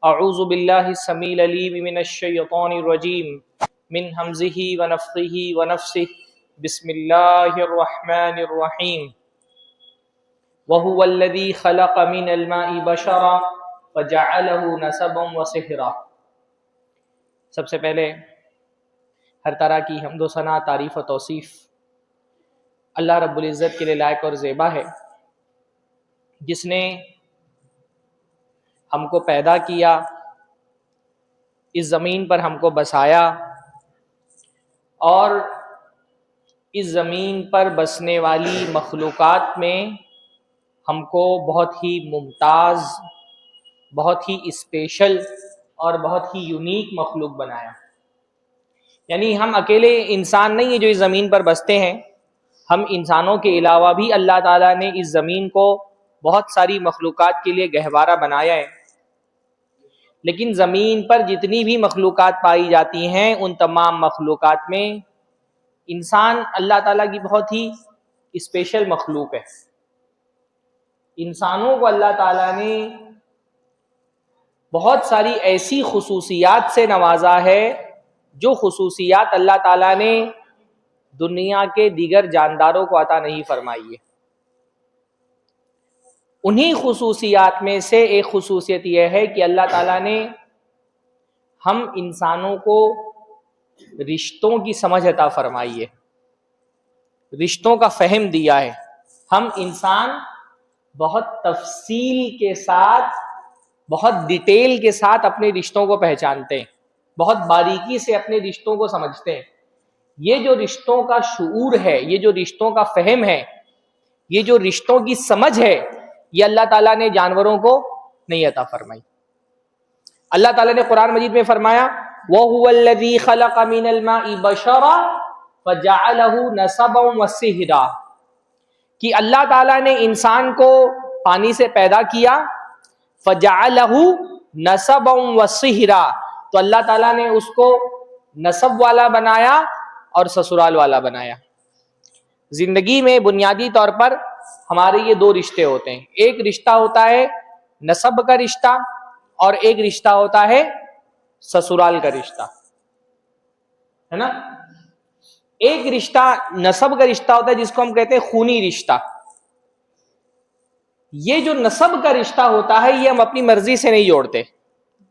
اعوذ باللہ السمیع العلیم من الشیطان الرجیم من ہمزہ ونفخہ ونفثہ بسم اللہ الرحمن الرحیم وَهُوَ الَّذِي خَلَقَ مِنَ الْمَاءِ بَشَرًا فَجَعَلَهُ نَسَبًا وَصِهْرًا۔ سب سے پہلے ہر طرح کی حمد و ثنا، تعریف و توصیف اللہ رب العزت کے لیے لائق اور زیبا ہے، جس نے ہم کو پیدا کیا، اس زمین پر ہم کو بسایا، اور اس زمین پر بسنے والی مخلوقات میں ہم کو بہت ہی ممتاز، بہت ہی اسپیشل اور بہت ہی یونیک مخلوق بنایا۔ یعنی ہم اکیلے انسان نہیں ہیں جو اس زمین پر بستے ہیں، ہم انسانوں کے علاوہ بھی اللہ تعالیٰ نے اس زمین کو بہت ساری مخلوقات کے لیے گہوارہ بنایا ہے۔ لیکن زمین پر جتنی بھی مخلوقات پائی جاتی ہیں، ان تمام مخلوقات میں انسان اللہ تعالیٰ کی بہت ہی اسپیشل مخلوق ہے۔ انسانوں کو اللہ تعالیٰ نے بہت ساری ایسی خصوصیات سے نوازا ہے جو خصوصیات اللہ تعالیٰ نے دنیا کے دیگر جانداروں کو عطا نہیں فرمائی ہے۔ انہی خصوصیات میں سے ایک خصوصیت یہ ہے کہ اللہ تعالیٰ نے ہم انسانوں کو رشتوں کی سمجھ عطا فرمائی ہے، رشتوں کا فہم دیا ہے۔ ہم انسان بہت تفصیل کے ساتھ، بہت ڈیٹیل کے ساتھ اپنے رشتوں کو پہچانتے ہیں، بہت باریکی سے اپنے رشتوں کو سمجھتے ہیں۔ یہ جو رشتوں کا شعور ہے، یہ جو رشتوں کا فہم ہے، یہ جو رشتوں کی سمجھ ہے، یہ اللہ تعالیٰ نے جانوروں کو نہیں عطا فرمائی۔ اللہ تعالیٰ نے قرآن مجید میں فرمایا وَهُوَ الَّذِي خَلَقَ مِنَ الْمَاءِ بَشَرًا فَجَعَلَهُ نَسَبًا وَصِهْرًا، کہ اللہ تعالیٰ نے انسان کو پانی سے پیدا کیا، فَجَعَلَهُ نَسَبًا وَصِهْرًا، تو اللہ تعالیٰ نے اس کو نسب والا بنایا اور سسرال والا بنایا۔ زندگی میں بنیادی طور پر ہمارے یہ دو رشتے ہوتے ہیں، ایک رشتہ ہوتا ہے نسب کا رشتہ اور ایک رشتہ ہوتا ہے سسرال کا رشتہ، ہے نا؟ ایک رشتہ نسب کا رشتہ ہوتا ہے جس کو ہم کہتے ہیں خونی رشتہ۔ یہ جو نسب کا رشتہ ہوتا ہے یہ ہم اپنی مرضی سے نہیں جوڑتے،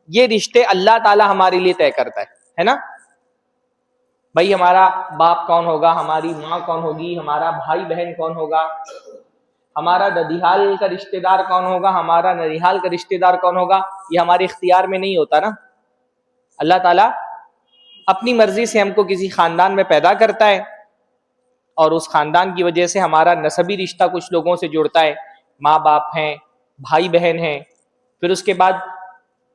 یہ رشتے اللہ تعالی ہمارے لیے طے کرتا ہے نا؟ بھائی ہمارا باپ کون ہوگا، ہماری ماں کون ہوگی، ہمارا بھائی بہن کون ہوگا، ہمارا ددیحال کا رشتہ دار کون ہوگا، ہمارا ننیحال کا رشتہ دار کون ہوگا، یہ ہمارے اختیار میں نہیں ہوتا نا۔ اللہ تعالیٰ اپنی مرضی سے ہم کو کسی خاندان میں پیدا کرتا ہے، اور اس خاندان کی وجہ سے ہمارا نسبی رشتہ کچھ لوگوں سے جڑتا ہے، ماں باپ ہیں، بھائی بہن ہیں۔ پھر اس کے بعد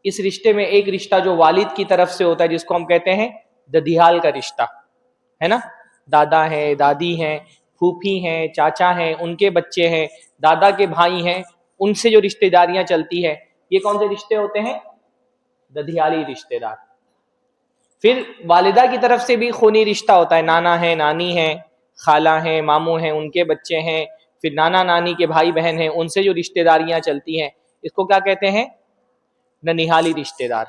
اس رشتے میں ایک رشتہ جو والد کی طرف سے ہوتا ہے جس کو ہم کہتے ہیں ددیحال کا رشتہ، ہے نا؟ دادا ہیں، دادی ہیں، پھوپھی ہیں، چاچا ہیں، ان کے بچے ہیں، دادا کے بھائی ہیں، ان سے جو رشتہ داریاں چلتی ہیں، یہ کون سے رشتے ہوتے ہیں؟ ددیالی رشتہ دار۔ پھر والدہ کی طرف سے بھی خونی رشتہ ہوتا ہے، نانا ہے، نانی ہے، خالہ ہیں، ماموں ہیں، ان کے بچے ہیں، پھر نانا نانی کے بھائی بہن ہیں، ان سے جو رشتہ داریاں چلتی ہیں، اس کو کیا کہتے ہیں؟ ننیحالی رشتہ دار۔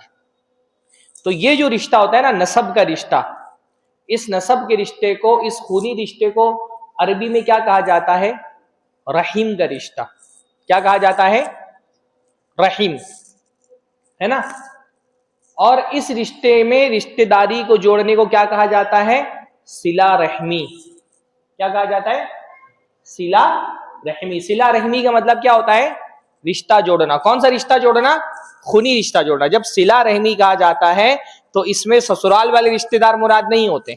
تو یہ جو رشتہ ہوتا ہے نا نسب کا رشتہ، اس نسب کے رشتے کو، اس خونی رشتے کو عربی میں کیا کہا جاتا ہے؟ رحم کا رشتہ۔ کیا کہا جاتا ہے؟ رحم، ہے نا؟ اور اس رشتے میں رشتہ داری کو جوڑنے کو کیا کہا جاتا ہے؟ صلہ رحمی۔ کیا کہا جاتا ہے؟ صلہ رحمی۔ صلہ رحمی کا مطلب کیا ہوتا ہے؟ رشتہ جوڑنا۔ کون سا رشتہ جوڑنا؟ خونی رشتہ جوڑنا۔ جب صلہ رحمی کہا جاتا ہے تو اس میں سسرال والے رشتہ دار مراد نہیں ہوتے۔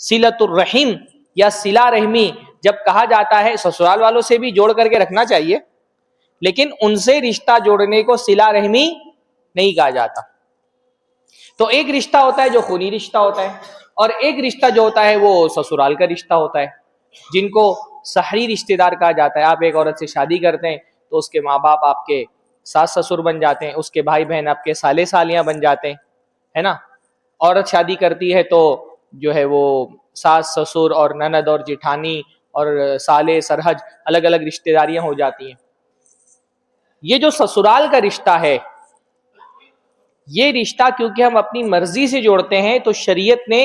صلۃ الرحم یا صلہ رحمی جب کہا جاتا ہے، سسرال والوں سے بھی جوڑ کر کے رکھنا چاہیے، لیکن ان سے رشتہ جوڑنے کو صلہ رحمی نہیں کہا جاتا۔ تو ایک رشتہ ہوتا ہے جو خونی رشتہ ہوتا ہے، اور ایک رشتہ جو ہوتا ہے وہ سسرال کا رشتہ ہوتا ہے، جن کو سحری رشتہ دار کہا جاتا ہے۔ آپ ایک عورت سے شادی کرتے ہیں تو اس کے ماں باپ آپ کے ساس سسر بن جاتے ہیں، اس کے بھائی بہن آپ کے سالے سالیاں بن جاتے ہیں، ہے نا؟ عورت شادی کرتی ہے تو جو ہے وہ ساس سسر اور نند اور جٹھانی اور سالے سرحج الگ الگ رشتہ داریاں ہو جاتی ہیں۔ یہ جو سسرال کا رشتہ ہے یہ رشتہ کیونکہ ہم اپنی مرضی سے جوڑتے ہیں تو شریعت نے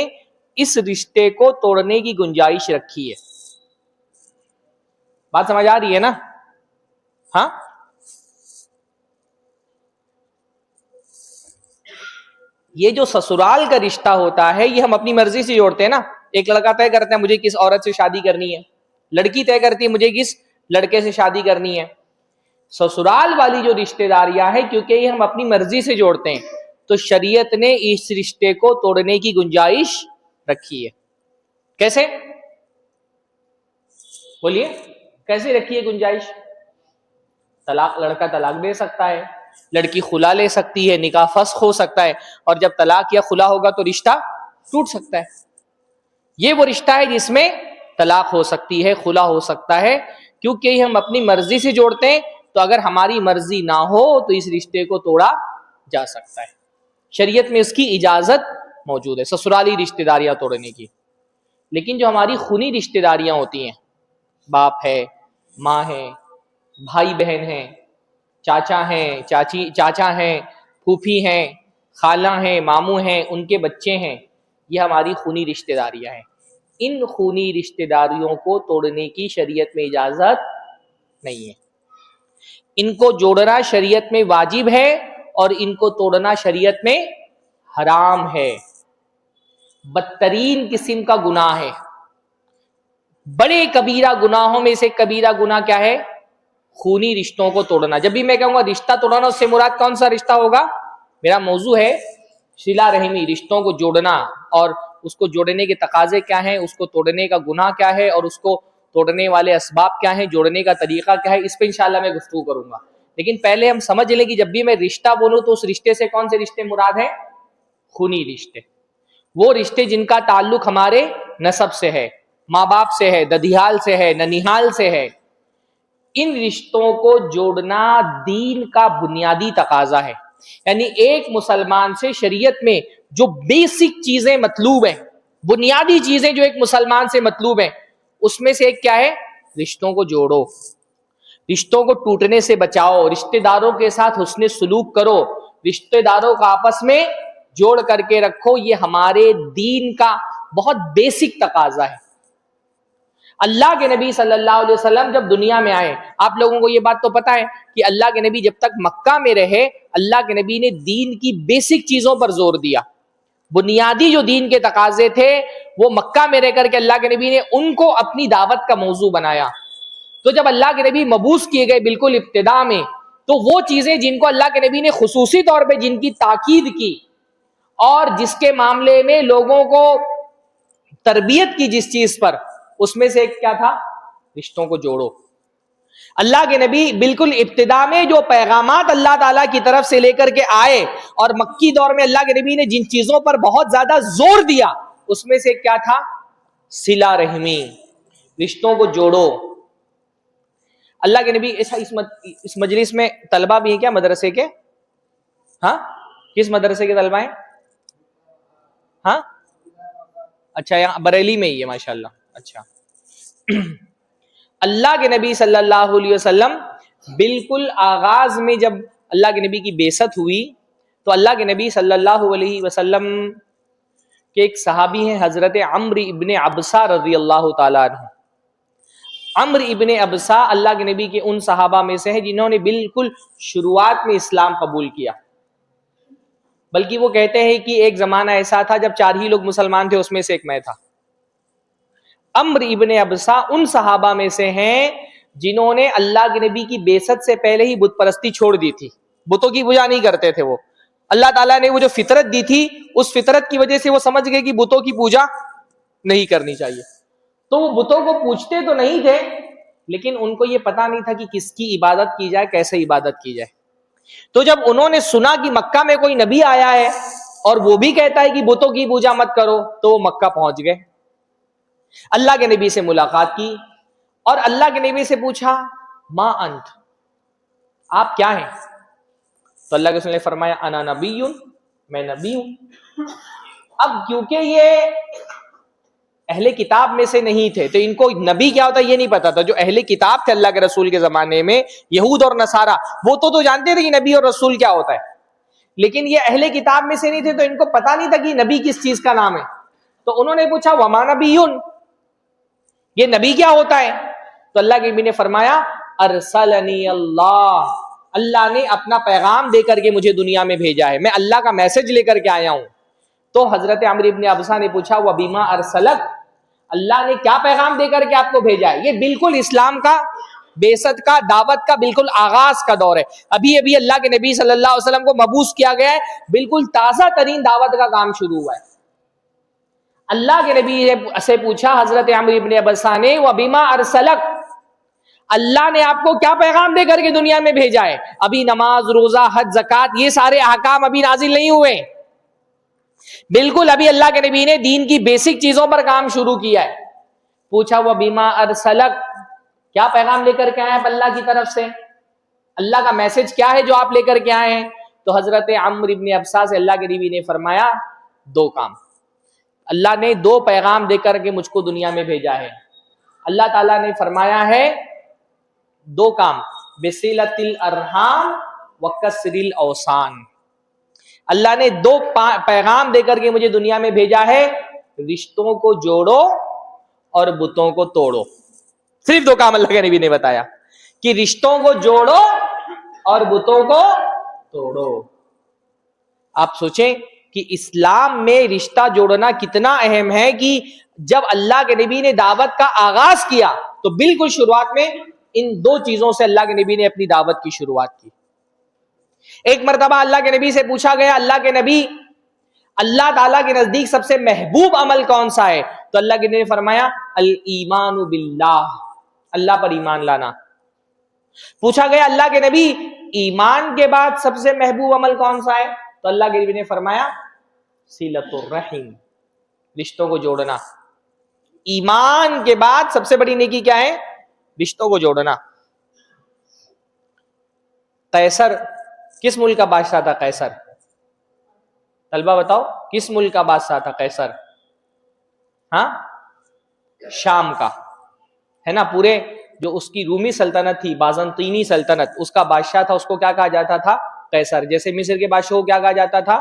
اس رشتے کو توڑنے کی گنجائش رکھی ہے. بات سمجھ آ رہی ہے نا؟ ہاں. یہ جو سسرال کا رشتہ ہوتا ہے یہ ہم اپنی مرضی سے جوڑتے ہیں نا. ایک لڑکا طے کرتا ہے مجھے کس عورت سے شادی کرنی ہے, لڑکی طے کرتی ہے مجھے کس لڑکے سے شادی کرنی ہے. سسرال والی جو رشتہ داریاں ہیں کیونکہ یہ ہم اپنی مرضی سے جوڑتے ہیں تو شریعت نے اس رشتے کو توڑنے کی گنجائش رکھی ہے. کیسے؟ بولیے کیسے رکھی ہے گنجائش؟ لڑکا طلاق دے سکتا ہے, لڑکی خلا لے سکتی ہے, نکاح فسخ ہو سکتا ہے, اور جب طلاق یا خلا ہوگا تو رشتہ ٹوٹ سکتا ہے. یہ وہ رشتہ ہے جس میں طلاق ہو سکتی ہے, خلا ہو سکتا ہے, کیونکہ یہ ہم اپنی مرضی سے جوڑتے ہیں تو اگر ہماری مرضی نہ ہو تو اس رشتے کو توڑا جا سکتا ہے. شریعت میں اس کی اجازت موجود ہے سسرالی رشتہ داریاں توڑنے کی. لیکن جو ہماری خونی رشتہ داریاں ہوتی ہیں, باپ ہے, ماں ہے, بھائی بہن ہیں, چاچا ہیں, چاچا ہیں, پھوپھی ہیں, خالہ ہیں, ماموں ہیں, ان کے بچے ہیں, یہ ہماری خونی رشتہ داریاں ہیں. ان خونی رشتہ داریوں کو توڑنے کی شریعت میں اجازت نہیں ہے. ان کو جوڑنا شریعت میں واجب ہے اور ان کو توڑنا شریعت میں حرام ہے. بدترین قسم کا گناہ ہے. بڑے کبیرہ گناہوں میں سے کبیرہ گناہ کیا ہے؟ خونی رشتوں کو توڑنا. جب بھی میں کہوں گا رشتہ توڑنا اس سے مراد کون سا رشتہ ہوگا؟ میرا موضوع ہے صلہ رحمی, رشتوں کو جوڑنا, اور اس کو جوڑنے کے تقاضے کیا ہیں, اس کو توڑنے کا گناہ کیا ہے, اور اس کو توڑنے والے اسباب کیا ہیں, جوڑنے کا طریقہ کیا ہے. اس پہ انشاءاللہ میں گفتگو کروں گا. لیکن پہلے ہم سمجھ لیں کہ جب بھی میں رشتہ بولوں تو اس رشتے سے کون سے رشتے مراد ہیں؟ خونی رشتے. وہ رشتے جن کا تعلق ہمارے نسب سے ہے, ماں باپ سے ہے, ددھیال سے ہے, ننیحال سے ہے. ان رشتوں کو جوڑنا دین کا بنیادی تقاضا ہے. یعنی ایک مسلمان سے شریعت میں جو بیسک چیزیں مطلوب ہیں, بنیادی چیزیں جو ایک مسلمان سے مطلوب ہیں, اس میں سے ایک کیا ہے؟ رشتوں کو جوڑو, رشتوں کو ٹوٹنے سے بچاؤ, رشتہ داروں کے ساتھ حسن سلوک کرو, رشتہ داروں کا آپس میں جوڑ کر کے رکھو. یہ ہمارے دین کا بہت بیسک تقاضا ہے. اللہ کے نبی صلی اللہ علیہ وسلم جب دنیا میں آئے, آپ لوگوں کو یہ بات تو پتا ہے کہ اللہ کے نبی جب تک مکہ میں رہے اللہ کے نبی نے دین کی بیسک چیزوں پر زور دیا. بنیادی جو دین کے تقاضے تھے وہ مکہ میں رہ کر کے اللہ کے نبی نے ان کو اپنی دعوت کا موضوع بنایا. تو جب اللہ کے نبی مبعوث کیے گئے بالکل ابتدا میں, تو وہ چیزیں جن کو اللہ کے نبی نے خصوصی طور پہ جن کی تاکید کی اور جس کے معاملے میں لوگوں کو تربیت کی جس چیز پر, اس میں سے ایک کیا تھا؟ رشتوں کو جوڑو. اللہ کے نبی بالکل ابتدا میں جو پیغامات اللہ تعالیٰ کی طرف سے لے کر کے آئے اور مکی دور میں اللہ کے نبی نے جن چیزوں پر بہت زیادہ زور دیا اس میں سے کیا تھا؟ صلہ رحمی, رشتوں کو جوڑو. اللہ کے نبی اس مجلس میں طلبہ بھی ہیں کیا مدرسے کے؟ ہاں, کس مدرسے کے طلبہ ہیں؟ ہاں اچھا, یہاں بریلی میں ہی ہے ماشاءاللہ. اچھا, اللہ کے نبی صلی اللہ علیہ وسلم بالکل آغاز میں جب اللہ کے نبی کی بعثت ہوئی تو اللہ کے نبی صلی اللہ علیہ وسلم کے ایک صحابی ہیں حضرت عمرو ابن ابسہ رضی اللہ تعالیٰ عنہ. عمرو ابن ابسہ اللہ کے نبی کے ان صحابہ میں سے ہیں جنہوں نے بالکل شروعات میں اسلام قبول کیا. بلکہ وہ کہتے ہیں کہ ایک زمانہ ایسا تھا جب 4 ہی لوگ مسلمان تھے, اس میں سے ایک میں تھا. عمرو ابن ابسہ ان صحابہ میں سے ہیں جنہوں نے اللہ کے نبی کی بعثت سے پہلے ہی بت پرستی چھوڑ دی تھی. بتوں کی پوجا نہیں کرتے تھے. وہ اللہ تعالیٰ نے وہ جو فطرت دی تھی اس فطرت کی وجہ سے وہ سمجھ گئے کہ بتوں کی پوجا نہیں کرنی چاہیے. تو وہ بتوں کو پوجتے تو نہیں تھے لیکن ان کو یہ پتا نہیں تھا کہ کس کی عبادت کی جائے, کیسے عبادت کی جائے. تو جب انہوں نے سنا کہ مکہ میں کوئی نبی آیا ہے اور وہ بھی کہتا ہے کہ بتوں کی پوجا مت کرو, تو وہ مکہ پہنچ گئے. اللہ کے نبی سے ملاقات کی اور اللہ کے نبی سے پوچھا ما انت, آپ کیا ہیں؟ تو اللہ کے رسول نے فرمایا انا نبی, میں نبی ہوں. اب کیونکہ یہ اہل کتاب میں سے نہیں تھے تو ان کو نبی کیا ہوتا ہے یہ نہیں پتا تھا. جو اہل کتاب تھے اللہ کے رسول کے زمانے میں یہود اور نصارہ, وہ تو جانتے تھے کہ نبی اور رسول کیا ہوتا ہے. لیکن یہ اہل کتاب میں سے نہیں تھے تو ان کو پتا نہیں تھا کہ نبی کس چیز کا نام ہے. تو انہوں نے پوچھا وما نبیٌ، یہ نبی کیا ہوتا ہے؟ تو اللہ کے نبی نے فرمایا ارسلنی اللہ، اللہ نے اپنا پیغام دے کر کے مجھے دنیا میں بھیجا ہے، میں اللہ کا میسج لے کر کے آیا ہوں. تو حضرت عمرو بن ابسہ نے پوچھا وبما ارسلک، اللہ نے کیا پیغام دے کر کے آپ کو بھیجا ہے؟ یہ بالکل اسلام کا، بعثت کا، دعوت کا بالکل آغاز کا دور ہے. ابھی ابھی اللہ کے نبی صلی اللہ علیہ وسلم کو مبعوث کیا گیا ہے، بالکل تازہ ترین دعوت کا کام شروع ہوا ہے. اللہ کے نبی سے پوچھا حضرت عمرو بن ابسہ نے وبما ارسلک، اللہ نے آپ کو کیا پیغام دے کر کے دنیا میں بھیجا ہے؟ ابھی نماز، روزہ، حج، زکوٰۃ یہ سارے احکام ابھی نازل نہیں ہوئے، بالکل ابھی اللہ کے نبی نے دین کی بیسک چیزوں پر کام شروع کیا ہے. پوچھا وبما ارسلک، کیا پیغام لے کر کے آئے آپ اللہ کی طرف سے؟ اللہ کا میسج کیا ہے جو آپ لے کر کے آئے ہیں؟ تو حضرت عمرو بن ابسہ سے اللہ کے نبی نے فرمایا دو کام، اللہ نے دو پیغام دے کر کے مجھ کو دنیا میں بھیجا ہے. اللہ تعالیٰ نے فرمایا ہے دو کام، بصلۃ الارحام وکسر الاوثان. اللہ نے دو پیغام دے کر کے مجھے دنیا میں بھیجا ہے، رشتوں کو جوڑو اور بتوں کو توڑو. صرف دو کام اللہ کے نبی نے بتایا کہ رشتوں کو جوڑو اور بتوں کو توڑو. آپ سوچیں کہ اسلام میں رشتہ جوڑنا کتنا اہم ہے کہ جب اللہ کے نبی نے دعوت کا آغاز کیا تو بالکل شروعات میں ان دو چیزوں سے اللہ کے نبی نے اپنی دعوت کی شروعات کی. ایک مرتبہ اللہ کے نبی سے پوچھا گیا اللہ کے نبی اللہ تعالیٰ کے نزدیک سب سے محبوب عمل کون سا ہے؟ تو اللہ کے نبی نے فرمایا الایمان باللہ، اللہ پر ایمان لانا. پوچھا گیا اللہ کے نبی ایمان کے بعد سب سے محبوب عمل کون سا ہے؟ تو اللہ کے نبی نے فرمایا صلۃ الرحم، رشتوں کو جوڑنا. ایمان کے بعد سب سے بڑی نیکی کیا ہے؟ رشتوں کو جوڑنا. قیصر کس ملک کا بادشاہ تھا؟ قیصر، طلبہ بتاؤ کس ملک کا بادشاہ تھا قیصر؟ ہاں، شام کا ہے نا. پورے جو اس کی رومی سلطنت تھی، بازنطینی سلطنت، اس کا بادشاہ تھا، اس کو کیا کہا جاتا تھا؟ قیصر. جیسے مصر کے بادشاہ کو کیا کہا جاتا تھا؟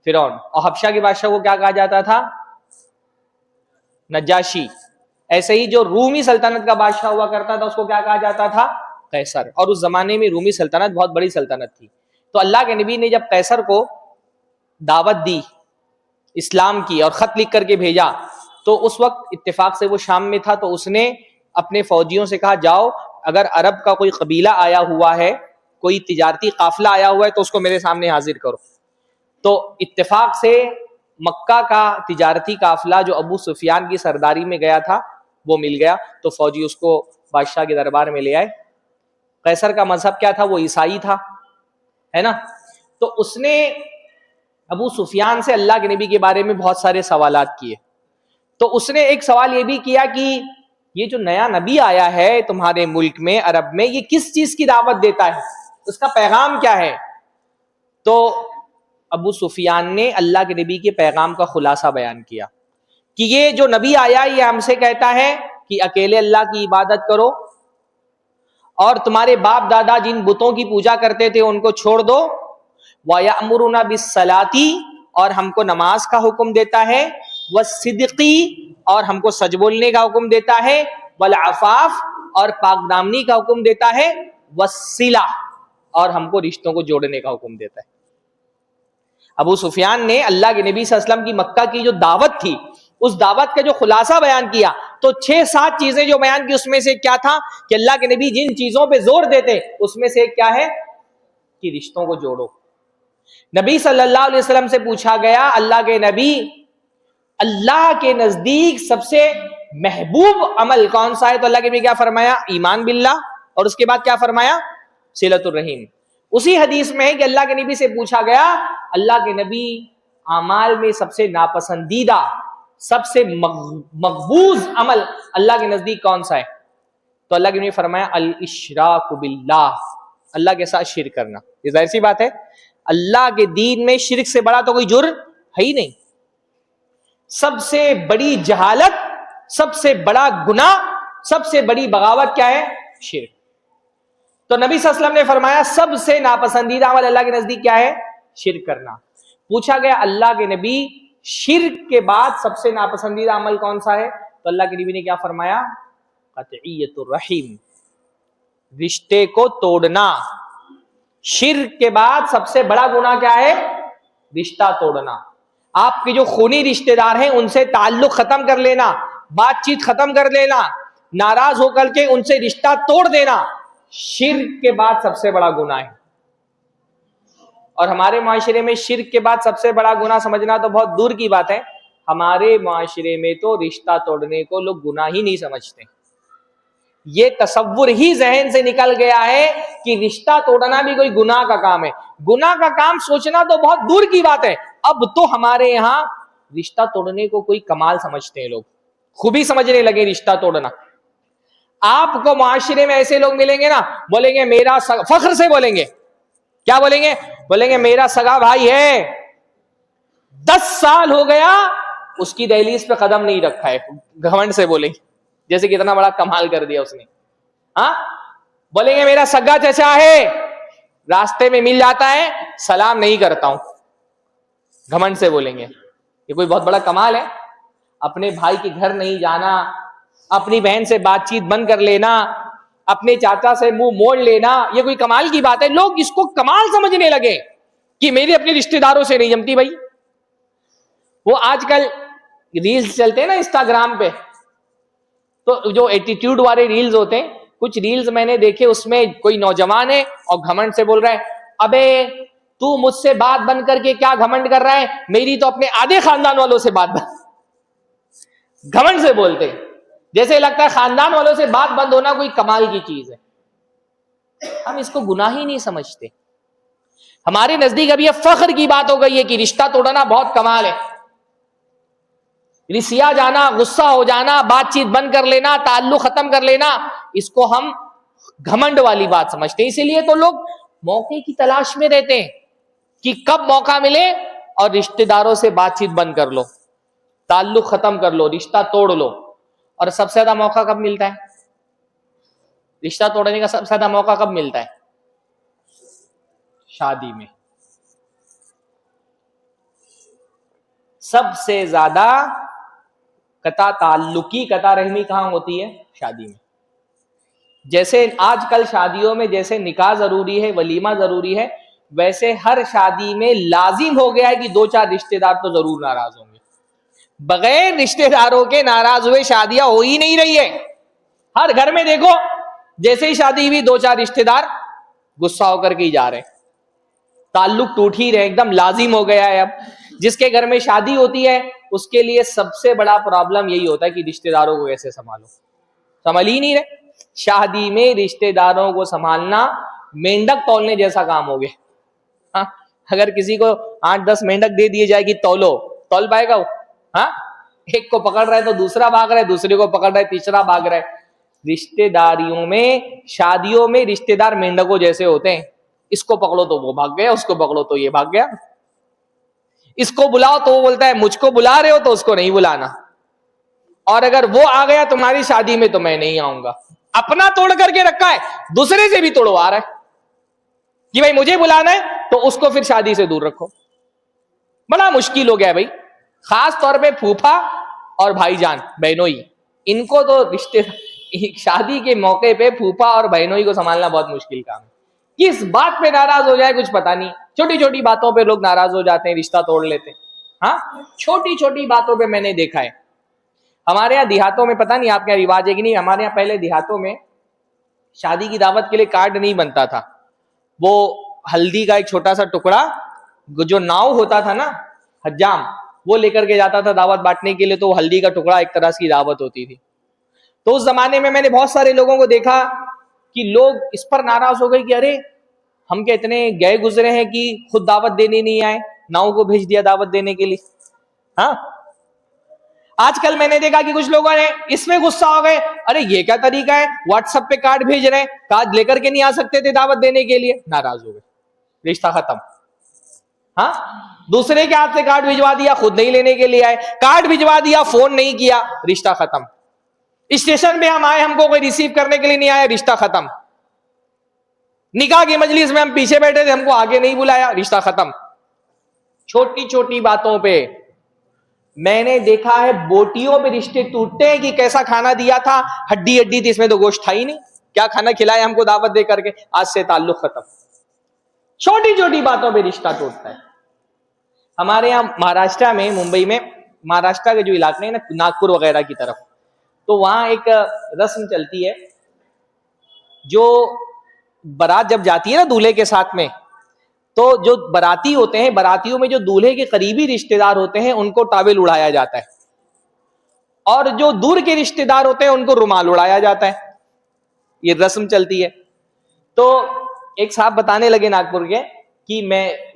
فرعون. اور حبشہ کے بادشاہ کو کیا کہا جاتا تھا؟ نجاشی. ایسے ہی جو رومی سلطنت کا بادشاہ ہوا کرتا تھا اس کو کیا کہا جاتا تھا؟ قیصر. اور اس زمانے میں رومی سلطنت بہت بڑی سلطنت تھی. تو اللہ کے نبی نے جب قیصر کو دعوت دی اسلام کی اور خط لکھ کر کے بھیجا تو اس وقت اتفاق سے وہ شام میں تھا، تو اس نے اپنے فوجیوں سے کہا جاؤ اگر عرب کا کوئی قبیلہ آیا ہوا ہے، کوئی تجارتی قافلہ آیا ہوا ہے تو اس کو میرے سامنے حاضر کرو. تو اتفاق سے مکہ کا تجارتی قافلہ جو ابو سفیان کی سرداری میں گیا تھا وہ مل گیا. تو فوجی اس کو بادشاہ کے دربار میں لے آئے. قیصر کا مذہب کیا تھا؟ وہ عیسائی تھا، ہے نا. تو اس نے ابو سفیان سے اللہ کے نبی کے بارے میں بہت سارے سوالات کیے. تو اس نے ایک سوال یہ بھی کیا کہ یہ جو نیا نبی آیا ہے تمہارے ملک میں، عرب میں، یہ کس چیز کی دعوت دیتا ہے؟ اس کا پیغام کیا ہے؟ تو ابو سفیان نے اللہ کے نبی کے پیغام کا خلاصہ بیان کیا کہ یہ جو نبی آیا یہ ہم سے کہتا ہے کہ اکیلے اللہ کی عبادت کرو اور تمہارے باپ دادا جن بتوں کی پوجا کرتے تھے ان کو چھوڑ دو. وَيَأْمُرُنَا بِالصَّلَاةِ، اور ہم کو نماز کا حکم دیتا ہے. وَالصِّدْقِ، اور ہم کو سچ بولنے کا حکم دیتا ہے. وَالْعَفَافِ، اور پاک دامنی کا حکم دیتا ہے. وَالصِّلَةِ، اور ہم کو رشتوں کو جوڑنے کا حکم دیتا ہے. ابو سفیان نے اللہ کے نبی صلی اللہ علیہ وسلم کی مکہ کی جو دعوت تھی اس دعوت کا جو خلاصہ بیان کیا تو 6-7 چیزیں جو بیان کی اس میں سے کیا تھا کہ اللہ کے نبی جن چیزوں پہ زور دیتے اس میں سے ایک کیا ہے کہ رشتوں کو جوڑو. نبی صلی اللہ علیہ وسلم سے پوچھا گیا اللہ کے نبی اللہ کے نزدیک سب سے محبوب عمل کون سا ہے؟ تو اللہ کے نبی کیا فرمایا؟ ایمان باللہ. اور اس کے بعد کیا فرمایا؟ صلۃ الرحیم. اسی حدیث میں ہے کہ اللہ کے نبی سے پوچھا گیا اللہ کے نبی اعمال میں سب سے ناپسندیدہ، سب سے مقبوض عمل اللہ کے نزدیک کون سا ہے؟ تو اللہ کے نبی نے فرمایا الاشراک باللہ، اللہ کے ساتھ شرک کرنا. یہ ظاہر سی بات ہے اللہ کے دین میں شرک سے بڑا تو کوئی جرم ہے ہی نہیں. سب سے بڑی جہالت، سب سے بڑا گناہ، سب سے بڑی بغاوت کیا ہے؟ شرک. تو نبی صلی اللہ علیہ وسلم نے فرمایا سب سے ناپسندیدہ عمل اللہ کے نزدیک کیا ہے؟ شرک کرنا. پوچھا گیا اللہ کے نبی شرک کے بعد سب سے ناپسندیدہ عمل کون سا ہے؟ تو اللہ کے نبی نے کیا فرمایا؟ قطعیت الرحیم، رشتے کو توڑنا. شرک کے بعد سب سے بڑا گناہ کیا ہے؟ رشتہ توڑنا. آپ کے جو خونی رشتہ دار ہیں ان سے تعلق ختم کر لینا، بات چیت ختم کر لینا، ناراض ہو کر کے ان سے رشتہ توڑ دینا، شرک کے بعد سب سے بڑا گناہ ہے. اور ہمارے معاشرے میں شرک کے بعد سب سے بڑا گناہ سمجھنا تو بہت دور کی بات ہے. ہمارے معاشرے میں تو رشتہ توڑنے کو لوگ گناہ ہی نہیں سمجھتے. یہ تصور ہی ذہن سے نکل گیا ہے کہ رشتہ توڑنا بھی کوئی گناہ کا کام ہے. گناہ کا کام سوچنا تو بہت دور کی بات ہے. اب تو ہمارے یہاں رشتہ توڑنے کو کوئی کمال سمجھتے ہیں لوگ، خوبی سمجھنے لگے رشتہ توڑنا. آپ کو معاشرے میں ایسے لوگ ملیں گے نا، بولیں گے میرا فخر سے بولیں گے، کیا بولیں گے؟ بولیں گے میرا سگا بھائی ہے، 10 سال ہو گیا اس کی دہلیز پہ قدم نہیں رکھا ہے. گھمنڈ سے بولیں گے جیسے کتنا بڑا کمال کر دیا اس نے. ہاں، بولیں گے میرا سگا چچا ہے، راستے میں مل جاتا ہے سلام نہیں کرتا ہوں. گھمنڈ سے بولیں گے. یہ کوئی بہت بڑا کمال ہے؟ اپنے بھائی کے گھر نہیں جانا، اپنی بہن سے بات چیت بند کر لینا، اپنے چاچا سے منہ موڑ لینا، یہ کوئی کمال کی بات ہے؟ لوگ اس کو کمال سمجھنے لگے کہ میری اپنے رشتہ داروں سے نہیں جمتی. بھائی وہ آج کل ریلز چلتے ہیں نا انسٹاگرام پہ، تو جو ایٹیٹیوڈ والے ریلز ہوتے ہیں، کچھ ریلز میں نے دیکھے اس میں کوئی نوجوان ہے اور گھمنڈ سے بول رہا ہے ابے تو مجھ سے بات بند کر کے کیا گھمنڈ کر رہا ہے، میری تو اپنے آدھے خاندان والوں سے بات بند. گھمنڈ سے بولتے جیسے لگتا ہے خاندان والوں سے بات بند ہونا کوئی کمال کی چیز ہے. ہم اس کو گناہ ہی نہیں سمجھتے. ہمارے نزدیک اب یہ فخر کی بات ہو گئی ہے کہ رشتہ توڑنا بہت کمال ہے. رسیا جانا، غصہ ہو جانا، بات چیت بند کر لینا، تعلق ختم کر لینا، اس کو ہم گھمنڈ والی بات سمجھتے ہیں. اسی لیے تو لوگ موقع کی تلاش میں رہتے ہیں کہ کب موقع ملے اور رشتہ داروں سے بات چیت بند کر لو، تعلق ختم کر لو، رشتہ توڑ لو. اور سب سے زیادہ موقع کب ملتا ہے؟ رشتہ توڑنے کا سب سے زیادہ موقع کب ملتا ہے؟ شادی میں. سب سے زیادہ قطع تعلقی، قطع رحمی کہاں ہوتی ہے؟ شادی میں. جیسے آج کل شادیوں میں جیسے نکاح ضروری ہے، ولیمہ ضروری ہے، ویسے ہر شادی میں لازم ہو گیا ہے کہ 2-4 رشتہ دار تو ضرور ناراض ہوں گے. بغیر رشتہ داروں کے ناراض ہوئے شادیاں ہو ہی نہیں رہی ہے. ہر گھر میں دیکھو جیسے ہی شادی ہوئی 2-4 رشتہ دار غصہ ہو کر کے ہی جا رہے ہیں، تعلق ٹوٹ ہی رہے، ایک دم لازم ہو گیا ہے. اب جس کے گھر میں شادی ہوتی ہے اس کے لیے سب سے بڑا پرابلم یہی ہوتا ہے کہ رشتہ داروں کو کیسے سنبھالو، سنبھل ہی نہیں رہے. شادی میں رشتہ داروں کو سنبھالنا مینڈک تولنے جیسا کام ہو گیا. ہاں، اگر کسی کو 8-10 مینڈک دے دیے جائے کہ تول پائے گا وہ؟ ہاں، ایک کو پکڑ رہا ہے تو دوسرا بھاگ رہا ہے، دوسرے کو پکڑ رہا ہے تیسرا بھاگ رہا ہے. رشتہ داریوں میں، شادیوں میں رشتہ دار مینڈکوں جیسے ہوتے ہیں. اس کو پکڑو تو وہ بھاگ گیا، اس کو پکڑو تو یہ بھاگ گیا، اس کو بلاؤ تو وہ بولتا ہے مجھ کو بلا رہے ہو تو اس کو نہیں بلانا، اور اگر وہ آ گیا تمہاری شادی میں تو میں نہیں آؤں گا. اپنا توڑ کر کے رکھا ہے، دوسرے سے بھی توڑوا رہا ہے کہ بھائی مجھے بلانا ہے تو اس کو پھر شادی سے دور رکھو. بڑا مشکل ہو گیا ہے بھائی. خاص طور پہ پھوپھا اور بھائی جان بہنوئی، ان کو تو رشتے شادی کے موقع پہ پھوپھا اور بہنوئی کو سنبھالنا بہت مشکل کام ہے. کس بات پہ ناراض ہو جائے کچھ پتا نہیں. چھوٹی چھوٹی باتوں پہ لوگ ناراض ہو جاتے ہیں، رشتہ توڑ لیتے ہیں. ہاں، چھوٹی چھوٹی باتوں پہ میں نے دیکھا ہے. ہمارے یہاں دیہاتوں میں، پتہ نہیں آپ کے یہاں رواج ہے کہ نہیں، ہمارے یہاں پہلے دیہاتوں میں شادی کی دعوت کے لیے کارڈ نہیں بنتا تھا. وہ ہلدی کا ایک چھوٹا سا ٹکڑا، جو ناؤ ہوتا تھا نا حجام، وہ لے کر کے جاتا تھا دعوت بانٹنے کے لیے. تو وہ ہلدی کا ٹکڑا ایک طرح کی دعوت ہوتی تھی. تو اس زمانے میں نے بہت سارے لوگوں کو دیکھا کہ لوگ اس پر ناراض ہو گئے کہ ارے ہم کے اتنے گئے گزرے ہیں کہ خود دعوت دینے نہیں آئے، ناؤ کو بھیج دیا دعوت دینے کے لیے. ہاں، آج کل میں نے دیکھا کہ کچھ لوگوں نے اس میں غصہ ہو گئے، ارے یہ کیا طریقہ ہے، واٹس ایپ پہ کارڈ بھیج رہے ہیں، کارڈ لے کر کے نہیں آ سکتے تھے دعوت دینے کے لیے. ناراض ہو گئے، رشتہ ختم. ہاں، دوسرے کے ہاتھ سے کارڈ بھجوا دیا، خود نہیں لینے کے لیے آئے. کارڈ بھجوا دیا، فون نہیں کیا، رشتہ ختم. اسٹیشن پہ ہم آئے، ہم کو کوئی ریسیو کرنے کے لیے نہیں آیا، رشتہ ختم. نکاح کی مجلس میں ہم پیچھے بیٹھے تھے، ہم کو آگے نہیں بلایا، رشتہ ختم. چھوٹی چھوٹی باتوں پہ میں نے دیکھا ہے بوٹیوں پہ رشتے ٹوٹتے ہیں کہ کیسا کھانا دیا تھا, ہڈی ہڈی تھی, اس میں تو گوشت تھا ہی نہیں, کیا کھانا کھلایا ہم کو دعوت دے کر کے, آج سے تعلق ختم. چھوٹی چھوٹی باتوں پہ رشتہ ٹوٹتا ہے. ہمارے یہاں مہاراشٹر میں, ممبئی میں, مہاراشٹر کے جو علاقے ہیں نا, ناگپور وغیرہ کی طرف, تو وہاں ایک رسم چلتی ہے, جو بارات جب جاتی ہے نا دولہے کے ساتھ میں, تو جو باراتی ہوتے ہیں, براتیوں میں جو دولہے کے قریبی رشتے دار ہوتے ہیں ان کو ٹاول اڑایا جاتا ہے, اور جو دور کے رشتے دار ہوتے ہیں ان کو رومال اڑایا جاتا ہے. یہ رسم چلتی ہے. تو ایک صاحب بتانے لگے ناگپور کے کہ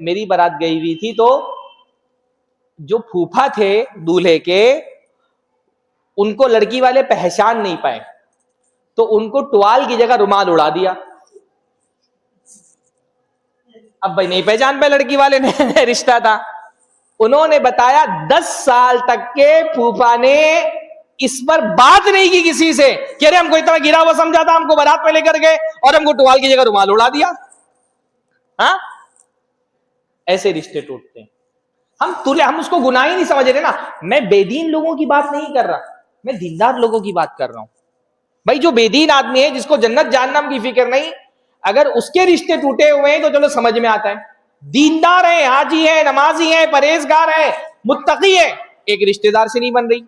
میری بارات گئی ہوئی تھی, تو جو پھوپھا تھے دولہے کے, ان کو لڑکی والے پہچان نہیں پائے, تو ان کو ٹوال کی جگہ رومال اڑا دیا. اب بھائی نہیں پہچان پہ لڑکی والے نے رشتہ تھا. انہوں نے بتایا 10 سال تک کے پھوپھا نے اس پر بات نہیں کی کسی سے, کہ ارے ہم کو اتنا گرا ہوا سمجھا تھا, ہم کو بارات پہ لے کر گئے اور ہم کو ٹوال کی جگہ رومال اڑا دیا. ہاں, ایسے رشتے ٹوٹتے ہیں. ہم اس کو گناہ ہی نہیں سمجھ رہے نا. میں بے دین لوگوں کی بات نہیں کر رہا, میں دیندار لوگوں کی بات کر رہا ہوں. بھائی جو بے دین آدمی ہے, جس کو جنت جہنم کی فکر نہیں, اگر اس کے رشتے ٹوٹے ہوئے ہیں تو چلو سمجھ میں آتا ہے. دیندار ہے, حاجی ہے, نمازی ہے, پرہیزگار ہے, متقی ہے, ایک رشتے دار سے نہیں بن رہی,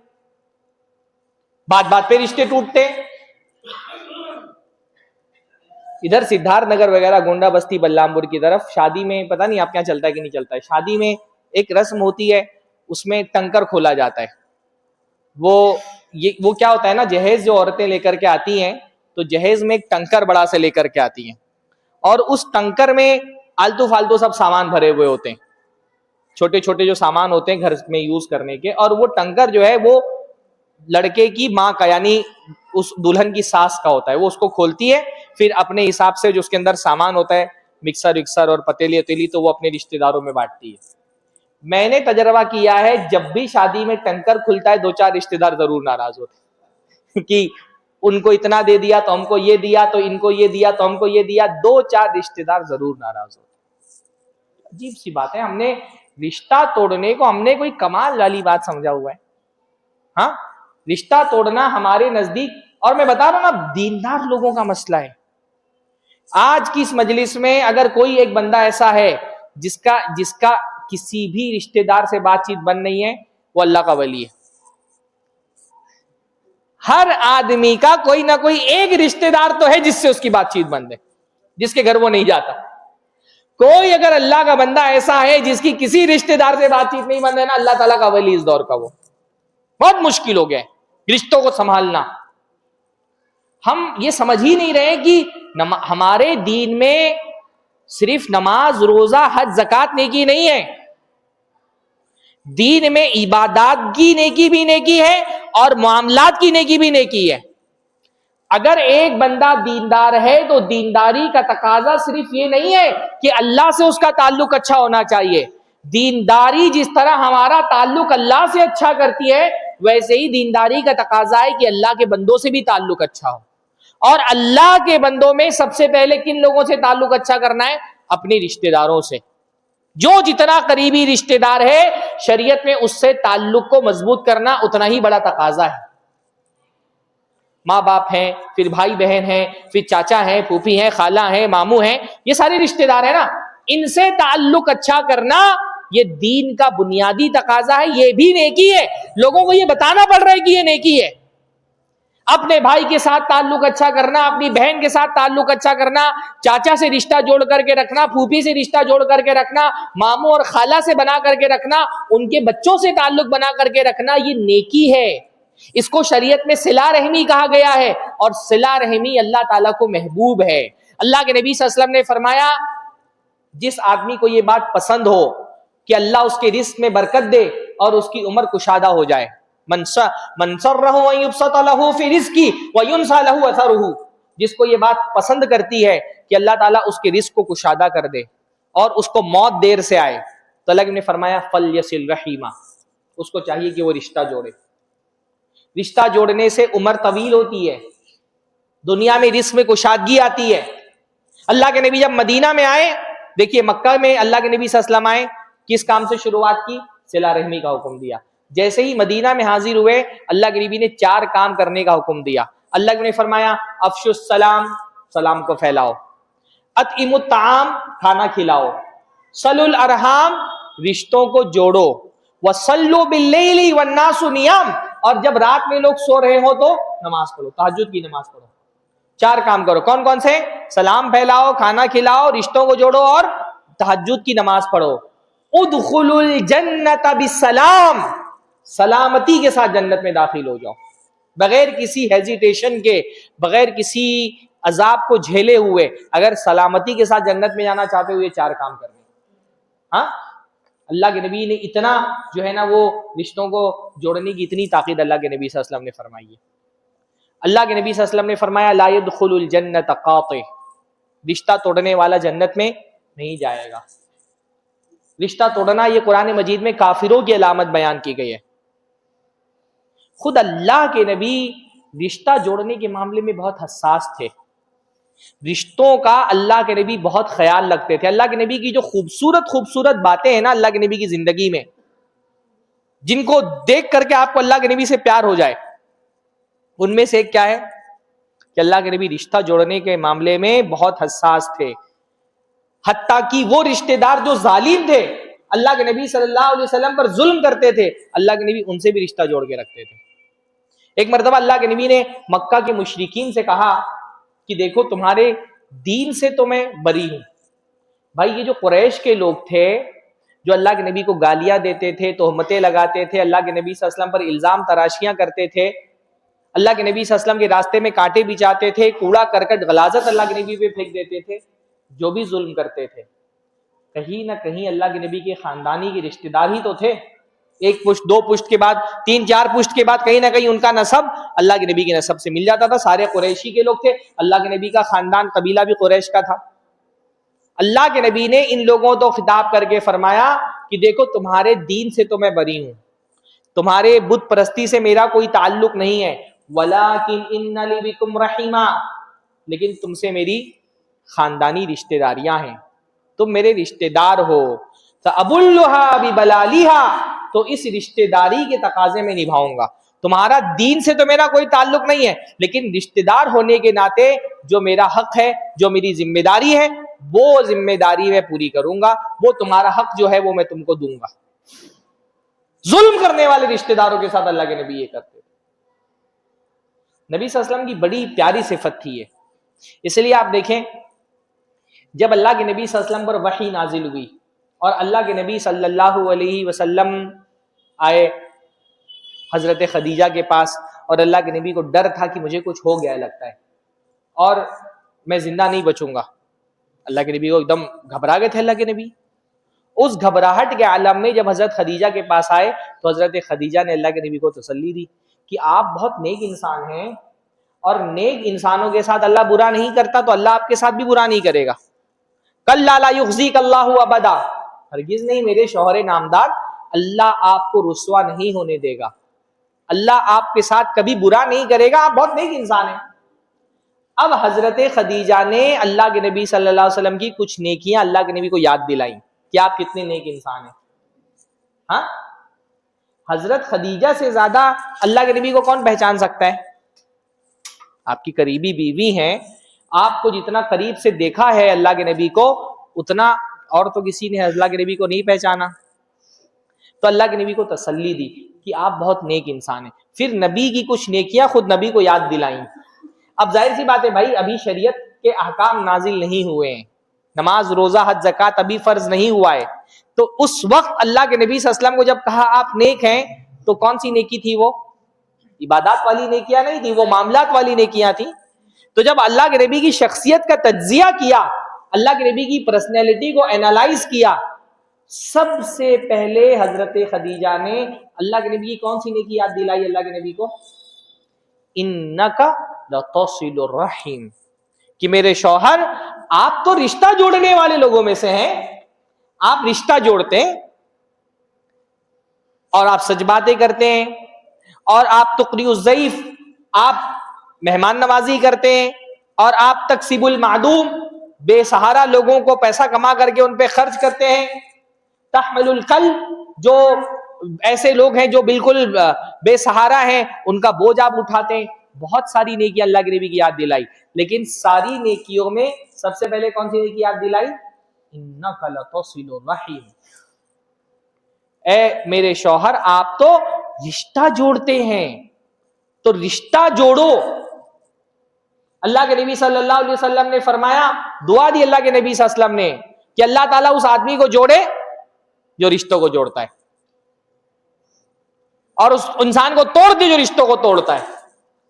بات بات پہ رشتے ٹوٹتے. ادھر سدھارتھ نگر وغیرہ گونڈا بستی بلرامپور کی طرف شادی میں, پتہ نہیں آپ کے یہاں چلتا ہے کہ نہیں چلتا ہے, شادی میں ایک رسم ہوتی ہے, اس میں ٹنکر کھولا جاتا ہے. وہ کیا ہوتا ہے نا, جہیز جو عورتیں لے کر کے آتی ہیں, تو جہیز میں ایک ٹنکر بڑا سے لے کر کے آتی ہیں, اور اس ٹنکر میں آلتو فالتو سب سامان بھرے ہوئے ہوتے ہیں, چھوٹے چھوٹے جو سامان ہوتے ہیں گھر میں یوز کرنے کے. اور وہ ٹنکر جو ہے وہ لڑکے کی ماں کا, یعنی اس دلہن کی ساس کا ہوتا ہے. وہ اس کو کھولتی ہے, پھر اپنے حساب سے جو اس کے اندر سامان ہوتا ہے, مکسر وکسر اور پتیلی اتیلی, تو وہ اپنے رشتے داروں میں بانٹتی ہے. میں نے تجربہ کیا ہے, جب بھی شادی میں ٹنکر کھلتا ہے 2-4 رشتے دار ضرور ناراض ہوتے ہیں کہ ان کو اتنا دے دیا تو ہم کو یہ دیا, تو ان کو یہ دیا تو ہم کو یہ دیا. 2-4 رشتے دار ضرور ناراض ہوتے ہیں. عجیب سی بات ہے, ہم نے رشتہ توڑنے کو ہم نے کوئی کمال والی بات سمجھا ہوا ہے. ہاں, رشتہ توڑنا ہمارے نزدیک, اور میں بتا رہا ہوں نا, دیندار لوگوں کا مسئلہ ہے. آج کی اس مجلس میں اگر کوئی ایک بندہ ایسا ہے جس کا کسی بھی رشتے دار سے بات چیت بند نہیں ہے, وہ اللہ کا ولی ہے. ہر آدمی کا کوئی نہ کوئی ایک رشتے دار تو ہے جس سے اس کی بات چیت بند ہے, جس کے گھر وہ نہیں جاتا. کوئی اگر اللہ کا بندہ ایسا ہے جس کی کسی رشتے دار سے بات چیت نہیں بند ہے نا, اللہ تعالیٰ کا ولی اس دور کا وہ بہت مشکل ہو گیا ہے رشتوں کو سنبھالنا. ہم یہ سمجھ ہی نہیں رہے کہ ہمارے دین میں صرف نماز, روزہ, حج, زکات نیکی نہیں ہے. دین میں عبادات کی نیکی بھی نیکی ہے, اور معاملات کی نیکی بھی نیکی ہے. اگر ایک بندہ دیندار ہے تو دینداری کا تقاضا صرف یہ نہیں ہے کہ اللہ سے اس کا تعلق اچھا ہونا چاہیے. دینداری جس طرح ہمارا تعلق اللہ سے اچھا کرتی ہے, ویسے ہی دینداری کا تقاضا ہے کہ اللہ کے بندوں سے بھی تعلق اچھا ہو. اور اللہ کے بندوں میں سب سے پہلے کن لوگوں سے تعلق اچھا کرنا ہے؟ اپنے رشتے داروں سے. جو جتنا قریبی رشتے دار ہے, شریعت میں اس سے تعلق کو مضبوط کرنا اتنا ہی بڑا تقاضا ہے. ماں باپ ہیں, پھر بھائی بہن ہیں, پھر چاچا ہیں, پھوپھی ہیں, خالہ ہیں, ماموں ہیں, یہ سارے رشتے دار ہیں نا, ان سے تعلق اچھا کرنا یہ دین کا بنیادی تقاضا ہے. یہ بھی نیکی ہے, لوگوں کو یہ بتانا پڑ رہا ہے کہ یہ نیکی ہے. اپنے بھائی کے ساتھ تعلق اچھا کرنا, اپنی بہن کے ساتھ تعلق اچھا کرنا, چاچا سے رشتہ جوڑ کر کے رکھنا, پھوپھی سے رشتہ جوڑ کر کے رکھنا, ماموں اور خالہ سے بنا کر کے رکھنا, ان کے بچوں سے تعلق بنا کر کے رکھنا, یہ نیکی ہے. اس کو شریعت میں صلہ رحمی کہا گیا ہے, اور صلہ رحمی اللہ تعالیٰ کو محبوب ہے. اللہ کے نبی صلی اللہ علیہ وسلم نے فرمایا, جس آدمی کو یہ بات پسند ہو کہ اللہ اس کے رزق میں برکت دے اور اس کی عمر کشادہ ہو جائے, من سرہ ان یبسط لہ فی رزقہ وینسیٰ لہ اثرہ, جس کو یہ بات پسند کرتی ہے کہ اللہ تعالیٰ اس کے رزق کو کشادہ کر دے اور اس کو موت دیر سے آئے, تو اللہ نے فرمایا فلیصل رحمہ, اس کو چاہیے کہ وہ رشتہ جوڑے. رشتہ جوڑنے سے عمر طویل ہوتی ہے, دنیا میں رزق میں کشادگی آتی ہے. اللہ کے نبی جب مدینہ میں آئے, دیکھیے مکہ میں اللہ کے نبی صلی اللہ علیہ وسلم آئے کس کام سے شروعات کی؟ صلہ رحمی کا حکم دیا. جیسے ہی مدینہ میں حاضر ہوئے اللہ کے نبی نے 4 کام کرنے کا حکم دیا. اللہ نے فرمایا افشوا السلام، سلام کو پھیلاؤ، اطعموا الطعام، کھانا کھلاؤ، صلوا الارحام، رشتوں کو جوڑو، وصلوا باللیل والناس نیام، اور جب رات میں لوگ سو رہے ہو تو نماز پڑھو، تہجد کی نماز پڑھو. 4 کام کرو. کون کون سے؟ سلام پھیلاؤ، کھانا کھلاؤ، رشتوں کو جوڑو اور تہجد کی نماز پڑھو. ادخلوا الجنت بالسلام، سلامتی کے ساتھ جنت میں داخل ہو جاؤ، بغیر کسی ہیزیٹیشن کے، بغیر کسی عذاب کو جھیلے ہوئے. اگر سلامتی کے ساتھ جنت میں جانا چاہتے ہو یہ 4 کام کرنے. ہاں، اللہ کے نبی نے اتنا جو ہے نا وہ رشتوں کو جوڑنے کی اتنی تاکید اللہ کے نبی صلی اللہ علیہ وسلم نے فرمائی ہے. اللہ کے نبی صلی اللہ علیہ وسلم نے فرمایا لا يدخل الجنت قاطع، رشتہ توڑنے والا جنت میں نہیں جائے گا. رشتہ توڑنا یہ قرآن مجید میں کافروں کی علامت بیان کی گئی ہے. خود اللہ کے نبی رشتہ جوڑنے کے معاملے میں بہت حساس تھے. رشتوں کا اللہ کے نبی بہت خیال رکھتے تھے. اللہ کے نبی کی جو خوبصورت باتیں ہیں نا اللہ کے نبی کی زندگی میں، جن کو دیکھ کر کے آپ کو اللہ کے نبی سے پیار ہو جائے، ان میں سے ایک کیا ہے کہ اللہ کے نبی رشتہ جوڑنے کے معاملے میں بہت حساس تھے. حتیٰ کہ وہ رشتہ دار جو ظالم تھے، اللہ کے نبی صلی اللہ علیہ وسلم پر ظلم کرتے تھے، اللہ کے نبی ان سے بھی رشتہ جوڑ کے رکھتے تھے. ایک مرتبہ اللہ کے نبی نے مکہ کے مشرکین سے کہا کہ دیکھو تمہارے دین سے تو میں بری ہوں. بھائی یہ جو قریش کے لوگ تھے جو اللہ کے نبی کو گالیاں دیتے تھے، تہمتیں لگاتے تھے، اللہ کے نبی صلی اللہ علیہ وسلم پر الزام تراشیاں کرتے تھے، اللہ کے نبی صلی اللہ علیہ وسلم کے راستے میں کانٹے بچاتے تھے، کوڑا کرکٹ غلاظت اللہ کے نبی پہ پھینک دیتے تھے، جو بھی ظلم کرتے تھے، کہیں نہ کہیں اللہ کے نبی کے خاندانی کے رشتہ دار ہی تو تھے. 1 پشت 2 پشت کے بعد 3 4 پشت کے بعد کہیں نہ کہیں ان کا نسب اللہ کے نبی کے نسب سے مل جاتا تھا. سارے قریشی کے لوگ تھے، اللہ کے نبی کا خاندان قبیلہ بھی قریش کا تھا. اللہ کے نبی نے ان لوگوں کو خطاب کر کے فرمایا کہ دیکھو تمہارے دین سے تو میں بری ہوں، تمہارے بت پرستی سے میرا کوئی تعلق نہیں ہے، ولیکن ان لی بکم رحیما، لیکن تم سے میری خاندانی رشتہ داریاں ہیں، تم میرے رشتہ دار ہو. فابلھا ببلالیھا، تو اس رشتہ داری کے تقاضے میں نبھاؤں گا. تمہارا دین سے تو میرا کوئی تعلق نہیں ہے، لیکن رشتہ دار ہونے کے ناطے جو میرا حق ہے، جو میری ذمہ داری ہے، وہ ذمہ داری میں پوری کروں گا. وہ تمہارا حق جو ہے وہ میں تم کو دوں گا. ظلم کرنے والے رشتہ داروں کے ساتھ اللہ کے نبی یہ کرتے تھے. نبی صلی اللہ علیہ وسلم کی بڑی پیاری صفت تھی یہ. اس لیے آپ دیکھیں جب اللہ کے نبی صلی اللہ علیہ وسلم پر وحی نازل ہوئی اور اللہ کے نبی صلی اللہ علیہ وسلم آئے حضرت خدیجہ کے پاس، اور اللہ کے نبی کو ڈر تھا کہ مجھے کچھ ہو گیا لگتا ہے اور میں زندہ نہیں بچوں گا. اللہ کے نبی کو ایک دم گھبرا گئے تھے اللہ کے نبی. اس گھبراہٹ کے عالم میں جب حضرت خدیجہ کے پاس آئے تو حضرت خدیجہ نے اللہ کے نبی کو تسلی دی کہ آپ بہت نیک انسان ہیں، اور نیک انسانوں کے ساتھ اللہ برا نہیں کرتا تو اللہ آپ کے ساتھ بھی برا نہیں کرے گا. کلا لا یخزیک اللہ ابدا، ہرگز نہیں میرے شوہر نامدار، اللہ آپ کو رسوا نہیں ہونے دے گا، اللہ آپ کے ساتھ کبھی برا نہیں کرے گا، آپ بہت نیک انسان ہیں. اب حضرت خدیجہ نے اللہ کے نبی صلی اللہ علیہ وسلم کی کچھ نیکیاں اللہ کے نبی کو یاد دلائیں کہ آپ کتنے نیک انسان ہیں. ہاں، حضرت خدیجہ سے زیادہ اللہ کے نبی کو کون پہچان سکتا ہے؟ آپ کی قریبی بیوی ہیں، آپ کو جتنا قریب سے دیکھا ہے اللہ کے نبی کو اتنا اور تو کسی نے اللہ کے نبی کو نہیں پہچانا. تو اللہ کے نبی کو تسلی دی کہ آپ بہت نیک انسان ہیں. پھر نبی کی کچھ نیکیاں خود نبی کو یاد دلائیں. اب ظاہر سی بات ہے بھائی، ابھی شریعت کے احکام نازل نہیں ہوئے ہیں، نماز روزہ حج زکوٰۃ ابھی فرض نہیں ہوا ہے. تو اس وقت اللہ کے نبی صلی اللہ علیہ وسلم کو جب کہا آپ نیک ہیں تو کون سی نیکی تھی؟ وہ عبادات والی نیکیاں نہیں تھی، وہ معاملات والی نیکیاں تھیں. تو جب اللہ کے نبی کی شخصیت کا تجزیہ کیا، اللہ کے نبی کی پرسنالٹی کو اینالائز کیا، سب سے پہلے حضرت خدیجہ نے اللہ کے نبی کی کون سی نیکی یاد دلائی اللہ کے نبی کو؟ انک لتصل الرحم، کہ میرے شوہر آپ تو رشتہ جوڑنے والے لوگوں میں سے ہیں، آپ رشتہ جوڑتے ہیں اور آپ سچ باتیں کرتے ہیں، اور آپ تقری الضیف، آپ مہمان نوازی کرتے ہیں، اور آپ تکسب المعدوم، بے سہارا لوگوں کو پیسہ کما کر کے ان پہ خرچ کرتے ہیں. تحمل الکل، جو ایسے لوگ ہیں جو بالکل بے سہارا ہیں، ان کا بوجھ آپ اٹھاتے ہیں. بہت ساری نیکی اللہ کے نبی کی یاد دلائی، لیکن ساری نیکیوں میں سب سے پہلے کون سی نیکی یاد دلائی؟ انک لتصل الرحم، اے میرے شوہر آپ تو رشتہ جوڑتے ہیں، تو رشتہ جوڑو. اللہ کے نبی صلی اللہ علیہ وسلم نے فرمایا، دعا دی اللہ کے نبی صلی اللہ علیہ وسلم نے کہ اللہ تعالیٰ اس آدمی کو جوڑے جو رشتوں کو جوڑتا ہے، اور اس انسان کو توڑ دے جو رشتوں کو توڑتا ہے.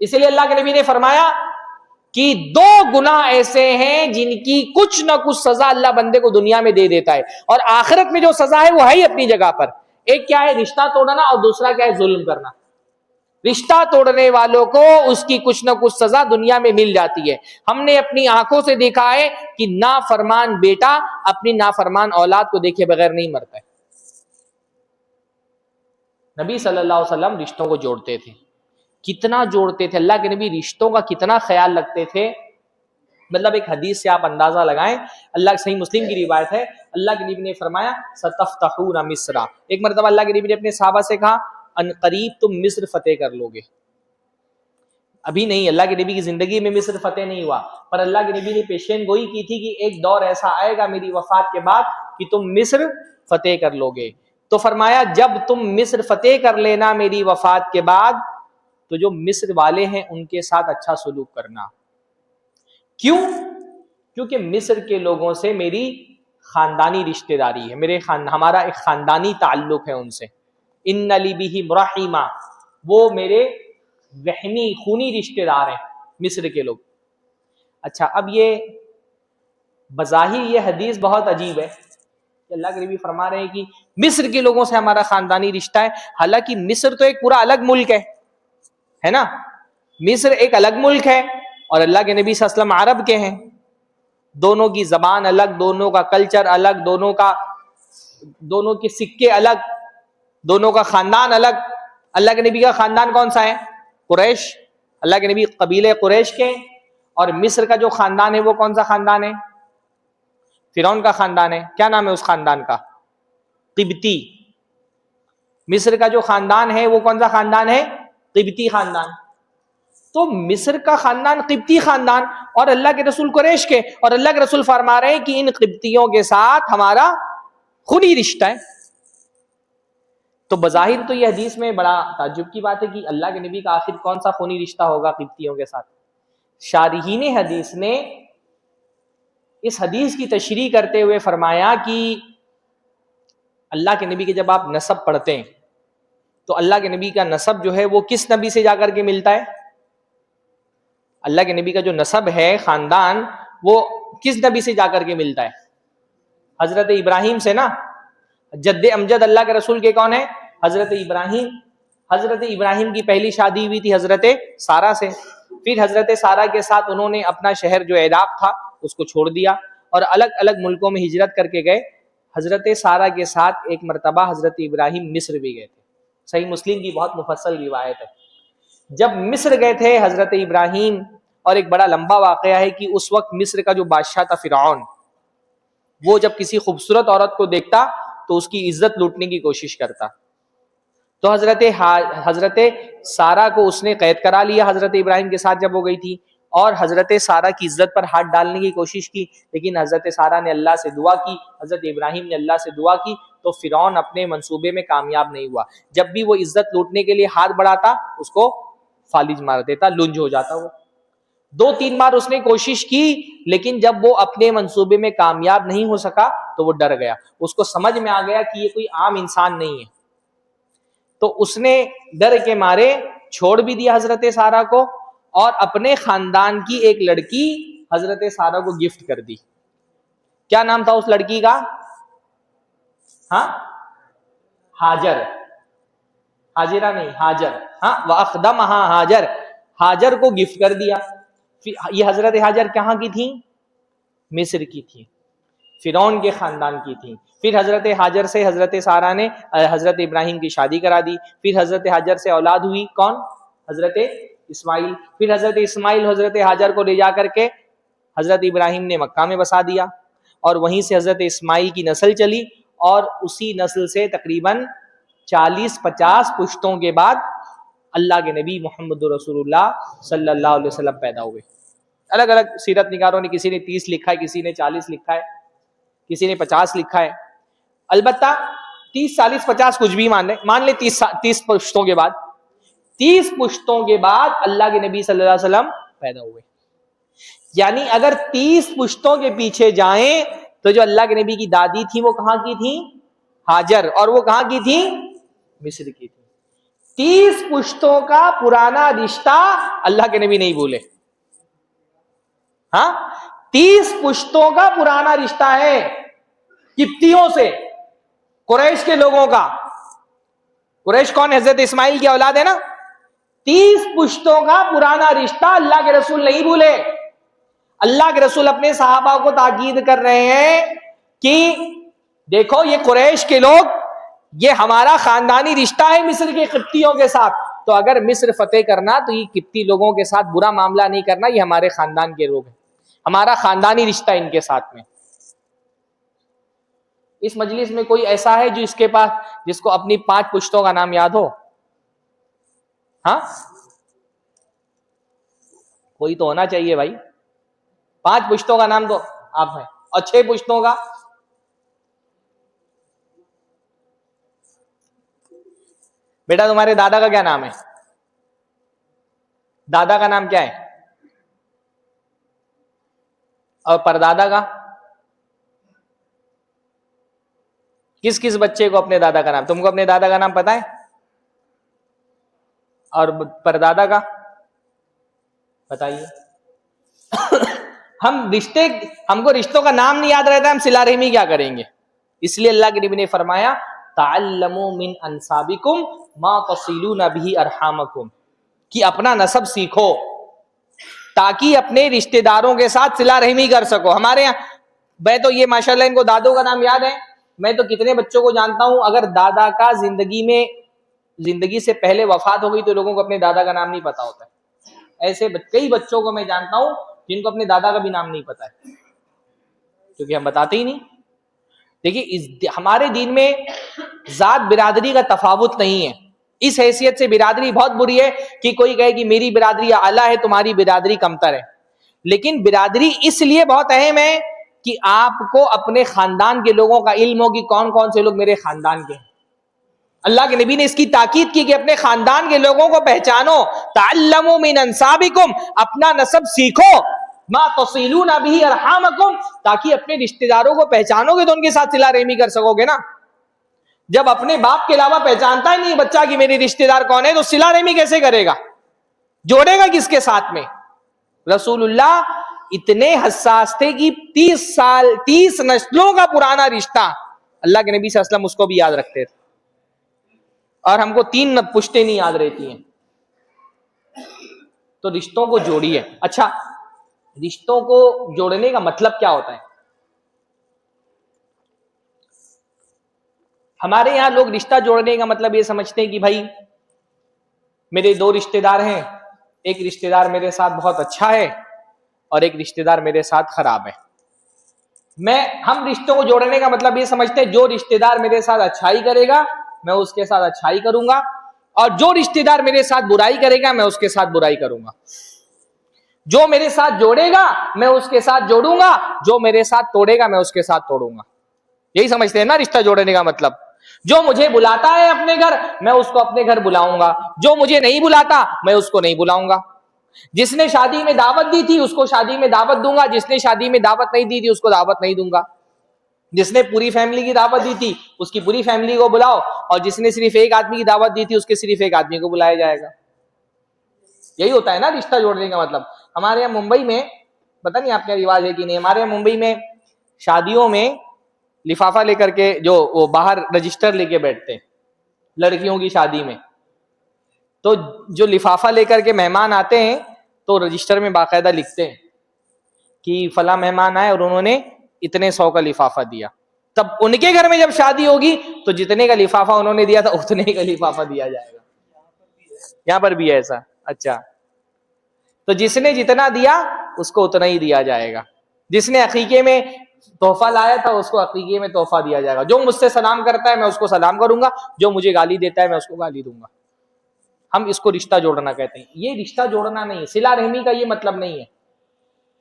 اسی لیے اللہ کے نبی نے فرمایا کہ 2 گناہ ایسے ہیں جن کی کچھ نہ کچھ سزا اللہ بندے کو دنیا میں دے دیتا ہے، اور آخرت میں جو سزا ہے وہ ہے ہی اپنی جگہ پر. ایک کیا ہے؟ رشتہ توڑنا، اور دوسرا کیا ہے؟ ظلم کرنا. رشتہ توڑنے والوں کو اس کی کچھ نہ کچھ سزا دنیا میں مل جاتی ہے. ہم نے اپنی آنکھوں سے دیکھا ہے کہ نافرمان بیٹا اپنی نافرمان اولاد کو دیکھے بغیر نہیں مرتا ہے. نبی صلی اللہ علیہ وسلم رشتوں کو جوڑتے تھے. کتنا جوڑتے تھے اللہ کے نبی، رشتوں کا کتنا خیال رکھتے تھے. مطلب ایک حدیث سے آپ اندازہ لگائیں، اللہ صحیح مسلم کی روایت ہے، اللہ کے نبی نے فرمایا ستفتحون مصر. ایک مرتبہ اللہ کے نبی نے اپنے صحابہ سے کہا ان قریب تم مصر فتح کر لو گے. ابھی نہیں، اللہ کے نبی کی زندگی میں مصر فتح نہیں ہوا، پر اللہ کے نبی نے پیشین گوئی کی تھی کہ ایک دور ایسا آئے گا میری وفات کے بعد کہ تم مصر فتح کر لو گے. تو فرمایا جب تم مصر فتح کر لینا میری وفات کے بعد، تو جو مصر والے ہیں ان کے ساتھ اچھا سلوک کرنا. کیوں؟ کیونکہ مصر کے لوگوں سے میری خاندانی رشتہ داری ہے، ہمارا ایک خاندانی تعلق ہے ان سے. ان لی بہم رحیما، وہ میرے رحمی خونی رشتہ دار ہیں مصر کے لوگ. اچھا، اب یہ بظاہر یہ حدیث بہت عجیب ہے کہ اللہ کے نبی فرما رہے ہیں کہ مصر کے لوگوں سے ہمارا خاندانی رشتہ ہے، حالانکہ مصر تو ایک پورا الگ ملک ہے نا. مصر ایک الگ ملک ہے، اور اللہ کے نبی صلی اللہ علیہ وسلم عرب کے ہیں. دونوں کی زبان الگ، دونوں کا کلچر الگ، دونوں کے سکے الگ، دونوں کا خاندان الگ. اللہ کے نبی کا خاندان کون سا ہے؟ قریش. اللہ کے نبی قبیلے قریش کے، اور مصر کا جو خاندان ہے وہ کون سا خاندان ہے؟ فرعون کا خاندان ہے. کیا نام ہے اس خاندان کا؟ قبطی. مصر کا جو خاندان ہے وہ کون سا خاندان ہے؟ قبطی خاندان. تو مصر کا خاندان قبطی خاندان، اور اللہ کے رسول قریش کے، اور اللہ کے رسول فرما رہے ہیں کہ ان قبطیوں کے ساتھ ہمارا خونی رشتہ ہے. تو بظاہر تو یہ حدیث میں بڑا تعجب کی بات ہے کہ اللہ کے نبی کا آخر کون سا خونی رشتہ ہوگا قبطیوں کے ساتھ. شارحین حدیث نے اس حدیث کی تشریح کرتے ہوئے فرمایا کہ اللہ کے نبی کے جب آپ نسب پڑھتے ہیں تو اللہ کے نبی کا نسب جو ہے وہ کس نبی سے جا کر کے ملتا ہے؟ اللہ کے نبی کا جو نسب ہے، خاندان، وہ کس نبی سے جا کر کے ملتا ہے؟ حضرت ابراہیم سے نا. جد امجد اللہ کے رسول کے کون ہے؟ حضرت ابراہیم. حضرت ابراہیم کی پہلی شادی ہوئی تھی حضرت سارہ سے. پھر حضرت سارہ کے ساتھ انہوں نے اپنا شہر جو عراق تھا اس کو چھوڑ دیا اور الگ الگ ملکوں میں ہجرت کر کے گئے. حضرت سارہ کے ساتھ ایک مرتبہ حضرت ابراہیم مصر بھی گئے تھے. صحیح مسلم کی بہت مفصل روایت ہے. جب مصر گئے تھے حضرت ابراہیم، اور ایک بڑا لمبا واقعہ ہے کہ اس وقت مصر کا جو بادشاہ تھا فرعون، وہ جب کسی خوبصورت عورت کو دیکھتا تو اس کی عزت لوٹنے کی کوشش کرتا. تو حضرت سارہ کو اس نے قید کرا لیا حضرت ابراہیم کے ساتھ جب وہ گئی تھی، اور حضرت سارہ کی عزت پر ہاتھ ڈالنے کی کوشش کی، لیکن حضرت سارہ نے اللہ سے دعا کی، حضرت ابراہیم نے اللہ سے دعا کی، تو فرعون اپنے منصوبے میں کامیاب نہیں ہوا. جب بھی وہ عزت لوٹنے کے لیے ہاتھ بڑھاتا اس کو فالج مار دیتا، لنج ہو جاتا. وہ 2-3 بار اس نے کوشش کی، لیکن جب وہ اپنے منصوبے میں کامیاب نہیں ہو سکا تو وہ ڈر گیا. اس کو سمجھ میں آ گیا کہ یہ کوئی عام انسان نہیں ہے، تو اس نے ڈر کے مارے چھوڑ بھی دیا حضرت سارہ کو، اور اپنے خاندان کی ایک لڑکی حضرت سارہ کو گفٹ کر دی. کیا نام تھا اس لڑکی کا؟ ہاں، ہاجر. ہاجرہ نہیں، ہاجر. ہاں، وَأَخْدَمَهَا ہاجر. ہاجر کو گفٹ کر دیا. یہ حضرت ہاجر کہاں کی تھیں؟ مصر کی تھی، فرعون کے خاندان کی تھی. پھر حضرت ہاجر سے حضرت سارہ نے حضرت ابراہیم کی شادی کرا دی. پھر حضرت ہاجر سے اولاد ہوئی، کون؟ حضرت اسماعیل. پھر حضرت اسماعیل حضرت ہاجر کو لے جا کر کے حضرت ابراہیم نے مکہ میں بسا دیا، اور وہیں سے حضرت اسماعیل کی نسل چلی، اور اسی نسل سے تقریباً 40-50 پشتوں کے بعد اللہ کے نبی محمد رسول اللہ صلی اللہ علیہ وسلم پیدا ہوئے. الگ الگ سیرت نگاروں نے کسی نے 30 لکھا ہے, کسی نے 40 لکھا ہے, کسی نے 50 لکھا ہے. البتہ 30 40 50 کچھ بھی مان لیں 30 پشتوں کے بعد 30 پشتوں کے بعد اللہ کے نبی صلی اللہ علیہ وسلم پیدا ہوئے. یعنی اگر 30 پشتوں کے پیچھے جائیں تو جو اللہ کے نبی کی دادی تھی وہ کہاں کی تھی؟ ہاجر. اور وہ کہاں کی تھی؟ مصر کی تھی. 30 پشتوں کا پرانا رشتہ اللہ کے نبی نہیں بھولے. ہاں 30 پشتوں کا پرانا رشتہ ہے قبطیوں سے, قریش کے لوگوں کا. قریش کون؟ حضرت اسماعیل کی اولاد ہے نا. 30 پشتوں کا پرانا رشتہ اللہ کے رسول نہیں بھولے. اللہ کے رسول اپنے صحابہ کو تاکید کر رہے ہیں کہ دیکھو یہ قریش کے لوگ, یہ ہمارا خاندانی رشتہ ہے مصر کے قبطیوں کے ساتھ, تو اگر مصر فتح کرنا تو یہ قبطی لوگوں کے ساتھ برا معاملہ نہیں کرنا, یہ ہمارے خاندان کے لوگ ہیں, ہمارا خاندانی رشتہ ان کے ساتھ میں. اس مجلس میں کوئی ایسا ہے جو اس کے پاس جس کو اپنی 5 پشتوں کا نام یاد ہو؟ ہاں کوئی تو ہونا چاہیے بھائی. 5 پشتوں کا نام تو آپ ہیں, اور 6 پشتوں کا؟ بیٹا تمہارے دادا کا کیا نام ہے؟ دادا کا نام کیا ہے؟ اور پردادا کا؟ کس کس بچے کو اپنے دادا کا نام؟ تم کو اپنے دادا کا نام پتا ہے؟ اور پردادا کا بتائیے. ہم کو رشتوں کا نام نہیں یاد رہتا, ہم صلہ رحمی کیا کریں گے؟ اس لیے اللہ کے نبی نے فرمایا تعلموا من انسابکم ما تصلون به ارحامکم, کہ اپنا نسب سیکھو تاکہ اپنے رشتہ داروں کے ساتھ صلہ رحمی کر سکو. ہمارے یہاں میں تو یہ ماشاءاللہ ان کو دادوں کا نام یاد ہے. میں تو کتنے بچوں کو جانتا ہوں اگر دادا کا زندگی سے پہلے وفات ہو گئی تو لوگوں کو اپنے دادا کا نام نہیں پتا ہوتا ہے. ایسے کئی بچوں کو میں جانتا ہوں جن کو اپنے دادا کا بھی نام نہیں پتا ہے, کیونکہ ہم بتاتے ہی نہیں. دیکھیے ہمارے دین میں ذات برادری کا تفاوت نہیں ہے. اس حیثیت سے برادری بہت بری ہے کہ کوئی کہے کہ میری برادری اعلیٰ ہے تمہاری برادری کمتر ہے. لیکن برادری اس لیے بہت اہم ہے کہ آپ کو اپنے خاندان کے لوگوں کا علم ہو کہ کون کون سے لوگ میرے خاندان کے ہیں. اللہ کے نبی نے اس کی تاکید کی کہ اپنے خاندان کے لوگوں کو پہچانو. تعلموا من انسابکم, اپنا نسب سیکھو, ما تصلون به ارحامکم, تاکہ اپنے رشتہ داروں کو پہچانو گے تو ان کے ساتھ صلہ رحمی کر سکو گے نا. جب اپنے باپ کے علاوہ پہچانتا ہی نہیں بچہ کہ میرے رشتہ دار کون ہے تو صلہ رحمی کیسے کرے گا؟ جوڑے گا کس کے ساتھ میں؟ رسول اللہ اتنے حساس تھے کہ 30 نسلوں کا پرانا رشتہ اللہ کے نبی صلی اللہ علیہ وسلم اس کو بھی یاد رکھتے تھے, اور ہم کو 3 پشتیں نہیں یاد رہتی ہیں. تو رشتوں کو جوڑیے. اچھا رشتوں کو جوڑنے کا مطلب کیا ہوتا ہے؟ ہمارے یہاں لوگ رشتہ جوڑنے کا مطلب یہ سمجھتے ہیں کہ بھائی میرے 2 رشتہ دار ہیں, ایک رشتہ دار میرے ساتھ بہت اچھا ہے اور ایک رشتہ دار میرے ساتھ خراب ہے. ہم رشتوں کو جوڑنے کا مطلب یہ سمجھتے ہیں جو رشتہ دار میرے ساتھ اچھائی کرے گا میں اس کے ساتھ اچھائی کروں گا, اور جو رشتہ دار میرے ساتھ برائی کرے گا میں اس کے ساتھ برائی کروں گا. جو میرے ساتھ جوڑے گا میں اس کے ساتھ جوڑوں گا, جو میرے ساتھ توڑے گا میں اس کے ساتھ توڑوں گا. یہی سمجھتے ہیں نا رشتہ جوڑنے کا مطلب. جو مجھے بلاتا ہے اپنے گھر میں اس کو اپنے گھر بلاؤں گا, جو مجھے نہیں بلاتا میں اس کو نہیں بلاؤں گا. جس نے شادی میں دعوت دی تھی اس کو شادی میں دعوت دوں گا, جس نے شادی میں دعوت نہیں دی تھی اس کو دعوت نہیں دوں گا. جس نے پوری فیملی کی دعوت دی تھی اس کی پوری فیملی کو بلاؤ, اور جس نے صرف ایک آدمی کی دعوت دی تھی اس کے صرف ایک آدمی کو بلایا جائے گا. یہی ہوتا ہے نا رشتہ جوڑنے کا مطلب. ہمارے یہاں ممبئی میں پتہ نہیں آپ کا رواج ہے کہ نہیں, ہمارے یہاں ممبئی میں شادیوں میں لفافہ لے کر کے جو وہ باہر رجسٹر لے کے بیٹھتے ہیں لڑکیوں کی شادی میں, تو جو لفافہ لے کر کے مہمان آتے ہیں تو رجسٹر میں باقاعدہ لکھتے ہیں کہ فلاں مہمان آئے اور انہوں نے اتنے 100 کا لفافہ دیا. تب ان کے گھر میں جب شادی ہوگی تو جتنے کا لفافہ انہوں نے دیا تھا اتنے کا لفافہ دیا جائے گا. یہاں پر بھی ہے ایسا؟ اچھا, تو جس نے جتنا دیا اس کو اتنا ہی دیا جائے گا. جس نے عقیقے میں تحفہ لایا تھا اس کو عقیقے میں تحفہ دیا جائے گا. جو مجھ سے سلام کرتا ہے میں اس کو سلام کروں گا, جو مجھے گالی دیتا ہے میں اس کو گالی دوں گا. ہم اس کو رشتہ جوڑنا کہتے ہیں. یہ رشتہ جوڑنا نہیں ہے, صلہ رحمی کا یہ مطلب نہیں ہے.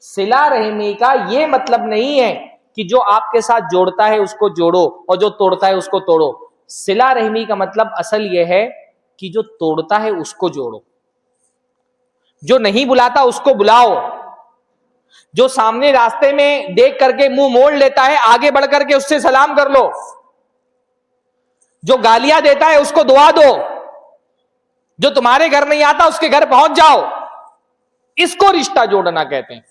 صلہ رحمی کا یہ مطلب نہیں ہے کہ جو آپ کے ساتھ جوڑتا ہے اس کو جوڑو اور جو توڑتا ہے اس کو توڑو. صلہ رحمی کا مطلب اصل یہ ہے کہ جو توڑتا ہے اس کو جوڑو, جو نہیں بلاتا اس کو بلاؤ, جو سامنے راستے میں دیکھ کر کے منہ موڑ لیتا ہے آگے بڑھ کر کے اس سے سلام کر لو, جو گالیاں دیتا ہے اس کو دعا دو, جو تمہارے گھر نہیں آتا اس کے گھر پہنچ جاؤ. اس کو رشتہ جوڑنا کہتے ہیں.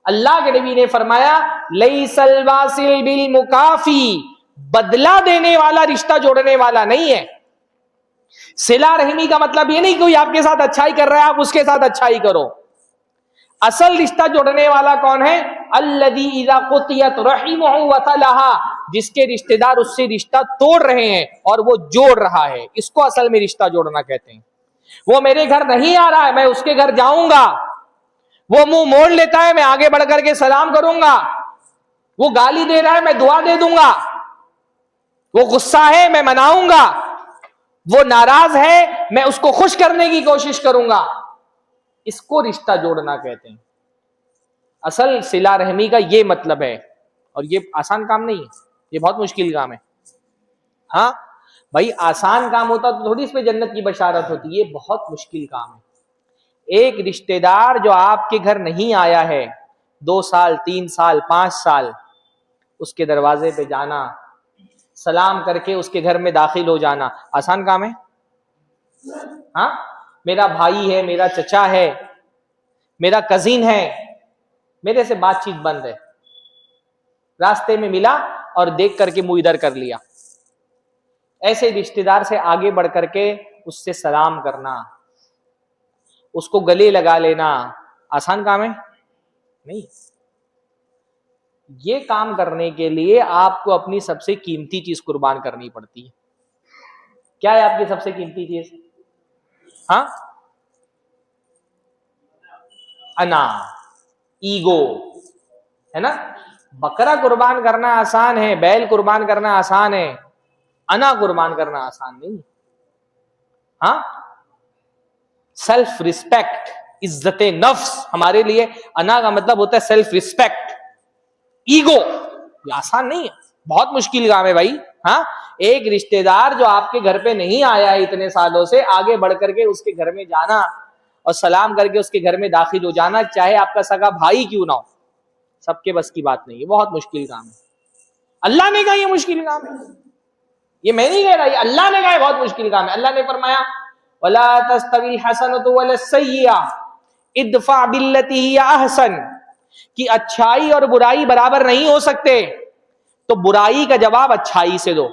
اللہ کے نبی نے فرمایا لیس الواصل بالمکافی, بدلہ دینے والا رشتہ جوڑنے والا نہیں ہے. صلہ رحمی کا مطلب یہ نہیں کہ کوئی آپ کے ساتھ اچھائی کر رہا ہے آپ اس کے ساتھ اچھائی کرو. اصل رشتہ جوڑنے والا کون ہے؟ الذی اذا قطعت رحمہ وصلھا, جس کے رشتہ دار اس سے رشتہ توڑ رہے ہیں اور وہ جوڑ رہا ہے, اس کو اصل میں رشتہ جوڑنا کہتے ہیں. وہ میرے گھر نہیں آ رہا ہے میں اس کے گھر جاؤں گا, وہ منہ موڑ لیتا ہے میں آگے بڑھ کر کے سلام کروں گا, وہ گالی دے رہا ہے میں دعا دے دوں گا, وہ غصہ ہے میں مناؤں گا, وہ ناراض ہے میں اس کو خوش کرنے کی کوشش کروں گا. اس کو رشتہ جوڑنا کہتے ہیں. اصل صلہ رحمی کا یہ مطلب ہے, اور یہ آسان کام نہیں ہے, یہ بہت مشکل کام ہے. ہاں بھائی آسان کام ہوتا تو تھوڑی اس پہ جنت کی بشارت ہوتی, یہ بہت مشکل کام ہے. ایک رشتہ دار جو آپ کے گھر نہیں آیا ہے 2 سال 3 سال 5 سال, اس کے دروازے پہ جانا, سلام کر کے اس کے گھر میں داخل ہو جانا آسان کام ہے؟ ہاں میرا بھائی ہے, میرا چچا ہے, میرا کزن ہے, میرے سے بات چیت بند ہے, راستے میں ملا اور دیکھ کر کے منہ ادھر کر لیا, ایسے رشتہ دار سے آگے بڑھ کر کے اس سے سلام کرنا, اس کو گلے لگا لینا آسان کام ہے؟ نہیں. یہ کام کرنے کے لیے آپ کو اپنی سب سے قیمتی چیز قربان کرنی پڑتی ہے. کیا ہے آپ کی سب سے قیمتی چیز؟ ہاں انا, ایگو ہے نا. بکرا قربان کرنا آسان ہے, بیل قربان کرنا آسان ہے, انا قربان کرنا آسان نہیں. ہاں سیلف ریسپیکٹ, عزت نفس ہمارے لیے انا کا مطلب ہوتا ہے سیلف ریسپیکٹ. ایگو یہ آسان نہیں ہے, بہت مشکل کام ہے بھائی. ہاں ایک رشتہ دار جو آپ کے گھر پہ نہیں آیا ہے اتنے سالوں سے, آگے بڑھ کر کے اس کے گھر میں جانا اور سلام کر کے اس کے گھر میں داخل ہو جانا, چاہے آپ کا سگا بھائی کیوں نہ ہو, سب کے بس کی بات نہیں ہے, بہت مشکل کام ہے. اللہ نے کہا یہ مشکل کام ہے, یہ میں نہیں کہہ رہا, یہ اللہ نے کہا ہے بہت مشکل کام ہے. اللہ نے فرمایا ولا تستوی الحسنۃ ولا السیئۃ ادفع بالتي هي احسن, کہ اچھائی اور برائی برابر نہیں ہو سکتے, تو برائی کا جواب اچھائی سے دو.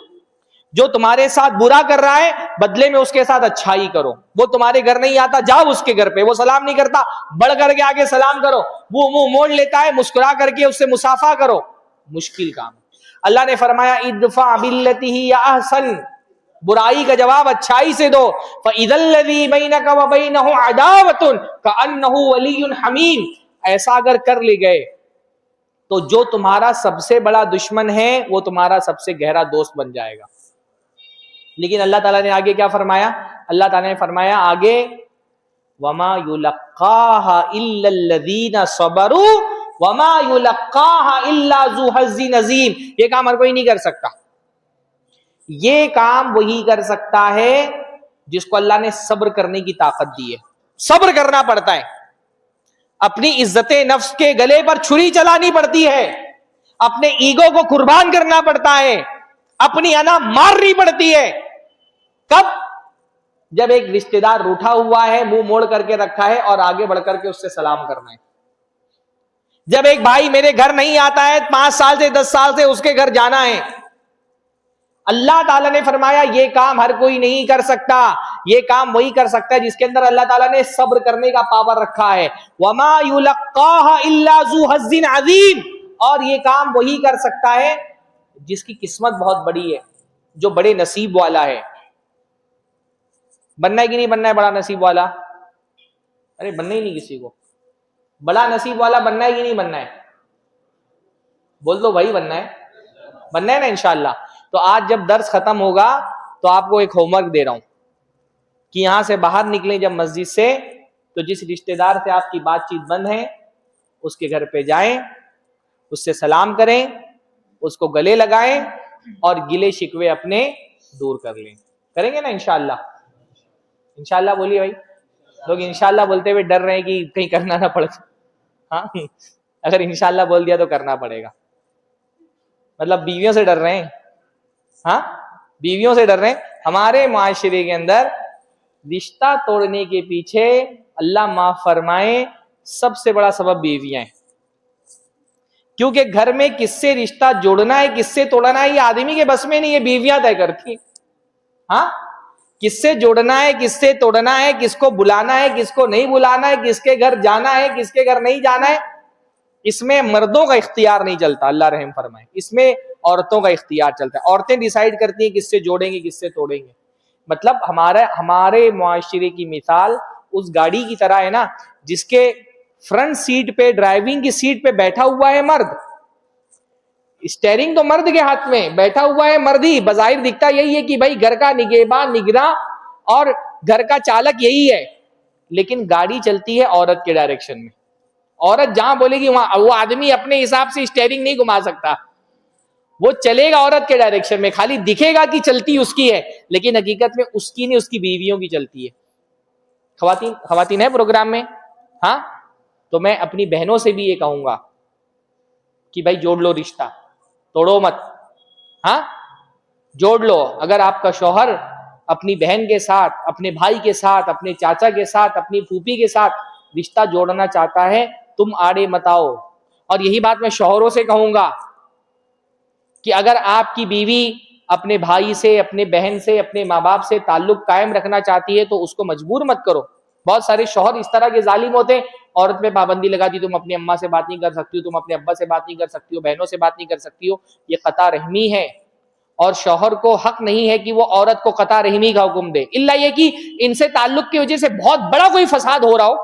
جو تمہارے ساتھ برا کر رہا ہے بدلے میں اس کے ساتھ اچھائی کرو. وہ تمہارے گھر نہیں آتا جاؤ اس کے گھر پہ, وہ سلام نہیں کرتا بڑھ کر کے آگے سلام کرو, وہ منہ موڑ لیتا ہے مسکرا کر کے اس سے مصافحہ کرو. مشکل کام. اللہ نے فرمایا ادفع بالتی ہی احسن, برائی کا جواب اچھائی سے دو. فاذا الذی بینک وبینہ عداوۃ کانہ ولی حمیم, ایسا اگر کر لے گئے تو جو تمہارا سب سے بڑا دشمن ہے وہ تمہارا سب سے گہرا دوست بن جائے گا. لیکن اللہ تعالیٰ نے آگے کیا فرمایا؟ اللہ تعالیٰ نے فرمایا آگے وما یلقاها الا الذین صبروا وما یلقاها الا ذو حظ عظیم. یہ کام ہر کوئی نہیں کر سکتا, یہ کام وہی کر سکتا ہے جس کو اللہ نے صبر کرنے کی طاقت دی ہے. صبر کرنا پڑتا ہے, اپنی عزت نفس کے گلے پر چھری چلانی پڑتی ہے, اپنے ایگو کو قربان کرنا پڑتا ہے, اپنی انا مارنی پڑتی ہے. کب؟ جب ایک رشتہ دار روٹھا ہوا ہے, منہ موڑ کر کے رکھا ہے اور آگے بڑھ کر کے اس سے سلام کرنا ہے. جب ایک بھائی میرے گھر نہیں آتا ہے 5 سال سے 10 سال سے اس کے گھر جانا ہے. اللہ تعالیٰ نے فرمایا یہ کام ہر کوئی نہیں کر سکتا, یہ کام وہی کر سکتا ہے جس کے اندر اللہ تعالیٰ نے صبر کرنے کا پاور رکھا ہے. وما یلقاها الا ذو حظ عظیم, اور یہ کام وہی کر سکتا ہے جس کی قسمت بہت بڑی ہے, جو بڑے نصیب والا ہے. بننا ہے کہ نہیں بننا ہے بڑا نصیب والا؟ ارے بننا ہی نہیں کسی کو, بڑا نصیب والا بننا ہے کہ نہیں بننا ہے؟ بول دو بھائی بننا ہے نا انشاءاللہ. تو آج جب درس ختم ہوگا تو آپ کو ایک ہوم ورک دے رہا ہوں کہ یہاں سے باہر نکلیں جب مسجد سے تو جس رشتہ دار سے آپ کی بات چیت بند ہے اس کے گھر پہ جائیں, اس سے سلام کریں, اس کو گلے لگائیں اور گلے شکوے اپنے دور کر لیں. کریں گے نا انشاءاللہ؟ انشاءاللہ بولیے بھائی. لوگ انشاءاللہ بولتے ہوئے ڈر رہے ہیں کہ کہیں کرنا نہ پڑے. ہاں اگر انشاءاللہ بول دیا تو کرنا پڑے گا. مطلب بیویوں سے ڈر رہے ہیں؟ ہاں بیویوں سے ڈر رہے ہیں. ہمارے معاشرے کے اندر رشتہ توڑنے کے پیچھے اللہ معاف فرمائے سب سے بڑا سبب بیویاں ہیں. کیونکہ گھر میں کس سے رشتہ جوڑنا ہے کس سے توڑنا ہے یہ آدمی کے بس میں نہیں, یہ بیویاں طے کرتی ہیں. ہاں کس سے جوڑنا ہے کس سے توڑنا ہے, کس کو بلانا ہے کس کو نہیں بلانا ہے, کس کے گھر جانا ہے کس کے گھر نہیں جانا ہے, اس میں مردوں کا اختیار نہیں چلتا. اللہ رحم فرمائے. اس میں عورتوں کا اختیار چلتا ہے. عورتیں ڈیسائیڈ کرتی ہیں کس سے جوڑیں گے کس سے توڑیں گے. مطلب ہمارے معاشرے کی مثال اس گاڑی کی طرح ہے نا جس کے فرنٹ سیٹ پہ ڈرائیونگ کی سیٹ پہ بیٹھا ہوا ہے مرد, اسٹیئرنگ تو مرد کے ہاتھ میں بیٹھا ہوا ہے مرد ہی. بظاہر دکھتا یہی ہے کہ بھائی گھر کا نگہبان نگراں اور گھر کا چالک یہی ہے, لیکن گاڑی چلتی ہے عورت کے ڈائریکشن میں. عورت جہاں بولے گی وہاں وہ آدمی اپنے حساب سے اسٹیئرنگ نہیں گھما سکتا, وہ چلے گا عورت کے ڈائریکشن میں. خالی دکھے گا کہ چلتی اس کی ہے لیکن حقیقت میں اس کی نہیں اس کی بیویوں کی چلتی ہے. خواتین ہے پروگرام میں؟ ہاں تو میں اپنی بہنوں سے بھی یہ کہوں گا کہ بھائی جوڑ لو رشتہ, توڑو مت. ہاں جوڑ لو. اگر آپ کا شوہر اپنی بہن کے ساتھ اپنے بھائی کے ساتھ اپنے چاچا کے ساتھ اپنی پھوپھی کے ساتھ رشتہ جوڑنا چاہتا ہے تم آڑے مت آؤ. اور یہی بات میں شوہروں سے کہوں گا کہ اگر آپ کی بیوی اپنے بھائی سے اپنے بہن سے اپنے ماں باپ سے تعلق قائم رکھنا چاہتی ہے تو اس کو مجبور مت کرو. بہت سارے شوہر اس طرح کے ظالم ہوتے ہیں, عورت پہ پابندی لگا دی, تم اپنی اماں سے بات نہیں کر سکتی ہو, تم اپنے ابا سے بات نہیں کر سکتی ہو, بہنوں سے بات نہیں کر سکتی ہو. یہ قطع رحمی ہے اور شوہر کو حق نہیں ہے کہ وہ عورت کو قطع رحمی کا حکم دے, الا یہ کہ ان سے تعلق کی وجہ سے بہت بڑا کوئی فساد ہو رہا ہو,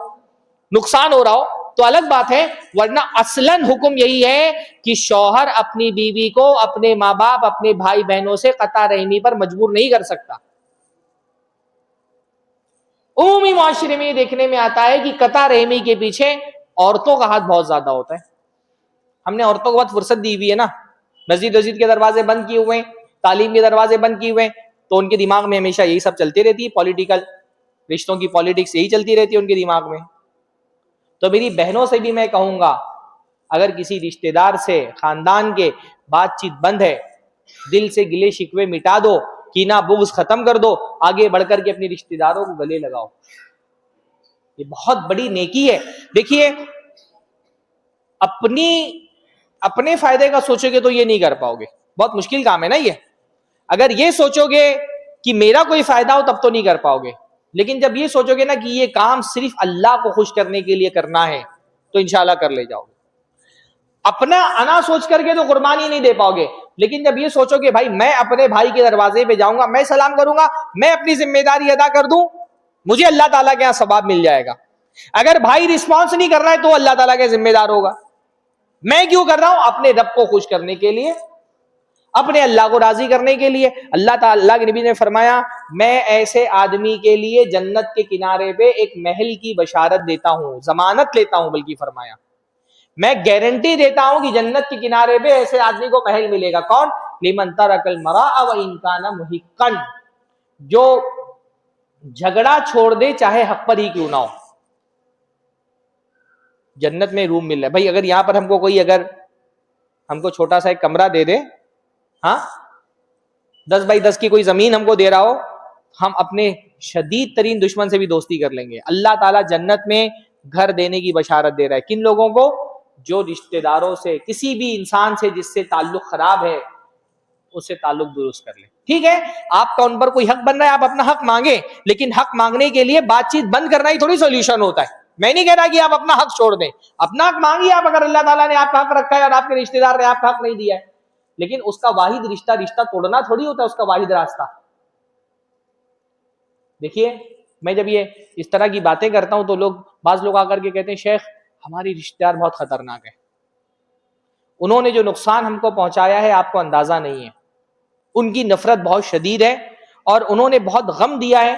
نقصان ہو رہا ہو تو الگ بات ہے, ورنہ اصلاً حکم یہی ہے کہ شوہر اپنی بیوی کو اپنے ماں باپ اپنے بھائی بہنوں سے قطع رحمی پر مجبور نہیں کر سکتا. عمومی معاشرے میں یہ دیکھنے میں آتا ہے کہ قطع رحمی کے پیچھے عورتوں کا ہاتھ بہت زیادہ ہوتا ہے. ہم نے عورتوں کو بہت فرصت دی ہوئی ہے نا, مسجد کے دروازے بند کیے ہوئے ہیں, تعلیم کے دروازے بند کیے ہوئے ہیں, تو ان کے دماغ میں ہمیشہ یہی سب چلتی رہتی ہے, پولیٹیکل رشتوں کی پالیٹکس یہی چلتی رہتی ہے ان کے دماغ میں. تو میری بہنوں سے بھی میں کہوں گا اگر کسی رشتہ دار سے خاندان کے بات چیت بند ہے, دل سے گلے شکوے مٹا دو, کینہ بغض ختم کر دو, آگے بڑھ کر کے اپنے رشتہ داروں کو گلے لگاؤ. یہ بہت بڑی نیکی ہے. دیکھیے اپنے فائدے کا سوچو گے تو یہ نہیں کر پاؤ گے, بہت مشکل کام ہے نا یہ. اگر یہ سوچو گے کہ میرا کوئی فائدہ ہو تب تو نہیں کر پاؤ گے, لیکن جب یہ سوچو گے نا کہ یہ کام صرف اللہ کو خوش کرنے کے لیے کرنا ہے تو انشاءاللہ کر لے جاؤ گے. اپنا انا سوچ کر کے تو قربانی نہیں دے پاؤ گے, لیکن جب یہ سوچو کہ بھائی میں اپنے بھائی کے دروازے پہ جاؤں گا, میں سلام کروں گا, میں اپنی ذمہ داری ادا کر دوں, مجھے اللہ تعالیٰ کے یہاں ثواب مل جائے گا. اگر بھائی رسپانس نہیں کر رہا ہے تو اللہ تعالیٰ کے ذمہ دار ہوگا. میں کیوں کر رہا ہوں؟ اپنے رب کو خوش کرنے کے لیے, اپنے اللہ کو راضی کرنے کے لیے. اللہ تعالیٰ کے نبی نے فرمایا میں ایسے آدمی کے لیے جنت کے کنارے پہ ایک محل کی بشارت دیتا ہوں, ضمانت لیتا ہوں, بلکہ فرمایا میں گارنٹی دیتا ہوں کہ جنت کے کنارے پہ ایسے آدمی کو محل ملے گا. کون؟ لمن ترک المراء وان کان محقا, جو جھگڑا چھوڑ دے چاہے حق پر ہی کیوں نہ ہو. جنت میں روم مل رہا ہے بھائی. اگر یہاں پر ہم کو کوئی اگر ہم کو چھوٹا سا ایک کمرہ دے دے, ہاں 10x10 کی کوئی زمین ہم کو دے رہا ہو, ہم اپنے شدید ترین دشمن سے بھی دوستی کر لیں گے. اللہ تعالیٰ جنت میں گھر دینے کی بشارت دے رہا ہے. کن لوگوں کو؟ جو رشتہ داروں سے, کسی بھی انسان سے جس سے تعلق خراب ہے اس سے تعلق درست کر لیں. ٹھیک ہے آپ کا ان پر کوئی حق بن رہا ہے, آپ اپنا حق مانگیں, لیکن حق مانگنے کے لیے بات چیت بند کرنا ہی تھوڑی سولوشن ہوتا ہے. میں نہیں کہہ رہا کہ آپ اپنا حق چھوڑ دیں, اپنا حق مانگیے آپ, اگر اللہ تعالیٰ نے آپ کا حق رکھا ہے اور آپ کے رشتہ دار نے آپ کا حق نہیں دیا ہے, لیکن اس کا واحد رشتہ توڑنا تھوڑی ہوتا ہے, اس کا واحد راستہ. دیکھیے میں جب یہ اس طرح کی باتیں کرتا ہوں تو بعض لوگ آ کر کے کہتے ہیں شیخ ہماری رشتہ دار بہت خطرناک ہے, انہوں نے جو نقصان ہم کو پہنچایا ہے آپ کو اندازہ نہیں ہے. ان کی نفرت بہت شدید ہے اور انہوں نے بہت غم دیا ہے.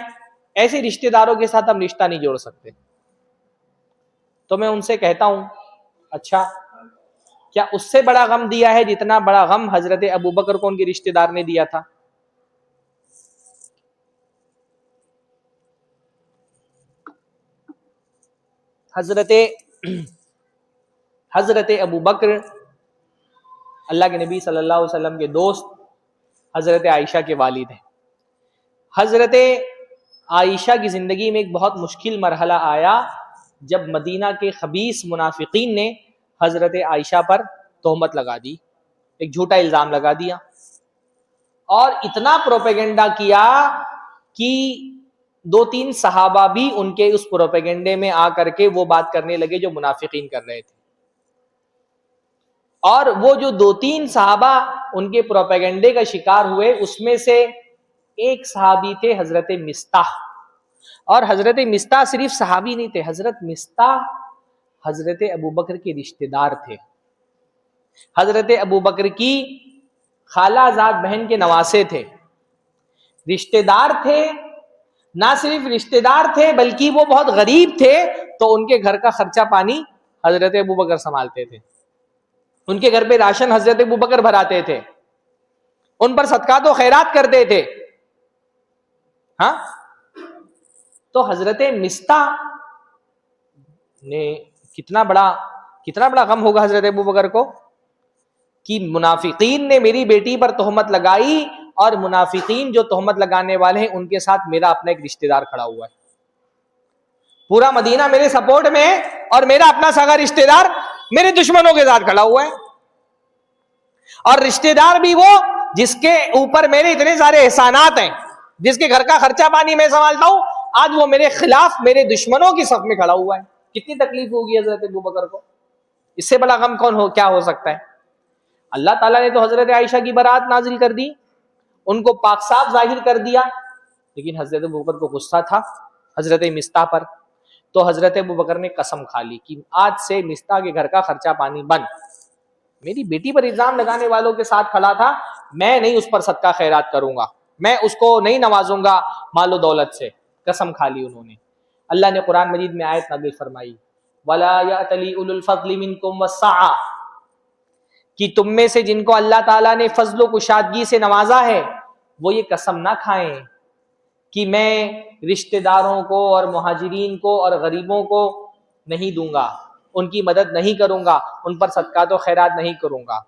ایسے رشتہ داروں کے ساتھ ہم رشتہ نہیں جوڑ سکتے. تو میں ان سے کہتا ہوں اچھا کیا اس سے بڑا غم دیا ہے جتنا بڑا غم حضرت ابوبکر کو ان کے رشتہ دار نے دیا تھا؟ حضرت ابوبکر اللہ کے نبی صلی اللہ علیہ وسلم کے دوست حضرت عائشہ کے والد ہیں. حضرت عائشہ کی زندگی میں ایک بہت مشکل مرحلہ آیا جب مدینہ کے خبیث منافقین نے حضرت عائشہ پر تہمت لگا دی، ایک جھوٹا الزام لگا دیا اور اتنا پروپیگنڈا کیا کہ 2-3 صحابہ بھی ان کے اس پروپیگنڈے میں آ کر کے وہ بات کرنے لگے جو منافقین کر رہے تھے. اور وہ جو 2-3 صحابہ ان کے پروپیگنڈے کا شکار ہوئے اس میں سے ایک صحابی تھے حضرت مستح. اور حضرت مستح صرف صحابی نہیں تھے، حضرت مستح حضرت ابوبکر کے رشتہ دار تھے. حضرت ابوبکر کی خالہ زاد بہن کے نواسے تھے، رشتہ دار تھے. نہ صرف رشتہ دار تھے بلکہ وہ بہت غریب تھے، تو ان کے گھر کا خرچہ پانی حضرت ابوبکر سنبھالتے تھے. ان کے گھر پہ راشن حضرت ابوبکر بھراتے تھے، ان پر صدقات و خیرات کرتے تھے. ہاں تو حضرت مستح نے کتنا بڑا غم ہوگا حضرت ابوبکر کو کہ منافقین نے میری بیٹی پر تہمت لگائی اور منافقین جو تہمت لگانے والے ہیں ان کے ساتھ میرا اپنا ایک رشتہ دار کھڑا ہوا ہے. پورا مدینہ میرے سپورٹ میں ہے اور میرا اپنا سگا رشتہ دار میرے دشمنوں کے ساتھ کھڑا ہوا ہے. اور رشتہ دار بھی وہ جس کے اوپر میرے اتنے سارے احسانات ہیں، جس کے گھر کا خرچہ پانی میں سنبھالتا ہوں، آج وہ میرے خلاف میرے دشمنوں کی صف میں کھڑا ہوا ہے. کتنی تکلیف ہوگی حضرت ابوبکر کو؟ اس سے بڑا غم کیا ہو سکتا ہے؟ اللہ تعالیٰ نے تو حضرت عائشہ کی برات نازل کر دی، ان کو پاک صاف ظاہر کر دیا، لیکن حضرت ابوبکر کو غصہ تھا حضرت مستح پر. تو حضرت ابوبکر نے قسم کھا لی کہ آج سے مستح کے گھر کا خرچہ پانی بند. میری بیٹی پر الزام لگانے والوں کے ساتھ کھڑا تھا، میں نہیں اس پر صدقہ خیرات کروں گا، میں اس کو نہیں نوازوں گا مال و دولت سے. قسم کھا لی انہوں نے. اللہ نے قرآن مجید میں آیت نازل فرمائی وَلَا يَأْتَلِ أُولُو الْفَضْلِ مِنْكُمْ وَالسَّعَةِ، کہ تم میں سے جن کو اللہ تعالیٰ نے فضل و کشادگی سے نوازا ہے وہ یہ قسم نہ کھائیں کہ میں رشتہ داروں کو اور مہاجرین کو اور غریبوں کو نہیں دوں گا، ان کی مدد نہیں کروں گا، ان پر صدقات و خیرات نہیں کروں گا.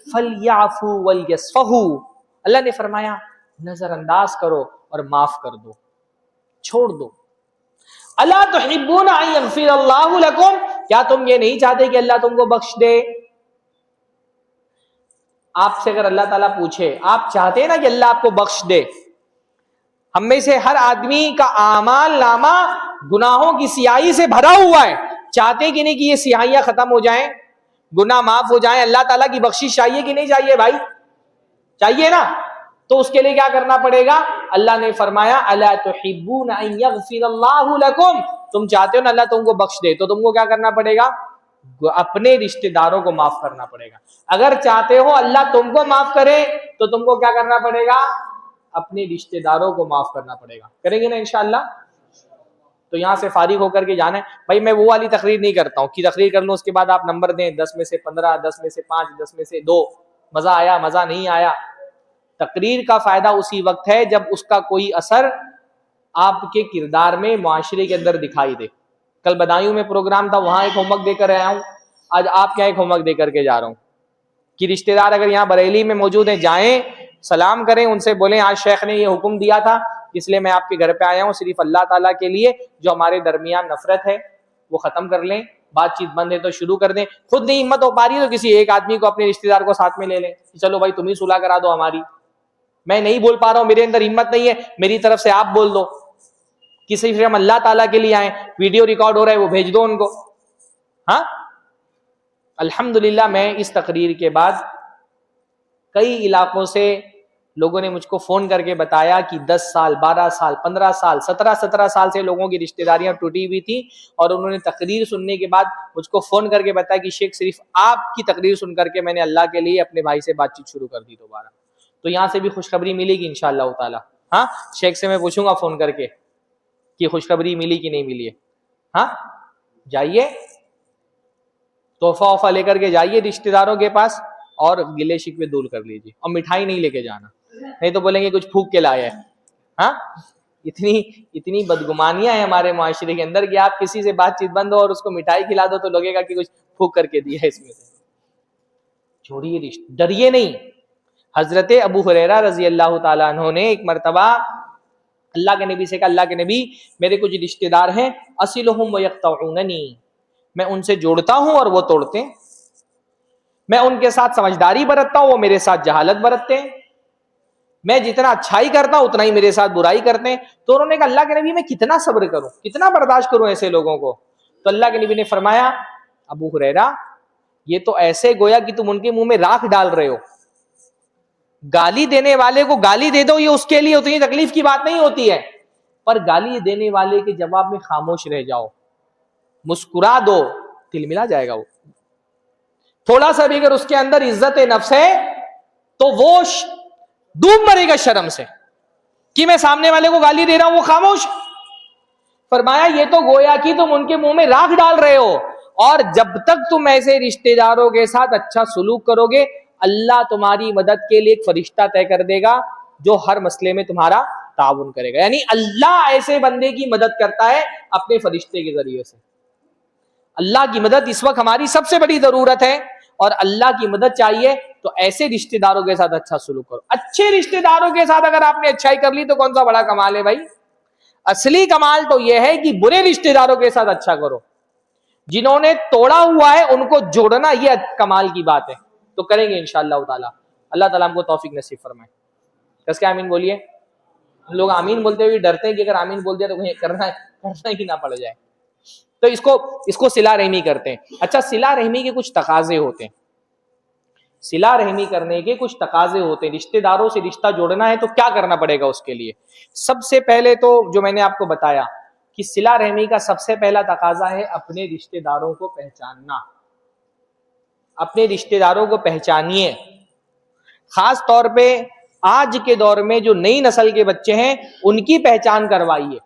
فَلْيَعْفُوا وَلْيَصْفَحُوا، اللہ نے فرمایا نظر انداز کرو اور معاف کر دو، چھوڑ دو. الا تحبون ان یغفر اللہ لکم، کیا تم یہ نہیں چاہتے کہ اللہ تم کو بخش دے؟ آپ سے اگر اللہ تعالیٰ پوچھے آپ چاہتے ہیں نا کہ اللہ آپ کو بخش دے؟ ہم میں سے ہر آدمی کا اعمال نامہ گناہوں کی سیاہی سے بھرا ہوا ہے. چاہتے کہ نہیں کہ یہ سیاہیاں ختم ہو جائیں، گناہ معاف ہو جائیں؟ اللہ تعالیٰ کی بخشش چاہیے کہ نہیں چاہیے بھائی؟ چاہیے نا. تو اس کے لیے کیا کرنا پڑے گا؟ اللہ نے فرمایا الا تحبون ان یغفر اللہ لکم، تم چاہتے ہو نا اللہ تم کو بخش دے تو تم کو کیا کرنا پڑے گا؟ اپنے رشتہ داروں کو معاف کرنا پڑے گا. اگر چاہتے ہو اللہ تم کو معاف کرے تو تم کو کیا کرنا پڑے گا؟ اپنے رشتہ داروں کو معاف کرنا پڑے گا. کریں گے نا انشاءاللہ؟ تو یہاں سے فارغ ہو کر کے جانا ہے. بھائی میں وہ والی تقریر نہیں کرتا ہوں کہ تقریر کر لوں اس کے بعد آپ نمبر دیں 10 میں سے 15، 10 میں سے 5، 10 میں سے 2، مزہ آیا مزہ نہیں آیا. تقریر کا فائدہ اسی وقت ہے جب اس کا کوئی اثر آپ کے کردار میں معاشرے کے اندر دکھائی دے. کل بدایوں میں پروگرام تھا، وہاں ایک ہوم ورک دے کر آیا ہوں، آج آپ کیا ایک ہوم ورک دے کر کے جا رہا ہوں کہ رشتہ دار اگر یہاں بریلی میں موجود ہیں جائیں، سلام کریں، ان سے بولیں آج شیخ نے یہ حکم دیا تھا اس لیے میں آپ کے گھر پہ آیا ہوں صرف اللہ تعالیٰ کے لیے، جو ہمارے درمیان نفرت ہے وہ ختم کر لیں، بات چیت بند ہے تو شروع کر دیں. خود نہیں ہمت ہو پا رہی تو کسی ایک آدمی کو اپنے رشتہ دار کو ساتھ میں لے لیں، چلو بھائی تم ہی صلح کرا دو ہماری. میں نہیں بول پا رہا ہوں، میرے اندر ہمت نہیں ہے، میری طرف سے آپ بول دو. کسی سے ہم اللہ تعالیٰ کے لیے آئیں، ویڈیو ریکارڈ ہو رہا ہے وہ بھیج دو ان کو. ہاں الحمدللہ میں اس تقریر کے بعد کئی علاقوں سے لوگوں نے مجھ کو فون کر کے بتایا کہ 10 سال 12 سال 15 سال 17 سال سے لوگوں کی رشتہ داریاں ٹوٹی ہوئی تھیں، اور انہوں نے تقریر سننے کے بعد مجھ کو فون کر کے بتایا کہ شیخ صرف آپ کی تقریر سن کر کے میں نے اللہ کے لیے اپنے بھائی سے بات چیت شروع کر دی دوبارہ. تو یہاں سے بھی خوشخبری ملے گی انشاءاللہ تعالی. ہاں شیخ سے میں پوچھوں گا فون کر کے کہ خوشخبری ملی کہ نہیں ملی ہے. ہاں جائیے تحفہ وفہ لے کر کے جائیے رشتہ داروں کے پاس اور گلے شکوے دور کر لیجیے, اور مٹھائی نہیں لے کے جانا, نہیں تو بولیں گے کچھ پھونک کے لائے. ہاں اتنی بدگمانیاں ہیں ہمارے معاشرے کے اندر کہ آپ کسی سے بات چیت بند ہو اور اس کو مٹھائی کھلا دو تو لگے گا کہ کچھ پھونک کر کے دیا ہے اس میں سے. چھوڑیے رشتہ, ڈریے نہیں. حضرت ابو ہریرہ رضی اللہ تعالیٰ عنہ نے ایک مرتبہ اللہ کے نبی سے کہا, اللہ کے نبی میرے کچھ رشتہ دار ہیں, اصلہم ویقطعوننی, میں ان سے جوڑتا ہوں اور وہ توڑتے ہیں, میں ان کے ساتھ سمجھداری برتتا ہوں وہ میرے ساتھ جہالت برتتے ہیں, میں جتنا اچھائی کرتا ہوں اتنا ہی میرے ساتھ برائی کرتے ہیں. تو انہوں نے کہا اللہ کے نبی میں کتنا صبر کروں, کتنا برداشت کروں ایسے لوگوں کو؟ تو اللہ کے نبی نے فرمایا ابو ہریرہ یہ تو ایسے گویا کہ تم ان کے منہ میں راکھ ڈال رہے ہو. گالی دینے والے کو گالی دے دو, یہ اس کے لیے اتنی تکلیف کی بات نہیں ہوتی ہے, پر گالی دینے والے کے جواب میں خاموش رہ جاؤ, مسکرا دو, دل ملا جائے گا. وہ تھوڑا سا بھی اگر اس کے اندر عزت نفس ہے تو وہ ڈوب مرے گا شرم سے کہ میں سامنے والے کو گالی دے رہا ہوں, وہ خاموش. فرمایا یہ تو گویا کہ تم ان کے منہ میں راکھ ڈال رہے ہو, اور جب تک تم ایسے رشتہ داروں کے ساتھ اچھا سلوک کرو گے اللہ تمہاری مدد کے لیے ایک فرشتہ طے کر دے گا جو ہر مسئلے میں تمہارا تعاون کرے گا. یعنی اللہ ایسے بندے کی مدد کرتا ہے اپنے فرشتے کے ذریعے سے. اللہ کی مدد اس وقت ہماری سب سے بڑی ضرورت ہے, اور اللہ کی مدد چاہیے تو ایسے رشتہ داروں کے ساتھ اچھا سلوک کرو. اچھے رشتہ داروں کے ساتھ اگر آپ نے اچھائی کر لی تو کون سا بڑا کمال ہے بھائی. اصلی کمال تو یہ ہے کہ برے رشتہ داروں کے ساتھ اچھا کرو. جنہوں نے توڑا ہوا ہے ان کو جوڑنا یہ کمال کی بات ہے. تو کریں گے انشاءاللہ تعالی. اللہ تعالیٰ ہم کو توفیق نصیب فرمائے. کس کے آمین بولیے. لوگ آمین بولتے ہوئے ڈرتے ہیں کہ اگر آمین بول دیا تو کہیں کرنا ہی نہ پڑ جائے, تو اس کو صلہ رحمی کرتے ہیں. اچھا صلہ رحمی کے کچھ تقاضے ہوتے ہیں, صلہ رحمی کرنے کے کچھ تقاضے ہوتے ہیں. رشتہ داروں سے رشتہ جوڑنا ہے تو کیا کرنا پڑے گا اس کے لیے؟ سب سے پہلے تو جو میں نے آپ کو بتایا کہ صلہ رحمی کا سب سے پہلا تقاضا ہے اپنے رشتہ داروں کو پہچاننا. اپنے رشتہ داروں کو پہچانیے. خاص طور پہ آج کے دور میں جو نئی نسل کے بچے ہیں ان کی پہچان کروائیے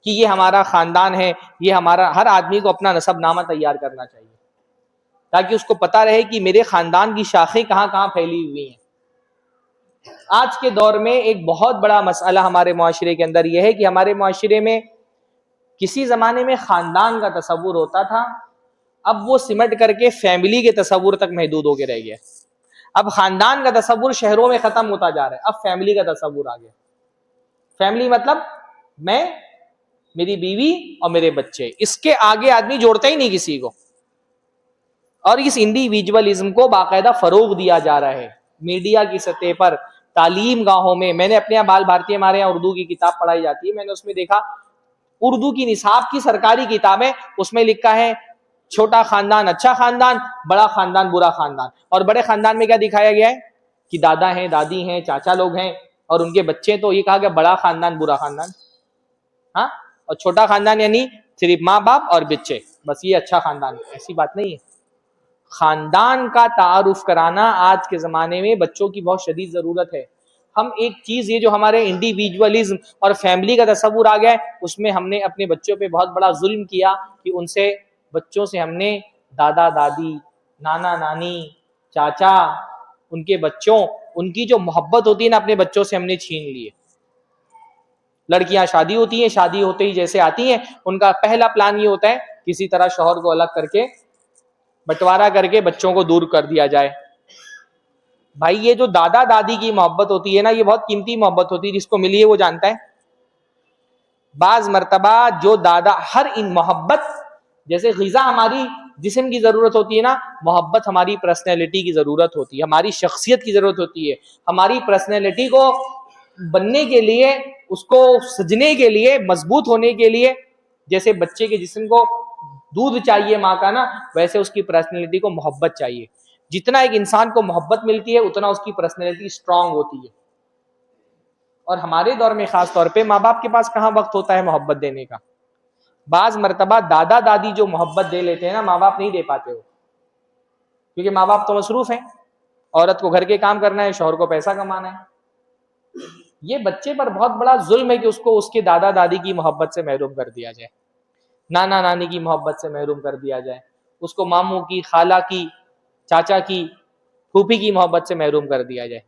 کہ یہ ہمارا خاندان ہے, یہ ہمارا. ہر آدمی کو اپنا نسب نامہ تیار کرنا چاہیے تاکہ اس کو پتہ رہے کہ میرے خاندان کی شاخیں کہاں کہاں پھیلی ہوئی ہیں. آج کے دور میں ایک بہت بڑا مسئلہ ہمارے معاشرے کے اندر یہ ہے کہ ہمارے معاشرے میں کسی زمانے میں خاندان کا تصور ہوتا تھا, اب وہ سمٹ کر کے فیملی کے تصور تک محدود ہو کے رہ گیا. اب خاندان کا تصور شہروں میں ختم ہوتا جا رہا ہے, اب فیملی کا تصور آ گیا. فیملی مطلب میں, میری بیوی اور میرے بچے, اس کے آگے آدمی جوڑتا ہی نہیں کسی کو. اور اس انڈیویجولزم کو باقاعدہ فروغ دیا جا رہا ہے میڈیا کی سطح پر, تعلیم گاہوں میں. میں نے اپنے یہاں بال بھارتی, ہمارے یہاں اردو کی کتاب پڑھائی جاتی ہے, میں نے اس میں دیکھا اردو کی نصاب کی سرکاری کتاب ہے, اس میں لکھا ہے چھوٹا خاندان اچھا خاندان, بڑا خاندان برا خاندان. اور بڑے خاندان میں کیا دکھایا گیا ہے کہ دادا ہیں, دادی ہیں, چاچا لوگ ہیں اور ان کے بچے. تو یہ کہا گیا بڑا خاندان برا خاندان. ہاں, اور چھوٹا خاندان یعنی صرف ماں باپ اور بچے, بس یہ اچھا خاندان. ایسی بات نہیں ہے. خاندان کا تعارف کرانا آج کے زمانے میں بچوں کی بہت شدید ضرورت ہے. ہم ایک چیز یہ جو ہمارے انڈیویجولزم اور فیملی کا تصور آ گیا ہے, اس میں ہم نے اپنے بچوں پہ بہت بڑا ظلم کیا کہ ان سے, بچوں سے ہم نے دادا دادی, نانا نانی, چاچا, ان کے بچوں, ان کی جو محبت ہوتی ہے نا اپنے بچوں سے ہم نے چھین لی ہے. لڑکیاں شادی ہوتی ہیں, شادی ہوتے ہی جیسے آتی ہیں ان کا پہلا پلان یہ ہوتا ہے کسی طرح شوہر کو الگ کر کے, بٹوارا کر کے بچوں کو دور کر دیا جائے. بھائی یہ جو دادا دادی کی محبت ہوتی ہے نا, یہ بہت قیمتی محبت ہوتی ہے, جس کو ملی ہے وہ جانتا ہے. بعض مرتبہ جو دادا, ہر ان محبت جیسے غذا ہماری جسم کی ضرورت ہوتی ہے نا, محبت ہماری پرسنالٹی کی ضرورت ہوتی ہے, ہماری شخصیت کی ضرورت ہوتی ہے. ہماری پرسنالٹی کو بننے کے لیے, اس کو سجنے کے لیے, مضبوط ہونے کے لیے, جیسے بچے کے جسم کو دودھ چاہیے ماں کا نا, ویسے اس کی پرسنالٹی کو محبت چاہیے. جتنا ایک انسان کو محبت ملتی ہے اتنا اس کی پرسنالٹی اسٹرانگ ہوتی ہے. اور ہمارے دور میں خاص طور پہ ماں باپ کے پاس کہاں وقت ہوتا ہے محبت دینے کا. بعض مرتبہ دادا دادی جو محبت دے لیتے ہیں نا ماں باپ نہیں دے پاتے ہو, کیونکہ ماں باپ تو مصروف ہیں, عورت کو گھر کے کام کرنا ہے, شوہر کو پیسہ کمانا ہے. یہ بچے پر بہت بڑا ظلم ہے کہ اس کو اس کے دادا دادی کی محبت سے محروم کر دیا جائے, نانا نانی کی محبت سے محروم کر دیا جائے, اس کو ماموں کی, خالہ کی, چاچا کی, پھوپھی کی محبت سے محروم کر دیا جائے.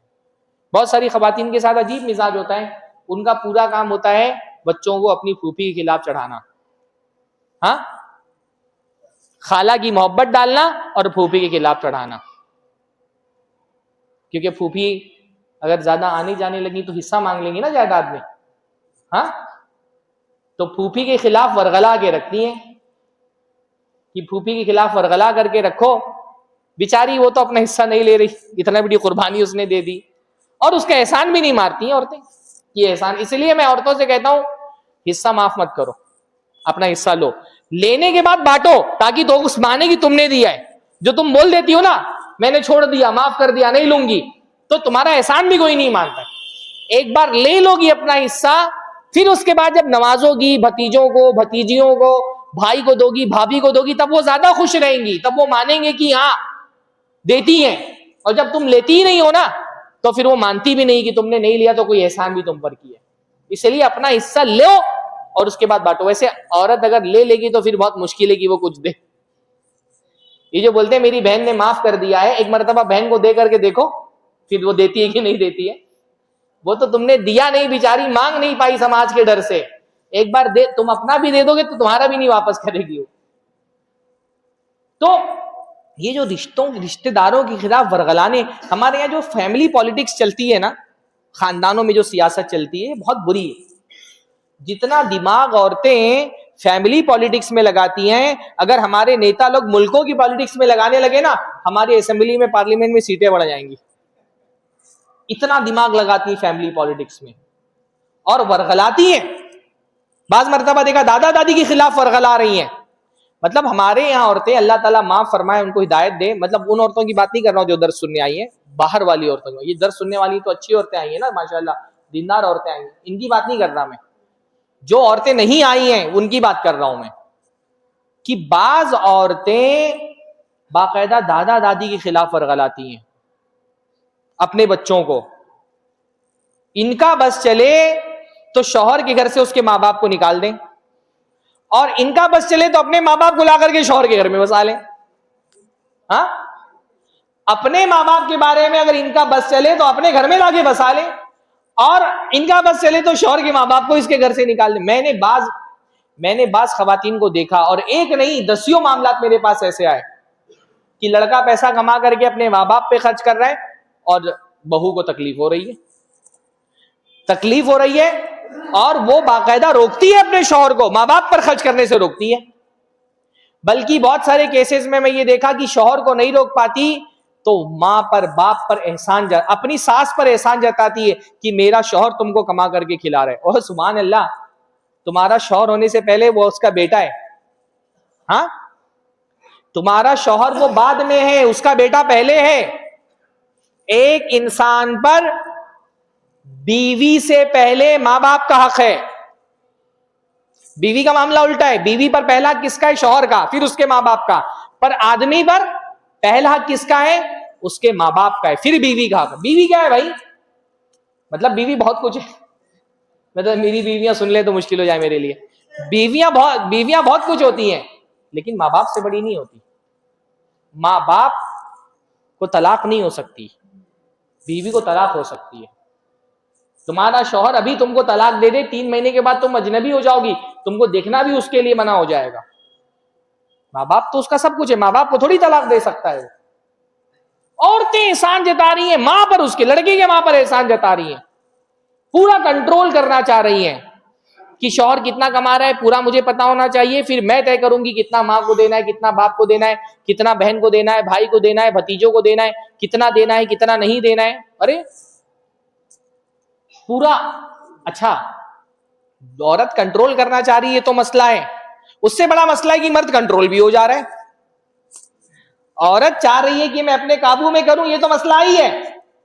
بہت ساری خواتین کے ساتھ عجیب مزاج ہوتا ہے, ان کا پورا کام ہوتا ہے بچوں کو اپنی پھوپھی کے خلاف چڑھانا, ہاں, خالہ کی محبت ڈالنا اور پھوپھی کے خلاف چڑھانا. کیونکہ پھوپھی اگر زیادہ آنے جانے لگی تو حصہ مانگ لیں گی نا جائیداد میں, ہاں, تو پھوپھی کے خلاف ورغلا کے رکھتی ہیں کہ پھوپھی کے خلاف ورغلا کر کے رکھو, بیچاری وہ تو اپنا حصہ نہیں لے رہی, اتنا بڑی قربانی اس نے دے دی, اور اس کا احسان بھی نہیں مارتی ہیں عورتیں. یہ احسان, اس لیے میں عورتوں سے کہتا ہوں حصہ معاف مت کرو, اپنا حصہ لو, لینے کے بعد بانٹو تاکہ تو اس مانے کی تم نے دیا ہے. جو تم بول دیتی ہو نا میں نے چھوڑ دیا, معاف کر دیا, نہیں لوں گی, تو تمہارا احسان بھی کوئی نہیں مانتا. ایک بار لے لو گی اپنا حصہ, پھر اس کے بعد جب نوازو گی بھتیجوں کو, بھتیجیوں کو, بھائی کو دو گی, بھابھی کو دو گی, تب وہ زیادہ خوش رہیں گی, تب وہ مانیں گے کہ ہاں دیتی ہیں. اور جب تم لیتی ہی نہیں ہو نا تو پھر وہ مانتی بھی نہیں کہ تم نے نہیں لیا تو کوئی احسان بھی تم پر کیا. اس لیے اپنا حصہ لو اور اس کے بعد بانٹو. ویسے عورت اگر لے لے گی تو پھر بہت مشکل ہے کہ وہ کچھ دے. یہ جو بولتے ہیں میری بہن نے معاف کر دیا ہے, ایک مرتبہ بہن کو دے کر کے دیکھو پھر وہ دیتی ہے کہ نہیں دیتی ہے. وہ تو تم نے دیا نہیں, بیچاری مانگ نہیں پائی سماج کے ڈر سے. ایک بار دے, تم اپنا بھی دے دو گے تو تمہارا بھی نہیں واپس کرے گی. تو یہ جو رشتے داروں کے خلاف ورغلانے, ہمارے یہاں جو فیملی پالیٹکس چلتی ہے نا, خاندانوں میں جو سیاست چلتی ہے بہت بری ہے. جتنا دماغ عورتیں فیملی پالیٹکس میں لگاتی ہیں, اگر ہمارے نیتا لوگ ملکوں کی پالیٹکس میں لگانے لگے نا, ہماری اسمبلی میں, پارلیمنٹ میں سیٹیں بڑھ جائیں گی. اتنا دماغ لگاتی ہیں فیملی پالیٹکس میں اور ورغلاتی ہیں. بعض مرتبہ دیکھا دادا دادی کے خلاف ورغلا رہی ہیں. مطلب ہمارے یہاں عورتیں, اللہ تعالیٰ معاف فرمائے, ان کو ہدایت دے, مطلب ان عورتوں کی بات نہیں کر رہا ہوں جو درس سننے آئی ہیں, باہر والی عورتوں کی. یہ درس سننے والی تو اچھی عورتیں آئی ہیں نا ماشاءاللہ, دیندار عورتیں آئی ہیں, ان کی بات نہیں کر رہا میں. جو عورتیں نہیں آئی ہیں ان کی بات کر رہا ہوں میں, کہ بعض عورتیں باقاعدہ دادا دادی کے خلاف ورغلاتی ہیں اپنے بچوں کو. ان کا بس چلے تو شوہر کے گھر سے اس کے ماں باپ کو نکال دیں, اور ان کا بس چلے تو اپنے ماں باپ کو لا کر کے شوہر کے گھر میں بسا لیں. ہاں, اپنے ماں باپ کے بارے میں اگر ان کا بس چلے تو اپنے گھر میں لا کے بسا لیں, اور ان کا بس چلے تو شوہر کے ماں باپ کو اس کے گھر سے نکال دیں. میں نے بعض خواتین کو دیکھا, اور ایک نہیں دسیوں معاملات میرے پاس ایسے آئے کہ لڑکا پیسہ کما کر کے اپنے ماں باپ پہ خرچ کر رہا ہے, اور بہو کو تکلیف ہو رہی ہے, اور وہ باقاعدہ روکتی ہے اپنے شوہر کو, ماں باپ پر خرچ کرنے سے روکتی ہے. بلکہ بہت سارے کیسز میں یہ دیکھا کہ شوہر کو نہیں روک پاتی تو ماں پر, باپ پر احسان, اپنی ساس پر احسان جتاتی ہے کہ میرا شوہر تم کو کما کر کے کھلا رہا ہے. اوہ سبحان اللہ, تمہارا شوہر ہونے سے پہلے وہ اس کا بیٹا ہے. ہاں, تمہارا شوہر وہ بعد میں ہے, اس کا بیٹا پہلے ہے. ایک انسان پر بیوی سے پہلے ماں باپ کا حق ہے. بیوی کا معاملہ الٹا ہے, بیوی پر پہلا حق کس کا ہے؟ شوہر کا, پھر اس کے ماں باپ کا. پر آدمی پر پہلا حق کس کا ہے؟ اس کے ماں باپ کا ہے, پھر بیوی کا حق. بیوی کیا ہے بھائی؟ مطلب بیوی بہت کچھ ہے. مطلب میری بیویاں سن لے تو مشکل ہو جائے میرے لیے. بیویاں بہت کچھ ہوتی ہیں, لیکن ماں باپ سے بڑی نہیں ہوتی. ماں باپ کو طلاق نہیں ہو سکتی, بیوی کو طلاق ہو سکتی ہے. تمہارا شوہر ابھی تم کو طلاق دے دے, 3 مہینے کے بعد تم اجنبی ہو جاؤ گی, تم کو دیکھنا بھی اس کے لیے منع ہو جائے گا. ماں باپ تو اس کا سب کچھ ہے, ماں باپ کو تھوڑی طلاق دے سکتا ہے. عورتیں احسان جتا رہی ہیں ماں پر, اس کے لڑکے کے ماں پر احسان جتا رہی ہیں, پورا کنٹرول کرنا چاہ رہی ہیں کہ شوہر کتنا کما رہا ہے پورا مجھے پتا ہونا چاہیے, پھر میں طے کروں گی کتنا ماں کو دینا ہے, کتنا باپ کو دینا ہے, کتنا بہن کو دینا ہے, بھائی کو دینا ہے, بھتیجوں کو دینا ہے, کتنا دینا ہے, کتنا نہیں دینا ہے. ارے پورا. اچھا, عورت کنٹرول کرنا چاہ رہی ہے تو مسئلہ ہے, اس سے بڑا مسئلہ ہے کہ مرد کنٹرول بھی ہو جا رہا ہے. عورت چاہ رہی ہے کہ میں اپنے قابو میں کروں, یہ تو مسئلہ ہی ہے.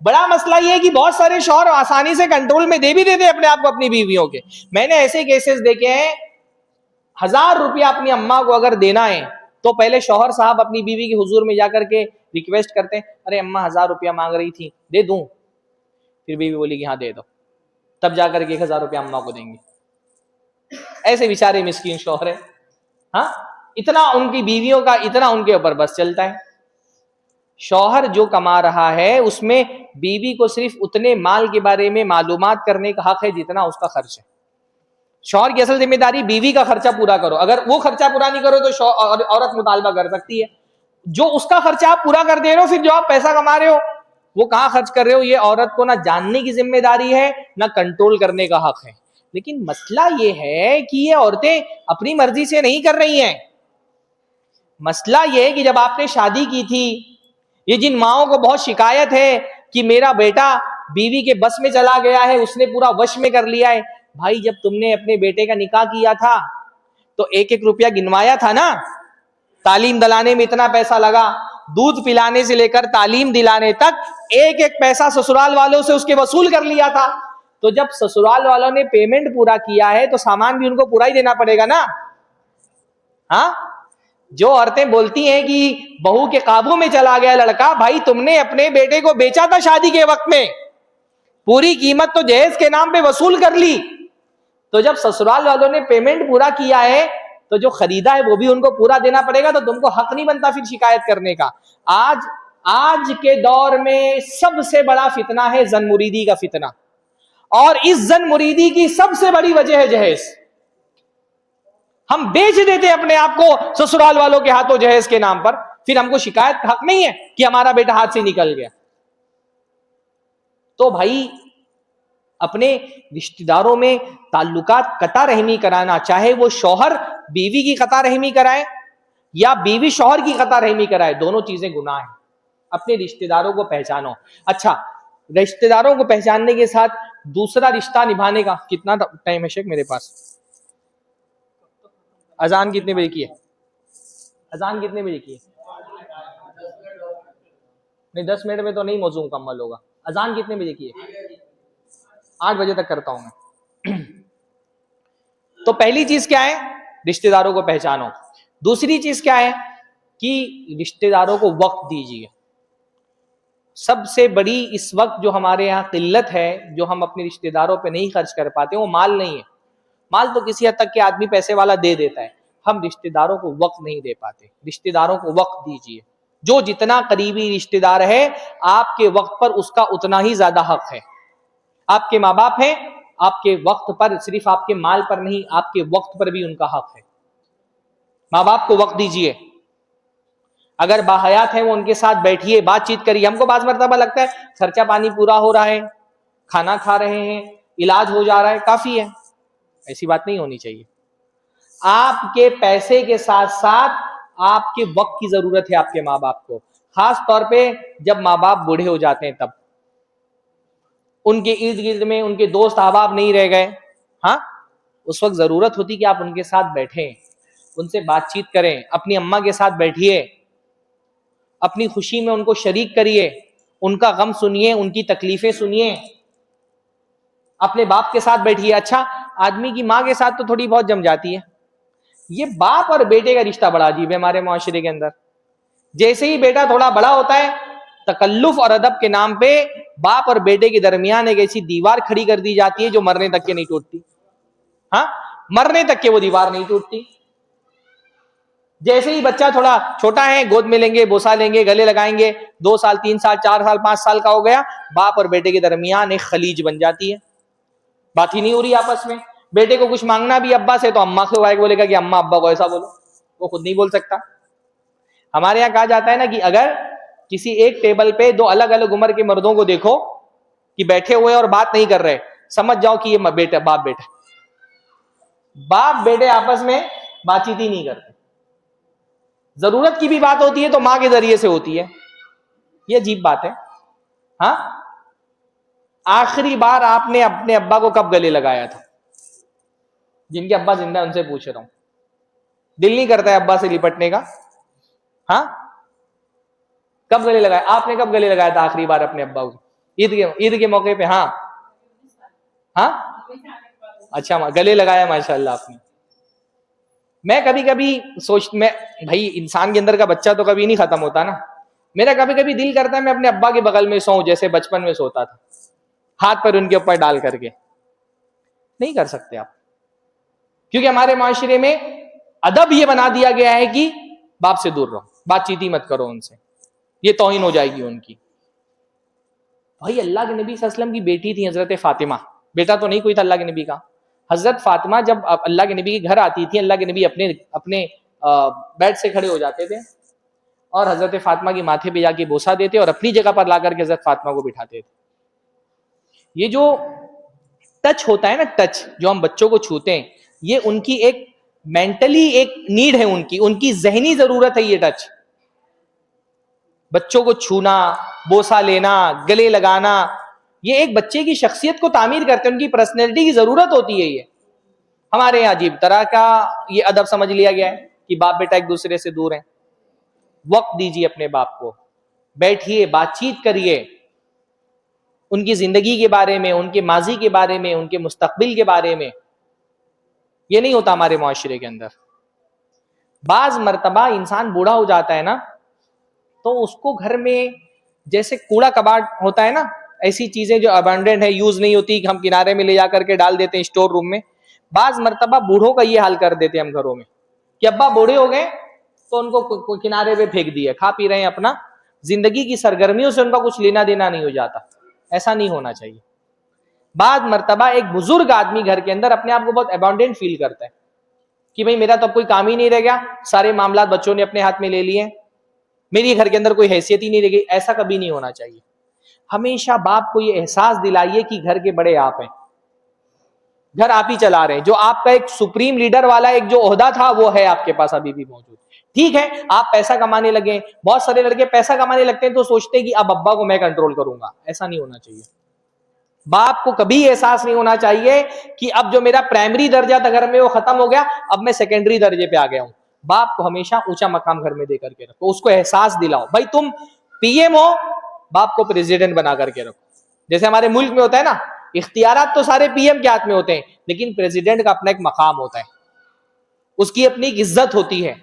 بڑا مسئلہ یہ ہے کہ بہت سارے شوہر آسانی سے کنٹرول میں دے بھی دیتے اپنے آپ کو اپنی بیویوں کے. میں نے ایسے کیسز دیکھے ہیں, 1000 روپیہ اپنی اماں کو اگر دینا ہے تو پہلے شوہر صاحب اپنی بیوی کے حضور میں جا کر کے ریکویسٹ کرتے ہیں, ارے اماں 1000 روپیہ مانگ رہی تھی, دے دوں؟ پھر بیوی بولی کہ ہاں دے دو, تب جا کر کے 1000 روپیہ اماں کو دیں گے. ایسے بیچارے مسکین شوہر ہیں. ہاں, اتنا ان کی بیویوں کا اتنا ان کے اوپر بس چلتا ہے. شوہر جو کما رہا ہے اس میں بیوی کو صرف اتنے مال کے بارے میں معلومات کرنے کا حق ہے جتنا اس کا خرچ ہے. شوہر کی اصل ذمہ داری بیوی کا خرچہ پورا کرو. اگر وہ خرچہ پورا نہیں کرو تو عورت مطالبہ کر سکتی ہے. جو اس کا خرچہ آپ پورا کر دے رہے ہو, پھر جو آپ پیسہ کما رہے ہو وہ کہاں خرچ کر رہے ہو, یہ عورت کو نہ جاننے کی ذمہ داری ہے نہ کنٹرول کرنے کا حق ہے. لیکن مسئلہ یہ ہے کہ یہ عورتیں اپنی مرضی سے نہیں کر رہی ہیں. مسئلہ یہ ہے کہ جب آپ نے شادی کی تھی, یہ جن ماؤں کو بہت شکایت ہے کہ میرا بیٹا بیوی کے بس میں چلا گیا ہے, اس نے پورا وش میں کر لیا ہے. بھائی جب تم نے اپنے بیٹے کا نکاح کیا تھا تو 1-1 روپیہ گنوایا تھا نا. تعلیم دلانے میں اتنا پیسہ لگا, دودھ پلانے سے لے کر تعلیم دلانے تک 1-1 پیسہ سسرال والوں سے اس کے وصول کر لیا تھا. تو جب سسرال والوں نے پیمنٹ پورا کیا ہے تو سامان بھی ان کو پورا ہی دینا پڑے گا نا. ہاں, جو عورتیں بولتی ہیں کہ بہو کے قابو میں چلا گیا لڑکا, بھائی تم نے اپنے بیٹے کو بیچا تھا شادی کے وقت میں, پوری قیمت تو جہیز کے نام پہ وصول کر لی. تو جب سسرال والوں نے پیمنٹ پورا کیا ہے تو جو خریدا ہے وہ بھی ان کو پورا دینا پڑے گا. تو تم کو حق نہیں بنتا پھر شکایت کرنے کا. آج کے دور میں سب سے بڑا فتنہ ہے زن مریدی کا فتنہ, اور اس زن مریدی کی سب سے بڑی وجہ ہے جہیز. ہم بیچ دیتے اپنے آپ کو سسرال والوں کے ہاتھوں جہیز کے نام پر, پھر ہم کو شکایت حق نہیں ہے کہ ہمارا بیٹا ہاتھ سے نکل گیا. تو بھائی اپنے رشتہ داروں میں تعلقات قطع رحمی کرانا, چاہے وہ شوہر بیوی کی قطع رحمی کرائے یا بیوی شوہر کی قطع رحمی کرائے, دونوں چیزیں گناہ ہیں. اپنے رشتہ داروں کو پہچانو. اچھا, رشتہ داروں کو پہچاننے کے ساتھ دوسرا رشتہ نبھانے کا کتنا ٹائم ہے شیخ میرے پاس؟ اذان کتنے بجے کی ہے؟ اذان کتنے بجے کی ہے؟ نہیں 10 منٹ میں تو نہیں موضوع مکمل ہوگا. اذان کتنے بجے کی ہے؟ 8 بجے تک کرتا ہوں میں. تو پہلی چیز کیا ہے؟ رشتہ داروں کو پہچانو. دوسری چیز کیا ہے کہ رشتہ داروں کو وقت دیجیے. سب سے بڑی اس وقت جو ہمارے یہاں قلت ہے, جو ہم اپنے رشتہ داروں پہ نہیں خرچ کر پاتے, وہ مال نہیں ہے. مال تو کسی حد تک کہ آدمی پیسے والا دے دیتا ہے, ہم رشتہ داروں کو وقت نہیں دے پاتے. رشتہ داروں کو وقت دیجیے. جو جتنا قریبی رشتہ دار ہے آپ کے وقت پر اس کا اتنا ہی زیادہ حق ہے. آپ کے ماں باپ ہیں, آپ کے وقت پر, صرف آپ کے مال پر نہیں, آپ کے وقت پر بھی ان کا حق ہے. ماں باپ کو وقت دیجیے. اگر باحیات ہیں وہ ان کے ساتھ بیٹھیے, بات چیت کریے. ہم کو بعض مرتبہ لگتا ہے خرچہ پانی پورا ہو رہا ہے, کھانا کھا رہے ہیں, علاج ہو جا رہا ہے, کافی ہے. ایسی بات نہیں ہونی چاہیے. آپ کے پیسے کے ساتھ ساتھ آپ کے وقت کی ضرورت ہے آپ کے ماں باپ کو, خاص طور پہ جب ماں باپ بوڑھے ہو جاتے ہیں تب. ان کے ارد گرد میں ان کے دوست احباب نہیں رہ گئے, ہاں اس وقت ضرورت ہوتی کہ آپ ان کے ساتھ بیٹھیں, ان سے بات چیت کریں. اپنی اماں کے ساتھ بیٹھیے, اپنی خوشی میں ان کو شریک کریے, ان کا غم سنیے, ان کی تکلیفیں سنیے. اپنے باپ کے ساتھ بیٹھیے. اچھا, آدمی کی ماں کے ساتھ تو تھوڑی بہت جم جاتی ہے. یہ باپ اور بیٹے کا رشتہ بڑا عجیب ہے ہمارے معاشرے کے اندر. جیسے ہی بیٹا تھوڑا بڑا ہوتا ہے, تکلف اور ادب کے نام پہ باپ اور بیٹے کے درمیان ایک ایسی دیوار کھڑی کر دی جاتی ہے جو مرنے تک کے نہیں ٹوٹتی. ہاں, مرنے تک کے وہ دیوار نہیں ٹوٹتی. جیسے ہی بچہ تھوڑا چھوٹا ہے, گود میں لیں گے, بوسا لیں گے, گلے لگائیں گے, 2 سال 3 سال 4 سال 5 سال کا ہو گیا, باپ اور بیٹے کے درمیان ایک خلیج بن جاتی ہے. بات ہی نہیں ہو رہی آپس میں. بیٹے کو کچھ مانگنا بھی ابا سے تو اماں کو بولے گا کہ اماں ابا کو ایسا بولو, وہ خود نہیں بول سکتا. ہمارے یہاں کہا جاتا ہے نا کہ اگر کسی ایک ٹیبل پہ 2 الگ الگ عمر کے مردوں کو دیکھو کہ بیٹھے ہوئے اور بات نہیں کر رہے, سمجھ جاؤ کہ یہ بیٹا باپ بیٹا. باپ بیٹے آپس میں بات چیت ہی نہیں کرتے. ضرورت کی بھی بات ہوتی ہے تو ماں کے ذریعے سے ہوتی ہے. یہ عجیب بات ہے. ہاں, آخری بار آپ نے اپنے ابا کو کب گلے لگایا تھا؟ جن کے ابا زندہ ان سے پوچھ رہا ہوں. دل نہیں کرتا ہے ابا سے لپٹنے کا؟ ہاں, کب گلے لگائے آپ نے؟ کب گلے لگایا تھا آخری بار اپنے ابا کو؟ عید کے موقع پہ؟ ہاں ہاں اچھا گلے لگایا ماشاء اللہ آپ نے. میں کبھی کبھی میں بھائی انسان کے اندر کا بچہ تو کبھی نہیں ختم ہوتا نا. میرا کبھی کبھی دل کرتا ہے میں اپنے ابا کے بغل میں سوؤں جیسے بچپن میں سوتا تھا, ہاتھ پر ان کے اوپر ڈال کر کے. نہیں کر سکتے آپ, کیونکہ ہمارے معاشرے میں ادب یہ بنا دیا گیا ہے کہ باپ سے دور رہو, بات چیت ہی مت کرو ان سے, یہ توہین ہو جائے گی ان کی. بھائی اللہ کے نبی صلی اللہ علیہ وسلم کی بیٹی تھی حضرت فاطمہ, بیٹا تو نہیں کوئی تھا اللہ کے نبی کا. حضرت فاطمہ جب اللہ کے نبی کے گھر آتی تھی, اللہ کے نبی اپنے بیڈ سے کھڑے ہو جاتے تھے اور حضرت فاطمہ کی ماتھے پہ جا کے بوسہ دیتے اور اپنی جگہ پر لا کر کے حضرت فاطمہ کو بٹھاتے تھے. یہ جو ٹچ ہوتا ہے نا, ٹچ جو ہم بچوں کو چھوتے ہیں, یہ ان کی ایک مینٹلی ایک نیڈ ہے, ان کی ذہنی ضرورت ہے یہ ٹچ. بچوں کو چھونا, بوسہ لینا, گلے لگانا, یہ ایک بچے کی شخصیت کو تعمیر کرتے ہیں, ان کی پرسنالٹی کی ضرورت ہوتی ہے. یہ ہمارے یہاں عجیب طرح کا یہ ادب سمجھ لیا گیا ہے کہ باپ بیٹا ایک دوسرے سے دور ہیں. وقت دیجیے اپنے باپ کو, بیٹھیے, بات چیت کریے, ان کی زندگی کے بارے میں, ان کے ماضی کے بارے میں, ان کے مستقبل کے بارے میں. یہ نہیں ہوتا ہمارے معاشرے کے اندر. بعض مرتبہ انسان بوڑھا ہو جاتا ہے نا, تو اس کو گھر میں جیسے کوڑا کباڑ ہوتا ہے نا, ایسی چیزیں جو ابنڈنٹ ہے, یوز نہیں ہوتی, ہم کنارے میں لے جا کر کے ڈال دیتے ہیں اسٹور روم میں. بعض مرتبہ بوڑھوں کا یہ حال کر دیتے ہیں ہم گھروں میں کہ ابا بوڑھے ہو گئے تو ان کو کنارے پہ پھینک دیا, کھا پی رہے ہیں اپنا, زندگی کی سرگرمیوں سے ان کا کچھ لینا دینا نہیں ہو جاتا. ایسا نہیں ہونا چاہیے. بعض مرتبہ ایک بزرگ آدمی گھر کے اندر اپنے آپ کو بہت ابنڈنٹ فیل کرتا ہے کہ بھئی میرا تو اب کوئی کام ہی نہیں رہ گیا, سارے معاملات بچوں نے اپنے ہاتھ میں لے لیے, میری گھر کے اندر کوئی حیثیت ہی نہیں رہ گئی. ایسا کبھی نہیں ہونا چاہیے. ہمیشہ باپ کو یہ احساس دلائیے کہ گھر کے بڑے آپ ہیں, گھر آپ ہی چلا رہے ہیں. جو آپ کا ایک سپریم لیڈر والا ایک جو عہدہ تھا وہ ہے آپ کے پاس ابھی بھی موجود. ٹھیک ہے آپ پیسہ کمانے لگے, بہت سارے لڑکے پیسہ کمانے لگتے ہیں تو سوچتے ہیں کہ اب ابا کو میں کنٹرول کروں گا. ایسا نہیں ہونا چاہیے. باپ کو کبھی احساس نہیں ہونا چاہیے کہ اب جو میرا پرائمری درجہ تھا گھر میں وہ ختم ہو گیا, اب میں سیکنڈری درجے پہ آ گیا ہوں. باپ کو ہمیشہ اونچا مقام گھر میں دے کر کے رکھو, اس کو احساس دلاؤ. بھائی تم پی ایم ہو, باپ کو پریزیڈنٹ بنا کر کے رکھو. جیسے ہمارے ملک میں ہوتا ہے نا, اختیارات تو سارے پی ایم کے ہاتھ میں ہوتے ہیں, لیکن پریزیڈنٹ کا اپنا ایک مقام ہوتا ہے, اس کی اپنی ایک عزت ہوتی ہے,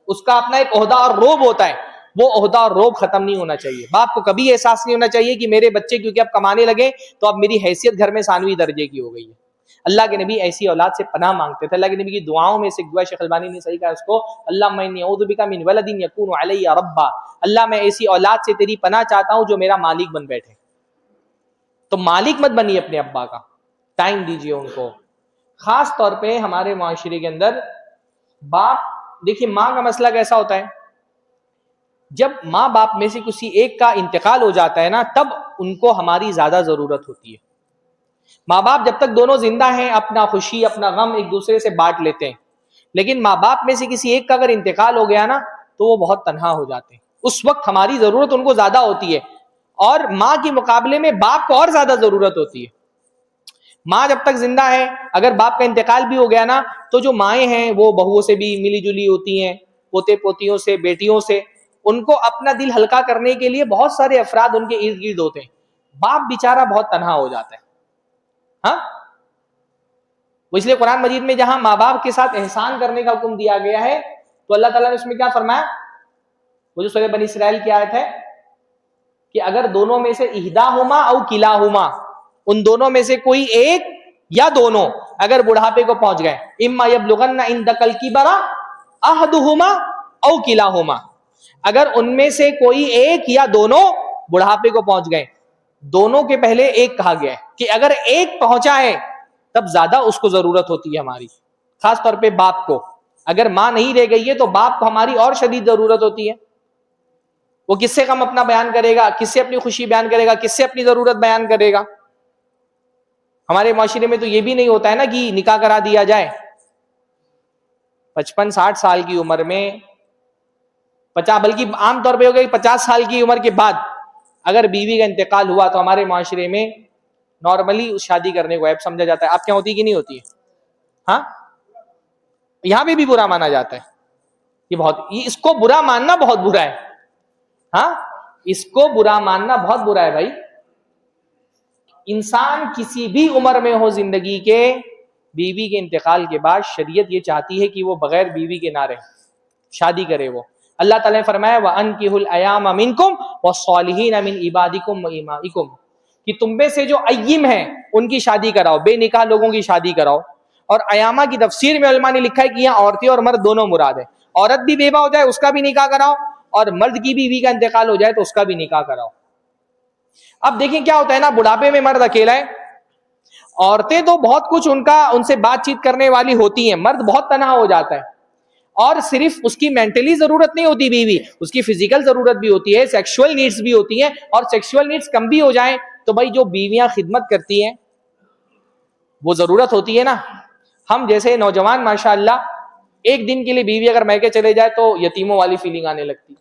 اس کا اپنا ایک عہدہ اور روب ہوتا ہے. وہ عہدہ اور روب ختم نہیں ہونا چاہیے. باپ کو کبھی احساس نہیں ہونا چاہیے کہ میرے بچے کیونکہ اب کمانے لگے تو اب میری حیثیت گھر میں ثانوی درجے کی ہو گئی ہے. اللہ کے نبی ایسی اولاد سے پناہ مانگتے تھے. اللہ کے نبی کی دعاؤں میں سے ایک دعا شیخ البانی نے صحیح کہا اس کو, اللہم انی اعوذ بک من ولد یکون علی ربا, اللہ میں ایسی اولاد سے تیری پناہ چاہتا ہوں جو میرا مالک بن بیٹھے. تو مالک مت بنیے اپنے ابا کا, ٹائم دیجیے ان کو. خاص طور پہ ہمارے معاشرے کے اندر باپ, دیکھیے ماں کا مسئلہ کیسا ہوتا ہے, جب ماں باپ میں سے کسی ایک کا انتقال ہو جاتا ہے نا, تب ان کو ہماری زیادہ ضرورت ہوتی ہے. ماں باپ جب تک دونوں زندہ ہیں اپنا خوشی اپنا غم ایک دوسرے سے بانٹ لیتے ہیں, لیکن ماں باپ میں سے کسی ایک کا اگر انتقال ہو گیا نا تو وہ بہت تنہا ہو جاتے ہیں. اس وقت ہماری ضرورت ان کو زیادہ ہوتی ہے, اور ماں کے مقابلے میں باپ کو اور زیادہ ضرورت ہوتی ہے. ماں جب تک زندہ ہے, اگر باپ کا انتقال بھی ہو گیا نا تو جو مائیں ہیں وہ بہوؤں سے بھی ملی جلی ہوتی ہیں, پوتے پوتیوں سے, بیٹیوں سے. ان کو اپنا دل ہلکا کرنے کے لیے بہت سارے افراد ان کے ارد گرد ہوتے ہیں. باپ بیچارہ بہت تنہا ہو جاتا ہے. ہاں, وہ اس لیے قرآن مجید میں جہاں ماں باپ کے ساتھ احسان کرنے کا حکم دیا گیا ہے تو اللہ تعالیٰ نے اس میں کیا فرمایا, وہ جو سورہ بنی اسرائیل کی آیت ہے کہ اگر دونوں میں سے احداہما او کلاہما, ان دونوں میں سے کوئی ایک یا دونوں اگر بڑھاپے کو پہنچ گئے, اما یبلغن عندک الکبر احدہما او کلاہما, اگر ان میں سے کوئی ایک یا دونوں بڑھاپے کو پہنچ گئے. دونوں کے پہلے ایک کہا گیا ہے کہ اگر ایک پہنچا ہے تب زیادہ اس کو ضرورت ہوتی ہے ہماری, خاص طور پہ باپ کو. اگر ماں نہیں رہ گئی ہے تو باپ کو ہماری اور شدید ضرورت ہوتی ہے. وہ کس سے کم اپنا بیان کرے گا, کس سے اپنی خوشی بیان کرے گا, کس سے اپنی ضرورت بیان کرے گا. ہمارے معاشرے میں تو یہ بھی نہیں ہوتا ہے نا کہ نکاح کرا دیا جائے 55-60 سال کی عمر میں, 50, بلکہ عام طور پہ ہو گئی 50 سال کی عمر کے بعد اگر بیوی کا انتقال ہوا تو ہمارے معاشرے میں نارملی اس شادی کرنے کو عیب سمجھا جاتا ہے. آپ کیا ہوتی کہ نہیں ہوتی ہے؟ ہاں, یہاں پہ بھی برا مانا جاتا ہے. یہ اس کو برا ماننا بہت برا ہے. ہاں, اس کو برا ماننا بہت برا ہے بھائی. انسان کسی بھی عمر میں ہو زندگی کے، بیوی کے انتقال کے بعد شریعت یہ چاہتی ہے کہ وہ بغیر بیوی کے نہ رہے، شادی کرے. وہ اللہ تعالیٰ نے فرمایا وَأَنكِحُوا الْأَيَامَ مِنكُمْ وَالصَّالِحِينَ مِنْ عِبَادِكُمْ وَإِمَائِكُمْ، کہ تم میں سے جو اییم ہیں ان کی شادی کراؤ، بے نکاح لوگوں کی شادی کراؤ. اور ایامہ کی تفسیر میں علماء نے لکھا ہے کہ یہاں عورتیں اور مرد دونوں مراد ہیں. عورت بھی بیوہ ہو جائے اس کا بھی نکاح کراؤ، اور مرد کی بیوی کا انتقال ہو جائے تو اس کا بھی نکاح کراؤ. اب دیکھیں کیا ہوتا ہے نا، بڑھاپے میں مرد اکیلا ہے، عورتیں تو بہت کچھ ان سے بات چیت کرنے والی ہوتی ہیں، مرد بہت تنہا ہو جاتا ہے. اور صرف اس کی مینٹلی ضرورت نہیں ہوتی بیوی، اس کی فزیکل ضرورت بھی ہوتی ہے، سیکشول نیڈز بھی ہوتی ہیں. اور سیکشول نیڈز کم بھی ہو جائیں تو بھائی جو بیویاں خدمت کرتی ہیں وہ ضرورت ہوتی ہے نا. ہم جیسے نوجوان ماشاءاللہ ایک دن کے لیے بیوی اگر میکے چلے جائے تو یتیموں والی فیلنگ آنے لگتی.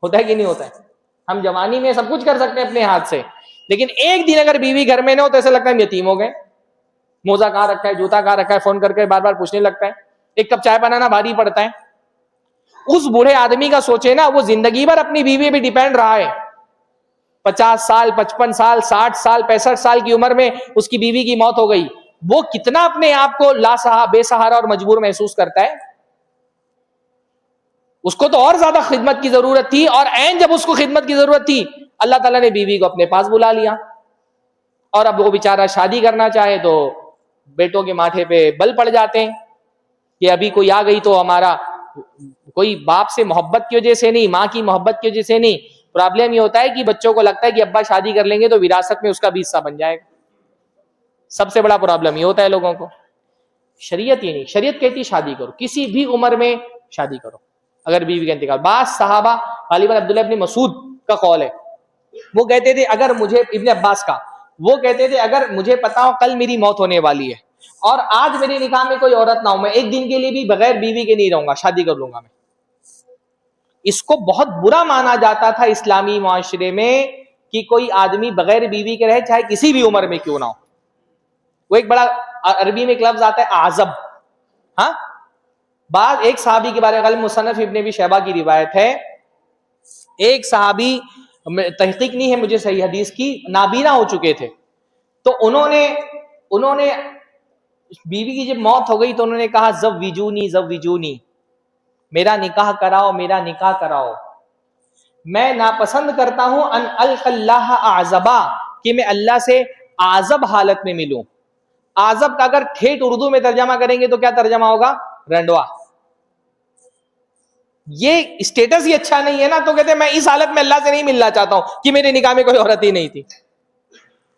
ہوتا ہے کہ نہیں ہوتا ہے؟ ہم جوانی میں سب کچھ کر سکتے ہیں اپنے ہاتھ سے، لیکن ایک دن اگر بیوی گھر میں نہ ہو تو ایسا لگتا ہے ہم یتیم ہو گئے. موزہ کہاں رکھا ہے، جوتا کہاں رکھا ہے، فون کر کے بار بار پوچھنے لگتا ہے. ایک کپ چائے بنانا بھاری پڑتا ہے. اس بوڑھے آدمی کا سوچے نا، وہ زندگی بھر اپنی بیوی پہ ڈیپینڈ رہا ہے. 50 سال 55 سال 60 سال 65 سال کی عمر میں اس کی بیوی کی موت ہو گئی. وہ کتنا اپنے آپ کو بے سہارا اور مجبور محسوس کرتا ہے. اس کو تو اور زیادہ خدمت کی ضرورت تھی، اور عین جب اس کو خدمت کی ضرورت تھی اللہ تعالیٰ نے بیوی کو اپنے پاس بلا لیا. اور اب وہ بیچارہ شادی کرنا چاہے تو بیٹوں کے ماتھے پہ بل پڑ جاتے ہیں کہ ابھی کوئی آ گئی تو ہمارا کوئی باپ سے محبت کی وجہ سے نہیں، ماں کی محبت کی وجہ سے نہیں. پرابلم یہ ہوتا ہے کہ بچوں کو لگتا ہے کہ ابا شادی کر لیں گے تو وراثت میں اس کا بھی حصہ بن جائے گا. سب سے بڑا پرابلم یہ ہوتا ہے لوگوں کو. شریعت یہ نہیں، شریعت کہتی شادی کرو، کسی بھی عمر میں شادی کرو اگر بیوی کا انتقال. بعض صحابہ، غالباً عبداللہ ابن مسعود کا قول ہے، وہ کہتے تھے اگر مجھے، ابن عباس کا، وہ کہتے تھے اگر مجھے پتا ہو کل میری موت ہونے والی ہے اور آج میری نکاح میں کوئی عورت نہ ہو، میں ایک دن کے لیے بھی بغیر بیوی کے نہیں رہوں گا، شادی کر لوں گا میں. اس کو بہت برا مانا جاتا تھا اسلامی معاشرے میں کہ کوئی آدمی بغیر بیوی کے رہے، چاہے کسی بھی عمر میں کیوں نہ ہو. وہ ایک بڑا عربی میں ایک لفظ آتا ہے اعزب. ہاں، بعد ایک صحابی کے بارے میں مصنف ابن ابی شیبہ کی روایت ہے، ایک صحابی، تحقیق نہیں ہے مجھے صحیح حدیث کی، نابینا ہو چکے تھے. تو انہوں نے بیوی کی جب موت ہو گئی تو انہوں نے کہا زوجونی، میرا نکاح کراؤ، میرا نکاح کراؤ. میں ناپسند کرتا ہوں ان الق اللہ اعزبا، کہ میں اللہ سے اعزب حالت میں ملوں. اعزب کا اگر ٹھیٹ اردو میں ترجمہ کریں گے تو کیا ترجمہ ہوگا؟ رنڈوا. یہ اسٹیٹس ہی اچھا نہیں ہے نا. تو کہتے ہیں میں اس حالت میں اللہ سے نہیں ملنا چاہتا ہوں کہ میرے نکاح میں کوئی عورت ہی نہیں تھی.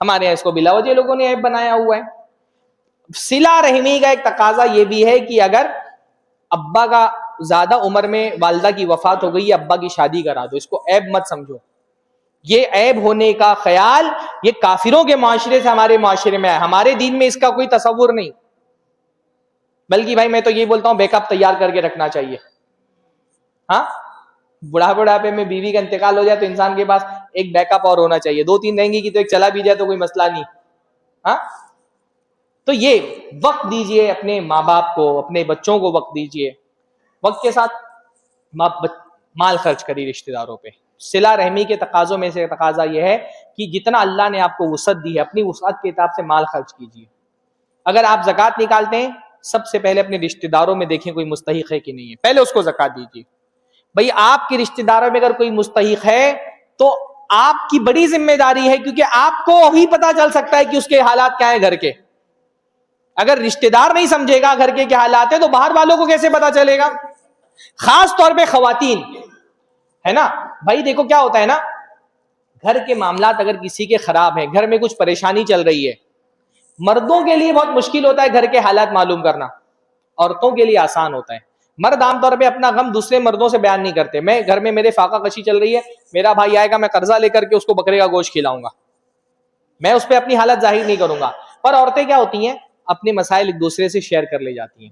ہمارے یہاں اس کو بلا وجہ لوگوں نے عیب بنایا ہوا ہے. صلہ رحمی کا ایک تقاضا یہ بھی ہے کہ اگر ابا کا زیادہ عمر میں والدہ کی وفات ہو گئی، ابا کی شادی کرا دو. اس کو عیب مت سمجھو. یہ عیب ہونے کا خیال یہ کافروں کے معاشرے سے ہمارے معاشرے میں ہے. ہمارے دین میں اس کا کوئی تصور نہیں. بلکہ بھائی میں تو یہ بولتا ہوں بیک اپ تیار کر کے رکھنا چاہیے. ہاں، بڑھاپے میں بیوی کا انتقال ہو جائے تو انسان کے پاس ایک بیک اپ اور ہونا چاہیے. 2-3 رہیں گی کہ تو ایک چلا بھی جائے تو کوئی مسئلہ نہیں. ہاں، تو یہ وقت دیجئے اپنے ماں باپ کو، اپنے بچوں کو وقت دیجئے. وقت کے ساتھ مال خرچ کری رشتہ داروں پہ. صلہ رحمی کے تقاضوں میں سے تقاضا یہ ہے کہ جتنا اللہ نے آپ کو وسعت دی ہے اپنی وسعت کے حساب سے مال خرچ کیجیے. اگر آپ زکوٰۃ نکالتے ہیں سب سے پہلے اپنے رشتہ داروں میں دیکھیں کوئی مستحق ہے کہ نہیں ہے، پہلے اس کو زکوٰۃ دیجیے. بھئی آپ کے رشتہ داروں میں اگر کوئی مستحق ہے تو آپ کی بڑی ذمہ داری ہے، کیونکہ آپ کو ہی پتا چل سکتا ہے کہ اس کے حالات کیا ہیں گھر کے. اگر رشتہ دار نہیں سمجھے گا گھر کے کیا حالات ہیں تو باہر والوں کو کیسے پتا چلے گا؟ خاص طور پہ خواتین ہے نا. بھائی دیکھو کیا ہوتا ہے نا، گھر کے معاملات اگر کسی کے خراب ہیں، گھر میں کچھ پریشانی چل رہی ہے، مردوں کے لیے بہت مشکل ہوتا ہے گھر کے حالات معلوم کرنا، عورتوں کے لیے آسان ہوتا ہے. مرد عام طور پہ اپنا غم دوسرے مردوں سے بیان نہیں کرتے. میں گھر میں میرے فاقہ کشی چل رہی ہے، میرا بھائی آئے گا، میں قرضہ لے کر کے اس کو بکرے کا گوشت کھلاؤں گا، میں اس پہ اپنی حالت ظاہر نہیں کروں گا. پر عورتیں کیا ہوتی ہیں، اپنے مسائل ایک دوسرے سے شیئر کر لے جاتی ہیں.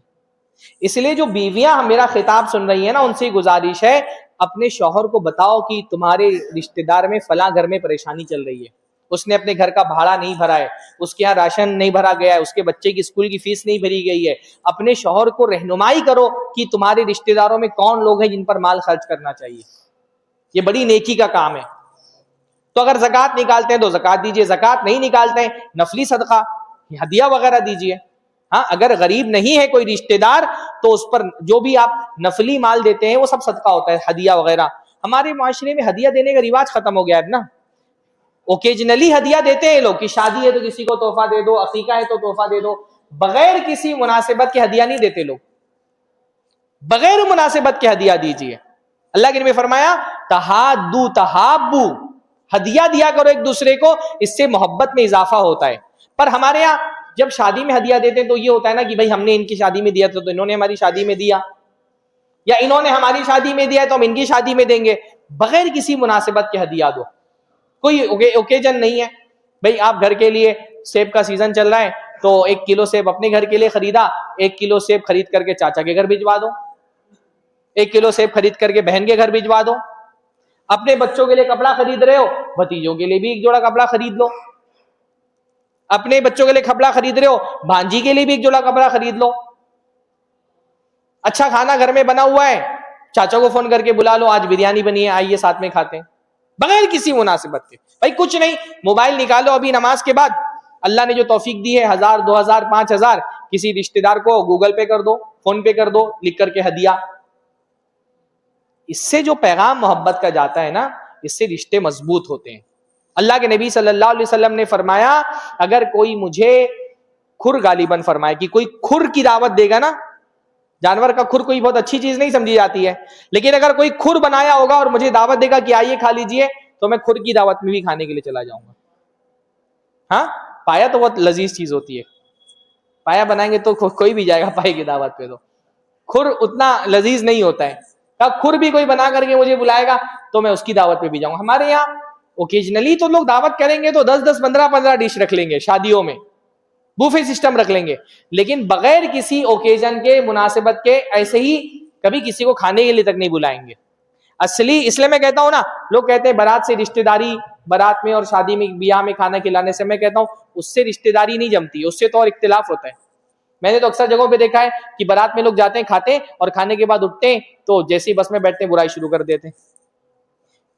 اس لیے جو بیویاں میرا خطاب سن رہی ہیں نا، ان سے گزارش ہے اپنے شوہر کو بتاؤ کہ تمہارے رشتہ دار میں فلاں گھر میں پریشانی چل رہی ہے، اس نے اپنے گھر کا بھاڑا نہیں بھرا ہے، اس کے یہاں راشن نہیں بھرا گیا ہے، اس کے بچے کی اسکول کی فیس نہیں بھری گئی ہے. اپنے شوہر کو رہنمائی کرو کہ تمہارے رشتہ داروں میں کون لوگ ہیں جن پر مال خرچ کرنا چاہیے. یہ بڑی نیکی کا کام ہے. تو اگر زکوٰۃ نکالتے ہیں تو زکوٰۃ دیجیے, زکوٰۃ نہیں نکالتے ہیں نفلی صدقہ ہدیہ وغیرہ دیجیے. ہاں اگر غریب نہیں ہے کوئی رشتہ دار تو اس پر جو بھی آپ نفلی مال دیتے ہیں وہ سب صدقہ ہوتا ہے, ہدیہ وغیرہ. ہمارے معاشرے میں ہدیہ دینے کا رواج ختم ہو گیا ہے نا. اوکیجنلی ہدیہ دیتے ہیں لوگ کہ شادی ہے تو کسی کو تحفہ دے دو, عقیقہ ہے تو تحفہ دے دو, بغیر کسی مناسبت کے ہدیہ نہیں دیتے لوگ. بغیر مناسبت کے ہدیہ دیجیے. اللہ کے نبی نے فرمایا تہادو تہابو, ہدیہ دیا کرو ایک دوسرے کو, اس سے محبت میں اضافہ ہوتا ہے. پر ہمارے یہاں جب شادی میں ہدیہ دیتے ہیں تو یہ ہوتا ہے نا کہ بھائی ہم نے ان کی شادی میں دیا تھا تو انہوں نے ہماری شادی میں دیا, یا انہوں نے ہماری شادی میں دیا ہے تو ہم ان کی شادی میں دیں گے. بغیر کسی مناسبت کے ہدیہ دو, کوئی اوکیجن نہیں ہے. بھائی آپ گھر کے لیے سیب کا سیزن چل رہا ہے تو 1 کلو سیب اپنے گھر کے لیے خریدا, 1 کلو سیب خرید کر کے چاچا کے گھر بھجوا دو, 1 کلو سیب خرید کر کے بہن کے گھر بھجوا دو. اپنے بچوں کے لیے کپڑا خرید رہے ہو, بھتیجوں کے لیے بھی 1 جوڑا کپڑا خرید لو. اپنے بچوں کے لیے کپڑا خرید رہے ہو, بھانجی کے لیے بھی 1 جوڑا کپڑا خرید لو. اچھا کھانا گھر میں بنا ہوا ہے, چاچا کو فون کر کے بلا لو, آج بریانی بنی ہے آئیے ساتھ میں کھاتے ہیں, بغیر کسی مناسبت کے. بھائی کچھ نہیں, موبائل نکالو ابھی نماز کے بعد, اللہ نے جو توفیق دی ہے 1000 2000 5000 کسی رشتہ دار کو گوگل پے کر دو, فون پے کر دو, لکھ کر کے ہدیہ. اس سے جو پیغام محبت کا جاتا ہے نا, اس سے رشتے مضبوط ہوتے ہیں. اللہ کے نبی صلی اللہ علیہ وسلم نے فرمایا اگر کوئی مجھے کھر غالباً فرمایا کہ کوئی کھر کی دعوت دے گا نا, جانور کا کھر کوئی بہت اچھی چیز نہیں سمجھی جاتی ہے, لیکن اگر کوئی کھر بنایا ہوگا اور مجھے دعوت دے گا کہ آئیے کھا لیجئے, تو میں کھر کی دعوت میں بھی کھانے کے لیے چلا جاؤں گا. ہاں پایا تو بہت لذیذ چیز ہوتی ہے, پایا بنائیں گے تو کوئی بھی جائے گا پائے کی دعوت پہ, تو کھر اتنا لذیذ نہیں ہوتا ہے. کھر بھی کوئی بنا کر کے مجھے بلائے گا تو میں اس کی دعوت پہ بھی جاؤں گا. ہمارے یہاں اوکیجنلی تو لوگ دعوت کریں گے تو 10 15 ڈش رکھ لیں گے, شادیوں میں بوفے سسٹم رکھ لیں گے, لیکن بغیر کسی اوکیجن کے مناسبت کے ایسے ہی کبھی کسی کو کھانے کے لیے تک نہیں بلائیں گے. اصلی اس لیے میں کہتا ہوں نا, لوگ کہتے ہیں بارات سے رشتہ داری, بارات میں اور شادی میں بیاہ میں کھانا کھلانے سے, میں کہتا ہوں اس سے رشتہ داری نہیں جمتی, اس سے تو اور اختلاف ہوتا ہے. میں نے تو اکثر جگہوں پہ دیکھا ہے کہ بارات میں لوگ جاتے ہیں کھاتے ہیں اور کھانے کے بعد اٹھتے ہیں تو جیسے ہی بس میں بیٹھتے ہیں برائی شروع کر دیتے ہیں.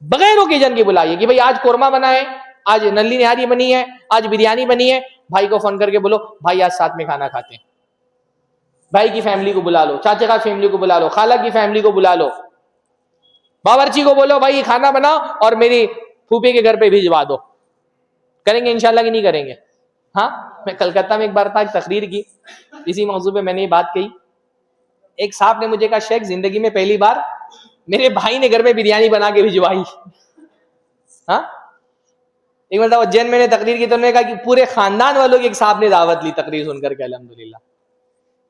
بغیر اوکیجن کے بلائیے کہ بھائی آج قورمہ بنا ہے, آج نلی نہاری بنی ہے, آج بریانی بنی ہے, بھائی کو فون کر کے بولو بھائی آج ساتھ میں کھانا کھاتے ہیں. بھائی کی فیملی کو بلا لو, چاچا کا فیملی کو بلا لو, خالہ کی فیملی کو بلا لو, باورچی کو بولو بھائی کھانا بناؤ اور میری پھوپھی کے گھر پہ بھجوا دو. کریں گے انشاءاللہ کہ نہیں کریں گے؟ ہاں میں کلکتہ میں ایک بار تھا, ایک تقریر کی, اسی موضوع پہ میں نے یہ بات کہی. ایک صاحب نے مجھے کہا شیخ زندگی میں پہلی بار میرے بھائی نے گھر میں بریانی بنا کے بھجوائی. ہاں ایک مرتبہ جین میں نے تقریر کی تو انہوں نے کہا کہ پورے خاندان والوں کی ایک صاحب نے دعوت لی تقریر سن کر کے, الحمدللہ.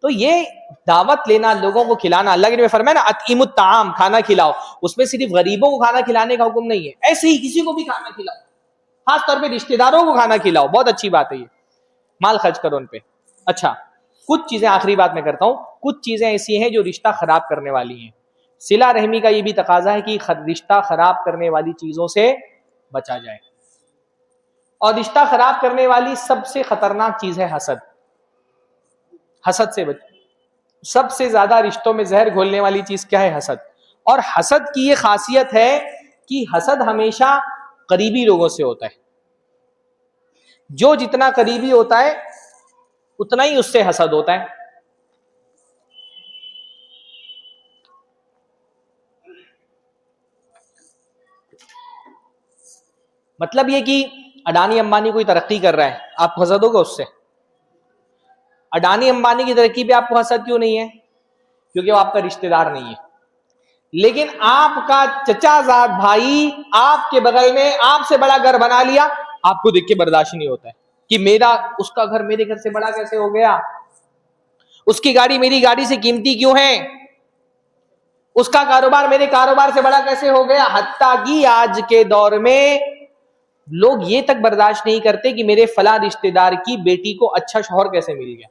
تو یہ دعوت لینا, لوگوں کو کھلانا, اللہ کے نبی نے فرمایا نا اطعموا الطعام, کھانا کھلاؤ. اس میں صرف غریبوں کو کھانا کھلانے کا حکم نہیں ہے, ایسے ہی کسی کو بھی کھانا کھلاؤ, خاص طور پہ رشتہ داروں کو کھانا کھلاؤ, بہت اچھی بات ہے یہ, مال خرچ کرو ان پہ. اچھا کچھ چیزیں آخری بات میں کرتا ہوں, کچھ چیزیں ایسی ہیں جو رشتہ خراب کرنے والی ہیں. صلہ رحمی کا یہ بھی تقاضا ہے کہ رشتہ خراب کرنے والی چیزوں سے بچا جائے. اور رشتہ خراب کرنے والی سب سے خطرناک چیز ہے حسد. حسد سے سب سے زیادہ رشتوں میں زہر گھولنے والی چیز کیا ہے؟ حسد. اور حسد کی یہ خاصیت ہے کہ حسد ہمیشہ قریبی لوگوں سے ہوتا ہے. جو جتنا قریبی ہوتا ہے اتنا ہی اس سے حسد ہوتا ہے. مطلب یہ کہ اڈانی امبانی کوئی ترقی کر رہا ہے, آپ کو حسد ہوگا اس سے؟ اڈانی امبانی کی ترقی پہ آپ کو حسد کیوں نہیں ہے؟ کیونکہ وہ آپ کا رشتہ دار نہیں ہے. لیکن آپ کا چچا زاد بھائی آپ کے بغل میں آپ سے بڑا گھر بنا لیا, آپ کو دیکھ کے برداشت نہیں ہوتا ہے کہ میرا اس کا گھر میرے گھر سے بڑا کیسے ہو گیا, اس کی گاڑی میری گاڑی سے قیمتی کیوں ہے, اس کا کاروبار میرے کاروبار سے بڑا کیسے ہو گیا. حتیٰ کہ آج کے دور میں لوگ یہ تک برداشت نہیں کرتے کہ میرے فلاں رشتہ دار کی بیٹی کو اچھا شوہر کیسے مل گیا,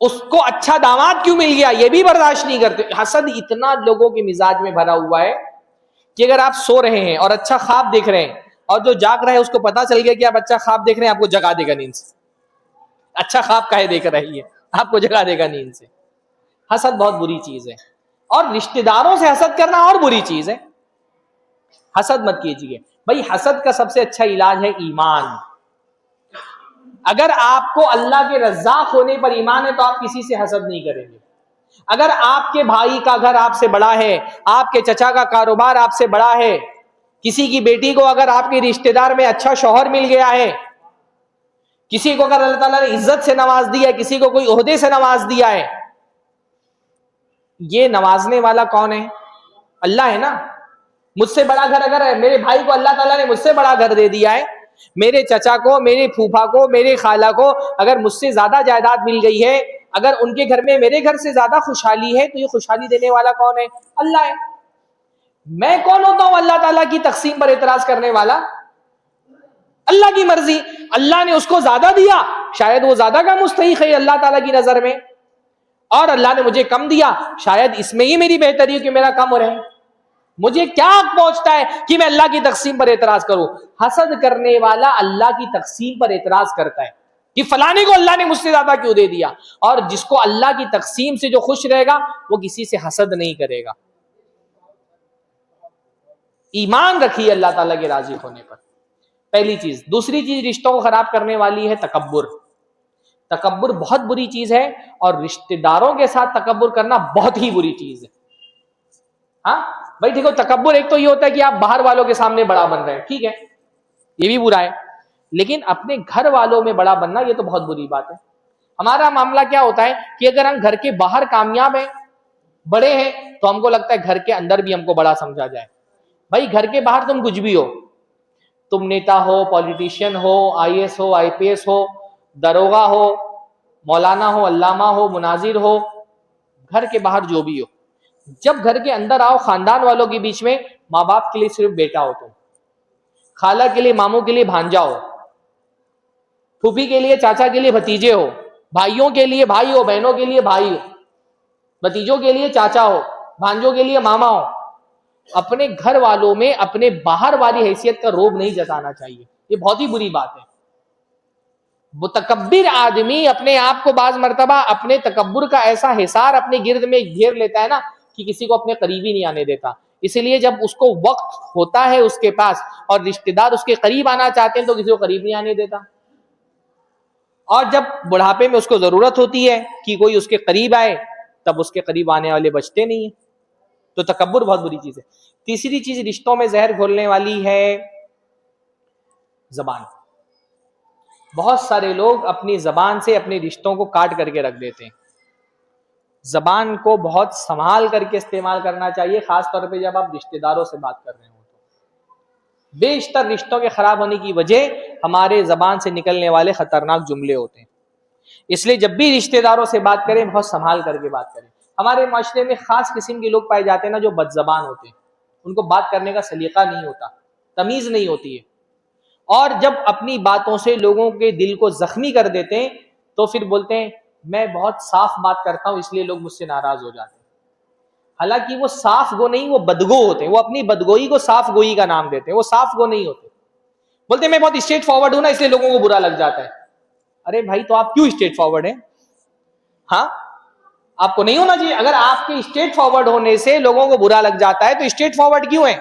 اس کو اچھا داماد کیوں مل گیا, یہ بھی برداشت نہیں کرتے. حسد اتنا لوگوں کے مزاج میں بھرا ہوا ہے کہ اگر آپ سو رہے ہیں اور اچھا خواب دیکھ رہے ہیں اور جو جاگ رہا ہے اس کو پتا چل گیا کہ آپ اچھا خواب دیکھ رہے ہیں, آپ کو جگا دے گا نیند سے. اچھا خواب کاہے دیکھ رہی ہے, آپ کو جگا دے گا نیند سے. حسد بہت بری چیز ہے, اور رشتہ داروں سے حسد کرنا اور بری چیز ہے. حسد مت کیجیے بھائی. حسد کا سب سے اچھا علاج ہے ایمان. اگر آپ کو اللہ کے رزاق ہونے پر ایمان ہے تو آپ کسی سے حسد نہیں کریں گے. اگر آپ کے بھائی کا گھر آپ سے بڑا ہے, آپ کے چچا کا کاروبار آپ سے بڑا ہے, کسی کی بیٹی کو اگر آپ کے رشتہ دار میں اچھا شوہر مل گیا ہے, کسی کو اگر اللہ تعالیٰ نے عزت سے نواز دیا ہے, کسی کو کوئی عہدے سے نواز دیا ہے, یہ نوازنے والا کون ہے؟ اللہ ہے نا. مجھ سے بڑا گھر اگر ہے, میرے بھائی کو اللہ تعالیٰ نے مجھ سے بڑا گھر دے دیا ہے, میرے چچا کو, میرے پھوپھا کو, میرے خالہ کو اگر مجھ سے زیادہ جائیداد مل گئی ہے, اگر ان کے گھر میں میرے گھر سے زیادہ خوشحالی ہے, تو یہ خوشحالی دینے والا کون ہے؟ اللہ ہے. میں کون ہوتا ہوں اللہ تعالیٰ کی تقسیم پر اعتراض کرنے والا؟ اللہ کی مرضی, اللہ نے اس کو زیادہ دیا, شاید وہ زیادہ کا مستحق ہے اللہ تعالیٰ کی نظر میں, اور اللہ نے مجھے کم دیا, شاید اس میں ہی میری بہتری ہے کہ میرا کم رہے. مجھے کیا حق پہنچتا ہے کہ میں اللہ کی تقسیم پر اعتراض کروں؟ حسد کرنے والا اللہ کی تقسیم پر اعتراض کرتا ہے کہ فلانے کو اللہ نے مجھ سے زیادہ کیوں دے دیا, اور جس کو اللہ کی تقسیم سے جو خوش رہے گا وہ کسی سے حسد نہیں کرے گا. ایمان رکھیے اللہ تعالیٰ کے راضی ہونے پر, پہلی چیز. دوسری چیز رشتوں کو خراب کرنے والی ہے تکبر. تکبر بہت بری چیز ہے, اور رشتہ داروں کے ساتھ تکبر کرنا بہت ہی بری چیز ہے. ہاں بھائی دیکھو, تکبر ایک تو یہ ہوتا ہے کہ آپ باہر والوں کے سامنے بڑا بن رہے ہیں, ٹھیک ہے, یہ بھی برا ہے, لیکن اپنے گھر والوں میں بڑا بننا یہ تو بہت بری بات ہے. ہمارا معاملہ کیا ہوتا ہے کہ اگر ہم گھر کے باہر کامیاب ہیں, بڑے ہیں, تو ہم کو لگتا ہے گھر کے اندر بھی ہم کو بڑا سمجھا جائے. بھائی گھر کے باہر تم کچھ بھی ہو, تم نیتا ہو, پولیٹیشین ہو, آئی ایس ہو, آئی پی ایس ہو, دروغہ ہو, مولانا ہو, علامہ ہو, مناظر ہو, گھر کے باہر جو بھی ہو, جب گھر کے اندر آؤ خاندان والوں کے بیچ میں, ماں باپ کے لیے صرف بیٹا ہو تم, خالہ کے لیے, ماموں کے لیے بھانجا ہو, پھوپھی کے لیے, چاچا کے لیے بھتیجے ہو, بھائیوں کے لیے بھائی ہو, بہنوں کے لیے بھائی ہو, بھتیجوں کے لیے چاچا ہو, بھانجوں کے لیے ماما ہو. اپنے گھر والوں میں اپنے باہر والی حیثیت کا روب نہیں جتانا چاہیے, یہ بہت ہی بری بات ہے. متکبر آدمی اپنے آپ کو بعض مرتبہ اپنے تکبر کا ایسا حصار اپنے گرد میں گھیر لیتا ہے نا کہ کسی کو اپنے قریب ہی نہیں آنے دیتا. اسی لیے جب اس کو وقت ہوتا ہے اس کے پاس اور رشتہ دار اس کے قریب آنا چاہتے ہیں تو کسی کو قریب نہیں آنے دیتا, اور جب بڑھاپے میں اس کو ضرورت ہوتی ہے کہ کوئی اس کے قریب آئے تب اس کے قریب آنے والے بچتے نہیں ہیں. تو تکبر بہت بری چیز ہے. تیسری چیز رشتوں میں زہر گھولنے والی ہے زبان. بہت سارے لوگ اپنی زبان سے اپنے رشتوں کو کاٹ کر کے رکھ دیتے ہیں. زبان کو بہت سنبھال کر کے استعمال کرنا چاہیے, خاص طور پہ جب آپ رشتہ داروں سے بات کر رہے ہوں. تو بیشتر رشتوں کے خراب ہونے کی وجہ ہمارے زبان سے نکلنے والے خطرناک جملے ہوتے ہیں. اس لیے جب بھی رشتہ داروں سے بات کریں بہت سنبھال کر کے بات کریں. ہمارے معاشرے میں خاص قسم کے لوگ پائے جاتے ہیں نا جو بد زبان ہوتے ہیں, ان کو بات کرنے کا سلیقہ نہیں ہوتا, تمیز نہیں ہوتی ہے, اور جب اپنی باتوں سے لوگوں کے دل کو زخمی کر دیتے ہیں تو پھر بولتے ہیں میں بہت صاف بات کرتا ہوں اس لیے لوگ مجھ سے ناراض ہو جاتے ہیں. حالانکہ وہ صاف گو نہیں, وہ بدگو ہوتے ہیں. وہ اپنی بدگوئی کو صاف گوئی کا نام دیتے ہیں, وہ صاف گو نہیں ہوتے. بولتے ہیں میں بہت اسٹریٹ فارورڈ ہوں نا اس لیے لوگوں کو برا لگ جاتا ہے. ارے بھائی تو آپ کیوں اسٹریٹ فارورڈ ہیں؟ ہاں آپ کو نہیں ہونا چاہیے. اگر آپ کے اسٹریٹ فارورڈ ہونے سے لوگوں کو برا لگ جاتا ہے تو اسٹریٹ فارورڈ کیوں ہے؟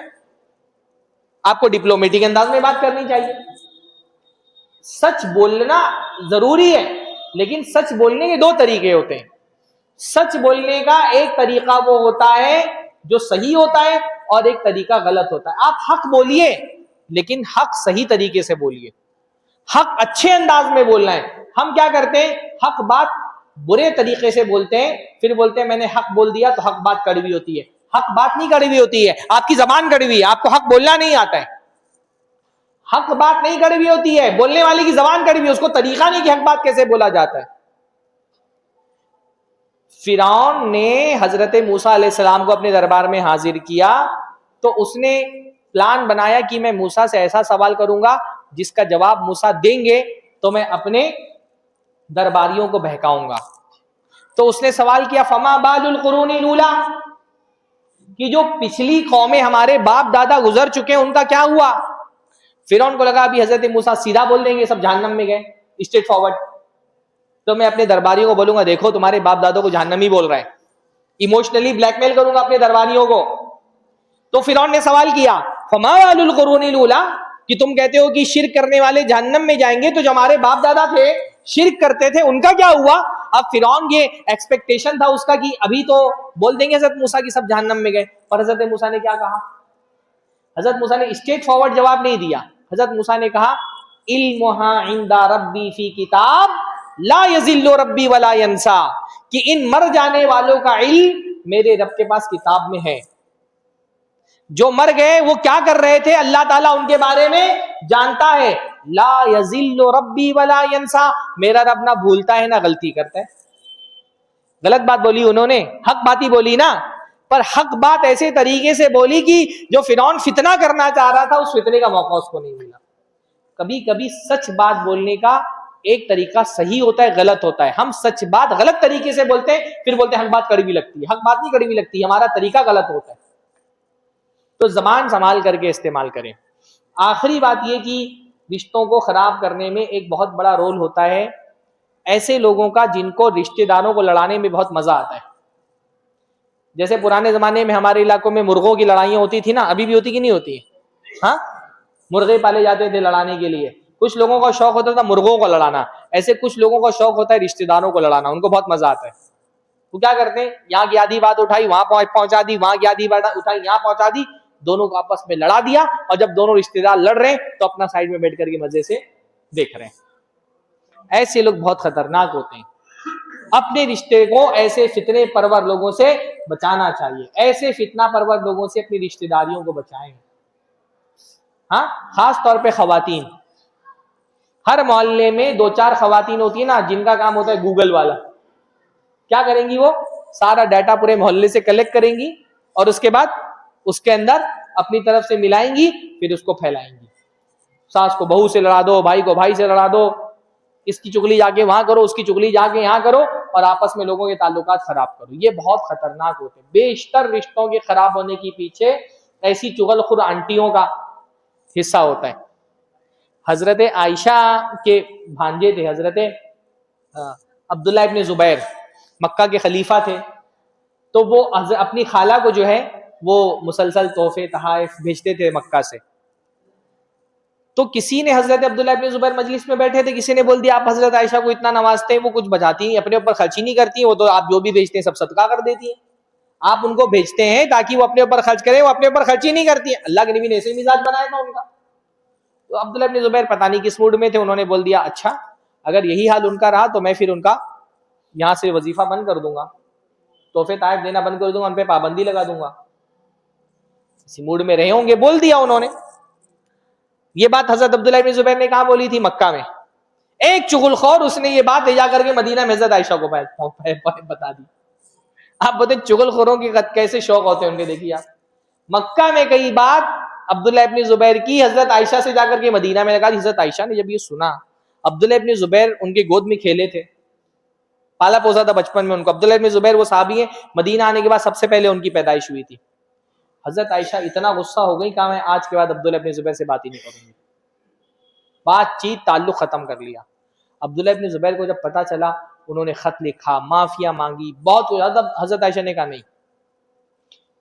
آپ کو ڈپلومیٹک انداز میں بات کرنی چاہیے. سچ بولنا ضروری ہے, لیکن سچ بولنے کے دو طریقے ہوتے ہیں. سچ بولنے کا ایک طریقہ وہ ہوتا ہے جو صحیح ہوتا ہے, اور ایک طریقہ غلط ہوتا ہے. آپ حق بولیے لیکن حق صحیح طریقے سے بولیے, حق اچھے انداز میں بولنا ہے. ہم کیا کرتے ہیں, حق بات برے طریقے سے بولتے ہیں, پھر بولتے ہیں میں نے حق بول دیا تو حق بات کڑوی ہوتی ہے. حق بات نہیں کڑوی ہوتی ہے, آپ کی زبان کڑوی ہے, آپ کو حق بولنا نہیں آتا ہے. حق بات نہیں کڑوی ہوتی ہے, بولنے والی کی زبان کڑوی ہے, اس کو طریقہ نہیں کہ حق بات کیسے بولا جاتا ہے. فرعون نے حضرت موسیٰ علیہ السلام کو اپنے دربار میں حاضر کیا تو اس نے پلان بنایا کہ میں موسیٰ سے ایسا سوال کروں گا جس کا جواب موسیٰ دیں گے تو میں اپنے درباریوں کو بہکاؤں گا. تو اس نے سوال کیا فما بال القرون الاولی, کہ جو پچھلی قومیں ہمارے باپ دادا گزر چکے ہیں ان کا کیا ہوا؟ فرعون کو لگا ابھی حضرت موسیٰ سیدھا بول دیں گے سب جہنم میں گئے, اسٹریٹ فارورڈ, تو میں اپنے درباریوں کو بولوں گا دیکھو تمہارے باپ دادوں کو جہنمی بول رہا ہے. ایموشنلی بلیک میل کروں گا اپنے درباریوں کو. تو فرعون نے سوال کیا فما بال القرون الاولی، کہ تم کہتے ہو کہ شرک کرنے والے جہنم میں جائیں گے، تو جو ہمارے باپ دادا تھے شرک کرتے تھے ان کا کیا ہوا؟ اب فرعون یہ ایکسپیکٹیشن تھا اس کا کہ ابھی تو بول دیں گے حضرت موسیٰ کی سب جہنم میں گئے، پر حضرت موسیٰ نے کیا کہا؟ حضرت موسیٰ نے اسٹریٹ فارورڈ جواب نہیں دیا. حضرت موسیٰ نے کہا علمها عند ربی فی کتاب لا یضل ربی ولا ینسا، کہ ان مر جانے والوں کا علم میرے رب کے پاس کتاب میں ہے. جو مر گئے وہ کیا کر رہے تھے اللہ تعالیٰ ان کے بارے میں جانتا ہے. لا یضل ربی ولا ینسا، میرا رب نہ بھولتا ہے نہ غلطی کرتا ہے. غلط بات بولی انہوں نے، حق بات ہی بولی نا، پر حق بات ایسے طریقے سے بولی کہ جو فرعون فتنہ کرنا چاہ رہا تھا اس فتنے کا موقع اس کو نہیں ملا. کبھی کبھی سچ بات بولنے کا ایک طریقہ صحیح ہوتا ہے، غلط ہوتا ہے. ہم سچ بات غلط طریقے سے بولتے ہیں، پھر بولتے ہیں حق بات کڑوی لگتی ہے. حق بات نہیں کڑوی لگتی، ہمارا طریقہ غلط ہوتا ہے. تو زبان سنبھال کر کے استعمال کریں. آخری بات یہ کہ رشتوں کو خراب کرنے میں ایک بہت بڑا رول ہوتا ہے ایسے لوگوں کا جن کو رشتہ داروں کو لڑانے میں بہت مزہ آتا ہے. جیسے پرانے زمانے میں ہمارے علاقوں میں مرغوں کی لڑائیاں ہوتی تھی نا، ابھی بھی ہوتی کہ نہیں ہوتی؟ ہاں، مرغے پالے جاتے تھے لڑانے کے لیے. کچھ لوگوں کا شوق ہوتا تھا مرغوں کو لڑانا، ایسے کچھ لوگوں کا شوق ہوتا ہے رشتہ داروں کو لڑانا، ان کو بہت مزہ آتا ہے. وہ کیا کرتے ہیں، یہاں کی آدھی بات اٹھائی وہاں پہنچا دی، وہاں کی آدھی بات اٹھائی یہاں پہنچا دی، دونوں کو آپس میں لڑا دیا، اور جب دونوں رشتہ دار لڑ رہے ہیں تو اپنا سائڈ میں بیٹھ کر کے مزے سے دیکھ رہے ہیں. ایسے لوگ بہت خطرناک ہوتے ہیں. اپنے رشتے کو ایسے فتنے پرور لوگوں سے بچانا چاہیے. ایسے فتنہ پرور لوگوں سے اپنی رشتہ داریوں کو بچائیں. ہاں، خاص طور پہ خواتین. ہر محلے میں 2-4 خواتین ہوتی ہیں نا جن کا کام ہوتا ہے گوگل والا. کیا کریں گی؟ وہ سارا ڈیٹا پورے محلے سے کلیکٹ کریں گی اور اس کے بعد اس کے اندر اپنی طرف سے ملائیں گی، پھر اس کو پھیلائیں گی. ساس کو بہو سے لڑا دو، بھائی کو بھائی سے لڑا دو، اس کی چگلی جا کے وہاں کرو، اس کی چگلی جا کے یہاں کرو، اور آپس میں لوگوں کے تعلقات خراب کرو. یہ بہت خطرناک ہوتے ہیں. بیشتر رشتوں کے خراب ہونے کے پیچھے ایسی چغل خور آنٹیوں کا حصہ ہوتا ہے. حضرت عائشہ کے بھانجے تھے حضرت عبداللہ ابن زبیر، مکہ کے خلیفہ تھے. تو وہ اپنی خالہ کو جو ہے وہ مسلسل تحفے تحائف بھیجتے تھے مکہ سے. تو کسی نے حضرت عبداللہ ابن زبیر مجلس میں بیٹھے تھے، کسی نے بول دیا آپ حضرت عائشہ کو اتنا نوازتے ہیں، وہ کچھ بچاتی ہیں، اپنے اوپر خرچ ہی نہیں کرتی ہیں، وہ تو آپ جو بھی بھیجتے ہیں سب صدقہ کر دیتی ہیں. آپ ان کو بھیجتے ہیں تاکہ وہ اپنے اوپر خرچ کریں، وہ اپنے اوپر خرچ ہی نہیں کرتی ہیں. اللہ کے نبی نے ایسے مزاج بنایا تھا ان کا. تو عبداللہ ابن زبیر پتہ نہیں کس موڈ میں تھے، انہوں نے بول دیا اچھا اگر یہی حال ان کا رہا تو میں پھر ان کا یہاں سے وظیفہ بند کر دوں گا، تحفے تحائف دینا بند کر دوں گا، ان پہ پابندی لگا دوں گا. اسی موڈ میں رہے ہوں گے، بول دیا انہوں نے. یہ بات حضرت عبداللہ ابن زبیر نے کہاں بولی تھی؟ مکہ میں. ایک چغل خور اس نے یہ بات لے جا کر کے مدینہ میں حضرت عائشہ کو بتا دی. آپ بتائیں چغل خوروں کی کیسے شوق ہوتے ہیں ان کے. دیکھیے آپ، مکہ میں کئی بات عبداللہ ابن زبیر کی حضرت عائشہ سے جا کر کے مدینہ میں لگا دی. حضرت عائشہ نے جب یہ سنا، عبداللہ ابن زبیر ان کے گود میں کھیلے تھے، پالا پوسا تھا بچپن میں ان کو. عبداللہ ابن زبیر وہ صحابی ہیں، مدینہ آنے کے بعد سب سے پہلے ان کی پیدائش ہوئی تھی. حضرت عائشہ اتنا غصہ ہو گئی، کہا میں آج کے بعد عبداللہ ابن زبیر سے بات ہی نہیں کروں گی. بات چیت تعلق ختم کر لیا. عبداللہ ابن زبیر کو جب پتا چلا، انہوں نے خط لکھا، معافیاں مانگی، بہت کچھ. حضرت عائشہ نے کہا نہیں.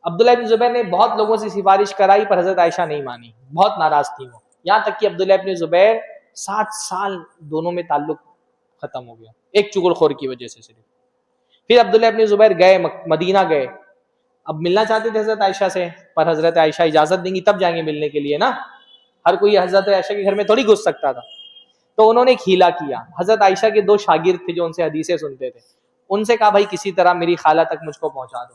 عبداللہ ابن زبیر نے بہت لوگوں سے سفارش کرائی پر حضرت عائشہ نہیں مانی، بہت ناراض تھی وہ. یہاں تک کہ عبداللہ ابن زبیر 7 سال دونوں میں تعلق ختم ہو گیا ایک چغل خور کی وجہ سے صرف. پھر عبداللہ ابن زبیر گئے مدینہ گئے، اب ملنا چاہتے تھے حضرت عائشہ سے، پر حضرت عائشہ اجازت دیں گی تب جائیں گے ملنے کے لیے نا. ہر کوئی حضرت عائشہ کے گھر میں تھوڑی گھس سکتا تھا. تو انہوں نے ایک ہیلا کیا. حضرت عائشہ کے 2 شاگرد تھے جو ان سے حدیثیں سنتے تھے، ان سے کہا بھائی کسی طرح میری خالہ تک مجھ کو پہنچا دو.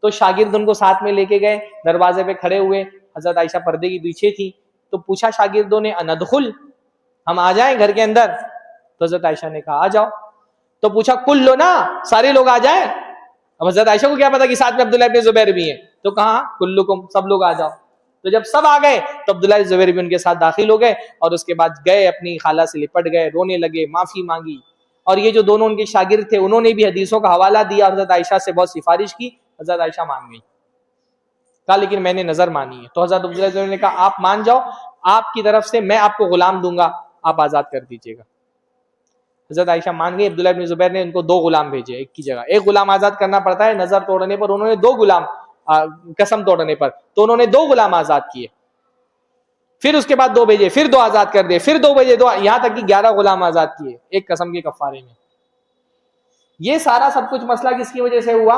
تو شاگرد ان کو ساتھ میں لے کے گئے، دروازے پہ کھڑے ہوئے، حضرت عائشہ پردے کی پیچھے تھی. تو پوچھا شاگردوں نے اندخل، ہم آ جائیں گھر کے اندر؟ تو حضرت عائشہ نے کہا آ جاؤ. تو پوچھا کل لو نا، سارے لوگ آ جائیں؟ اب حضرت عائشہ کو کیا پتا کہ ساتھ میں عبداللہ ابن زبیر بھی ہیں. تو کہا کلکم، سب لوگ آ جاؤ. تو جب سب آ گئے تو عبداللہ ابن زبیر بھی ان کے ساتھ داخل ہو گئے، اور اس کے بعد گئے اپنی خالہ سے لپٹ گئے، رونے لگے، معافی مانگی. اور یہ جو دونوں ان کے شاگرد تھے انہوں نے بھی حدیثوں کا حوالہ دیا، حضرت عائشہ سے بہت سفارش کی. حضرت عائشہ مان گئی، کہا لیکن میں نے نظر مانی ہے. تو حضرت عبداللہ ابن زبیر نے کہا آپ مان جاؤ، آپ کی طرف سے میں آپ کو غلام دوں گا، آپ آزاد کر دیجیے گا. حضرت عائشہ مان گئی. عبداللہ ابن زبیر نے ان کو 2 غلام بھیجے ایک کی جگہ. ایک غلام آزاد کرنا پڑتا ہے نظر توڑنے پر، انہوں نے 2 غلام قسم توڑنے پر، تو انہوں نے 2 غلام آزاد کیے. پھر اس کے بعد 2 بھیجے، پھر 2 آزاد کر دے، پھر 2 بھیجے 2، یہاں تک کہ 11 غلام آزاد کیے ایک قسم کے کفارے میں. یہ سارا سب کچھ مسئلہ کس کی وجہ سے ہوا؟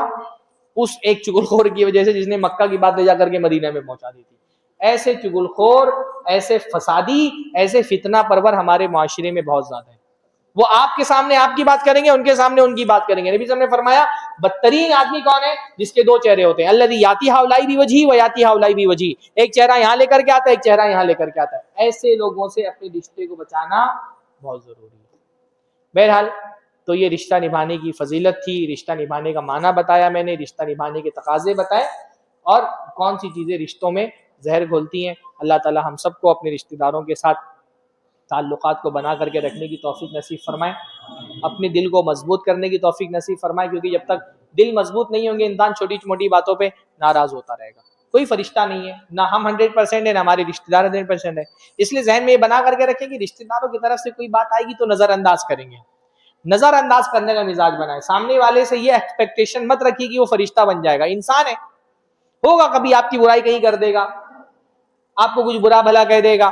اس ایک چغل خور کی وجہ سے جس نے مکہ کی بات لے جا کر کے مدینہ میں پہنچا دی تھی. ایسے چغل خور، ایسے فسادی، ایسے فتنہ پرور ہمارے معاشرے میں بہت زیادہ ہیں. وہ آپ کے سامنے آپ کی بات کریں گے، ان کے سامنے ان کی بات کریں گے. نبی صلی اللہ علیہ وسلم نے فرمایا بدترین آدمی کون ہے؟ جس کے 2 چہرے ہوتے ہیں. الذی یاتی ہؤلاء بوجہی و یاتی ہؤلاء بوجہی، ایک چہرہ یہاں لے کر کے آتا ہے، ایک چہرہ یہاں لے کر کے آتا ہے. ایسے لوگوں سے اپنے رشتے کو بچانا بہت ضروری ہے. بہرحال تو یہ رشتہ نبھانے کی فضیلت تھی، رشتہ نبھانے کا معنی بتایا میں نے، رشتہ نبھانے کے تقاضے بتائے، اور کون سی چیزیں رشتوں میں زہر گھولتی ہیں. اللہ تعالی ہم سب کو اپنے رشتہ داروں کے ساتھ تعلقات کو بنا کر کے رکھنے کی توفیق نصیب فرمائے، اپنے دل کو مضبوط کرنے کی توفیق نصیب فرمائے، کیونکہ جب تک دل مضبوط نہیں ہوں گے انسان چھوٹی موٹی باتوں پہ ناراض ہوتا رہے گا. کوئی فرشتہ نہیں ہے، نہ ہم 100% ہیں، نہ ہمارے رشتہ دار 100% ہے. اس لیے ذہن میں یہ بنا کر کے رکھیں کہ رشتہ داروں کی طرف سے کوئی بات آئے گی تو نظر انداز کریں گے. نظر انداز کرنے کا مزاج بنائے. سامنے والے سے یہ ایکسپیکٹیشن مت رکھیے کہ وہ فرشتہ بن جائے گا. انسان ہے، ہوگا کبھی آپ کی برائی کہیں کر دے گا، آپ کو کچھ برا بھلا کہہ دے گا،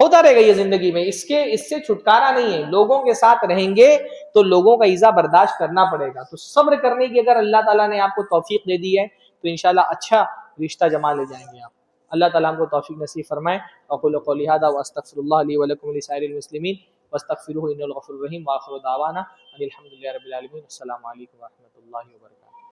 ہوتا رہے گا یہ زندگی میں. اس سے چھٹکارا نہیں ہے. لوگوں کے ساتھ رہیں گے تو لوگوں کا ایذا برداشت کرنا پڑے گا. تو صبر کرنے کی اگر اللہ تعالیٰ نے آپ کو توفیق دے دی ہے تو انشاءاللہ اچھا رشتہ جما لے جائیں گے آپ. اللہ تعالیٰ ہم کو توفیق نصیب فرمائے. اقول قولی ھذا واستغفر اللہ لی ولکم ولسائر المسلمین واستغفروہ انہ الغفور الرحیم، وآخر دعوانا ان الحمد للہ رب العالمین. السلام علیکم ورحمۃ اللہ وبرکاتہ.